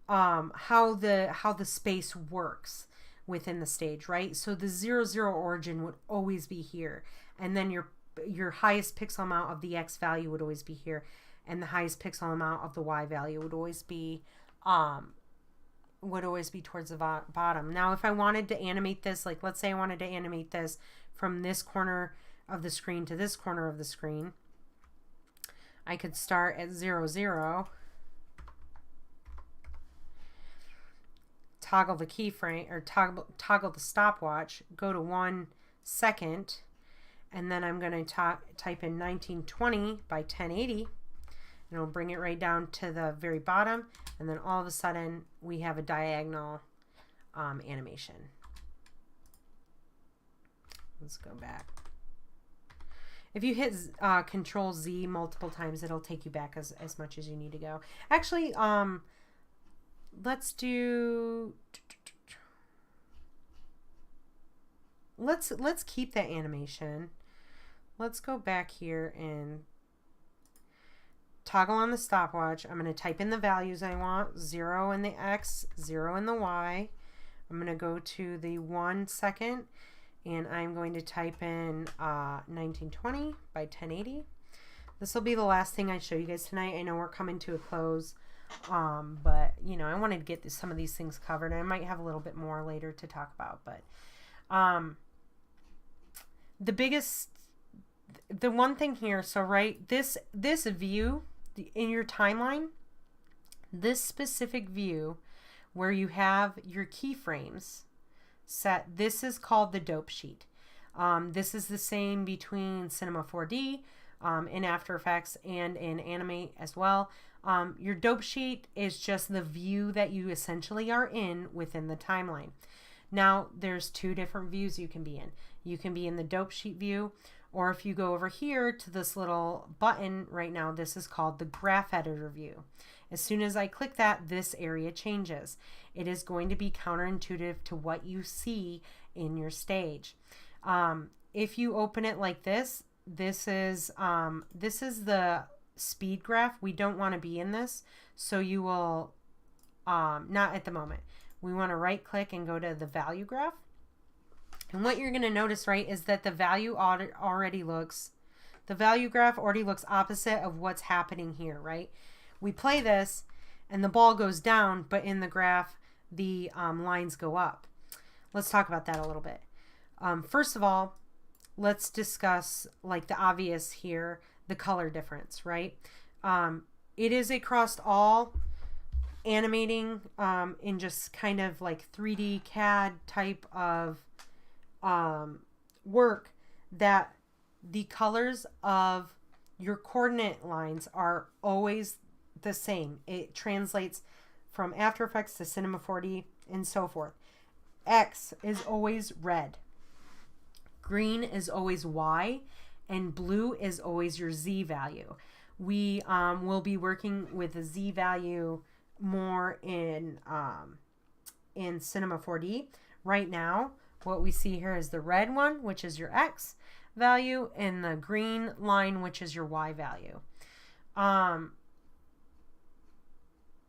[SPEAKER 1] how the space works within the stage, right? So the 0, 0 origin would always be here, and then your highest pixel amount of the X value would always be here, and the highest pixel amount of the Y value would always be towards the bottom. Now, if I wanted to animate this, like let's say I wanted to animate this from this corner of the screen to this corner of the screen, I could start at 0, 0, toggle the keyframe or toggle the stopwatch, go to 1 second, and then I'm going to type in 1920 by 1080. and it'll bring it right down to the very bottom, and then all of a sudden we have a diagonal animation. Let's go back. If you hit Control Z multiple times, it'll take you back as much as you need to go. Actually, let's keep that animation. Let's go back here and toggle on the stopwatch. I'm going to type in the values I want, 0 in the X, 0 in the Y. I'm going to go to the 1 second, and I'm going to type in 1920 by 1080. This will be the last thing I show you guys tonight. I know we're coming to a close, but you know, I wanted to get some of these things covered. I might have a little bit more later to talk about, but the one thing here, so right, this view in your timeline, this specific view where you have your keyframes set, this is called the dope sheet. This is the same between Cinema 4D, in After Effects, and in Animate as well. Your dope sheet is just the view that you essentially are in within the timeline. Now, there's two different views you can be in. You can be in the dope sheet view, or if you go over here to this little button right now, this is called the graph editor view. As soon as I click that, this area changes. It is going to be counterintuitive to what you see in your stage. If you open it like this, this is the speed graph. We don't want to be in this, so you will not at the moment. We want to right click and go to the value graph. And what you're going to notice, right, is that the value already looks, the value graph already looks opposite of what's happening here, right? We play this and the ball goes down, but in the graph, the lines go up. Let's talk about that a little bit. First of all, let's discuss like the obvious here, the color difference, right? It is across all animating in just kind of like 3D CAD type of work, that the colors of your coordinate lines are always the same. It translates from After Effects to Cinema 4D and so forth. X is always red, green is always Y, and blue is always your Z value. We will be working with the Z value more in Cinema 4D. Right now, what we see here is the red one, which is your X value, and the green line, which is your Y value.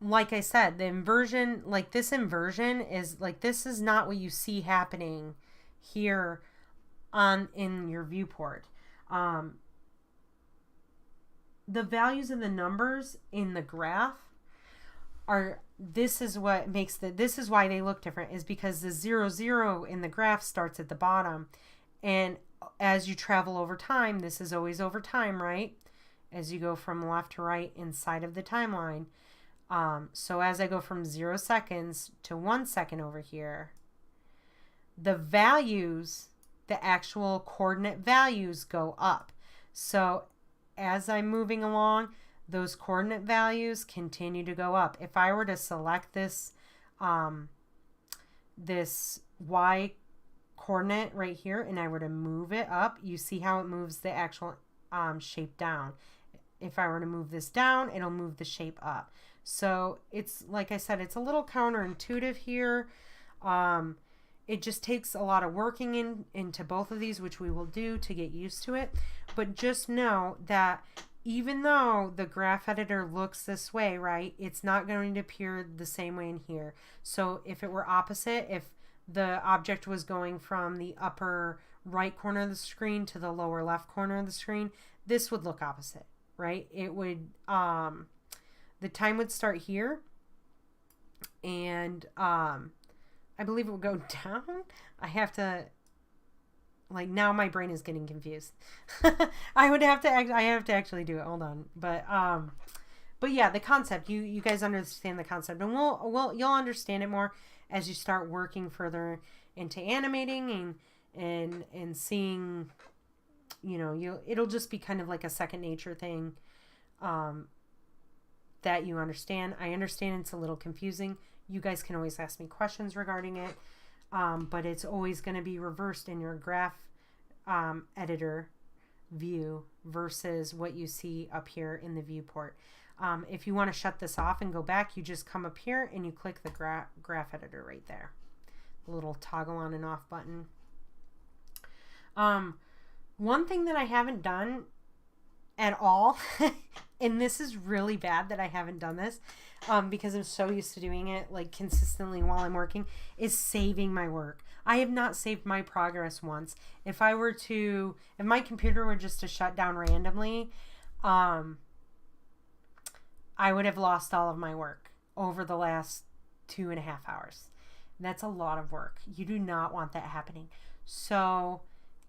[SPEAKER 1] Like I said, the inversion, like this inversion is like, this is not what you see happening here in your viewport. The values and the numbers in the graph are, this is what makes this is why they look different, is because the 0, 0 in the graph starts at the bottom, and as you travel over time, this is always over time, right? As you go from left to right inside of the timeline. So as I go from 0 seconds to 1 second over here, the values, the actual coordinate values go up. So as I'm moving along, those coordinate values continue to go up. If I were to select this, this Y coordinate right here, and I were to move it up, you see how it moves the actual shape down. If I were to move this down, it'll move the shape up. So it's, like I said, it's a little counterintuitive here. It just takes a lot of working into both of these, which we will do to get used to it. But just know that even though the graph editor looks this way, right, it's not going to appear the same way in here. So if it were opposite, if the object was going from the upper right corner of the screen to the lower left corner of the screen, this would look opposite, right? It would, the time would start here, and I believe it would go down. I have to, like, now my brain is getting confused. I have to actually do it. Hold on. But yeah, the concept, you guys understand the concept, and you'll understand it more as you start working further into animating and seeing, you know, it'll just be kind of like a second nature thing. that you understand. I understand it's a little confusing. You guys can always ask me questions regarding it, but it's always going to be reversed in your graph editor view versus what you see up here in the viewport. If you want to shut this off and go back, you just come up here and you click the graph editor right there. The little toggle on and off button. One thing that I haven't done at all, and this is really bad that I haven't done this, because I'm so used to doing it like consistently while I'm working, is saving my work. I have not saved my progress once. If my computer were just to shut down randomly, I would have lost all of my work over the last 2.5 hours. And that's a lot of work. You do not want that happening. So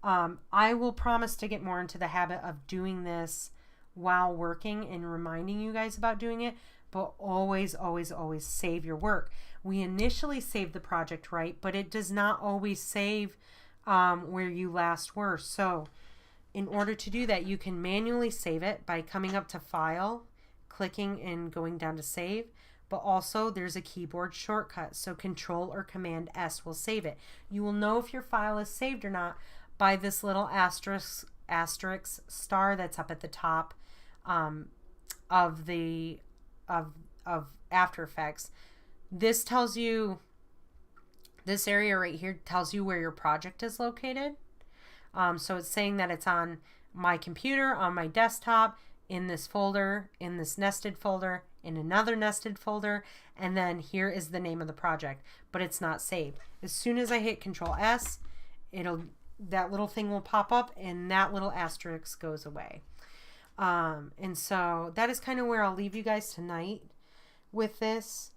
[SPEAKER 1] I will promise to get more into the habit of doing this while working and reminding you guys about doing it, but always, always, always save your work. We initially save the project, right? But it does not always save where you last were. So in order to do that, you can manually save it by coming up to File, clicking and going down to Save. But also there's a keyboard shortcut. So Control or Command S will save it. You will know if your file is saved or not by this little asterisk star that's up at the top of After Effects. This tells you, this area right here tells you where your project is located. So it's saying that it's on my computer, on my desktop, in this folder, in this nested folder, in another nested folder, and then here is the name of the project, but it's not saved. As soon as I hit Control S, that little thing will pop up and that little asterisk goes away. And so that is kind of where I'll leave you guys tonight with this.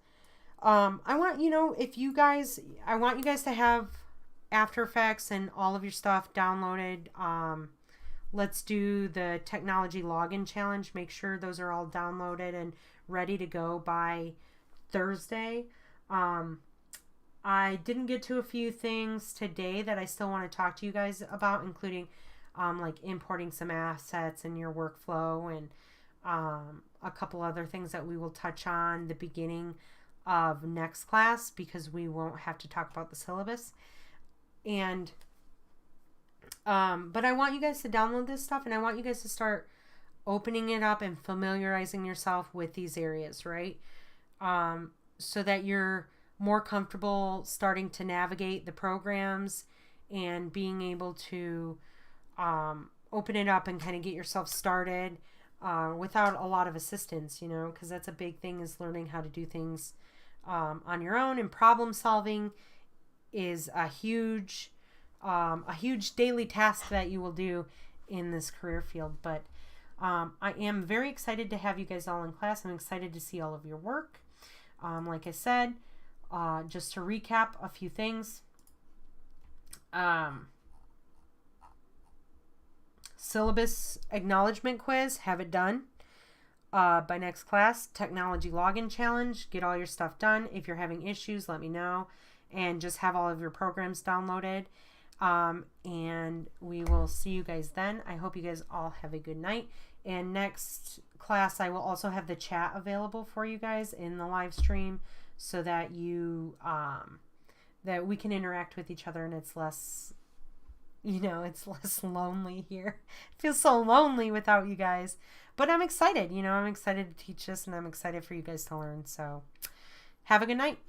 [SPEAKER 1] I want you guys to have After Effects and all of your stuff downloaded. Let's do the technology login challenge. Make sure those are all downloaded and ready to go by Thursday. I didn't get to a few things today that I still want to talk to you guys about, including like importing some assets in your workflow and a couple other things that we will touch on the beginning of next class, because we won't have to talk about the syllabus. And but I want you guys to download this stuff, and I want you guys to start opening it up and familiarizing yourself with these areas, right? So that you're more comfortable starting to navigate the programs and being able to open it up and kind of get yourself started without a lot of assistance, because that's a big thing, is learning how to do things on your own. And problem solving is a huge daily task that you will do in this career field. But I am very excited to have you guys all in class. I'm excited to see all of your work. Like I said, just to recap a few things. Syllabus acknowledgement quiz, have it done by next class. Technology login challenge, get all your stuff done. If you're having issues, let me know, and just have all of your programs downloaded. And we will see you guys then. I hope you guys all have a good night. And next class, I will also have the chat available for you guys in the live stream, so that you that we can interact with each other, and it's less, it's less lonely here. It feels so lonely without you guys. But I'm excited, I'm excited to teach this, and I'm excited for you guys to learn. So have a good night.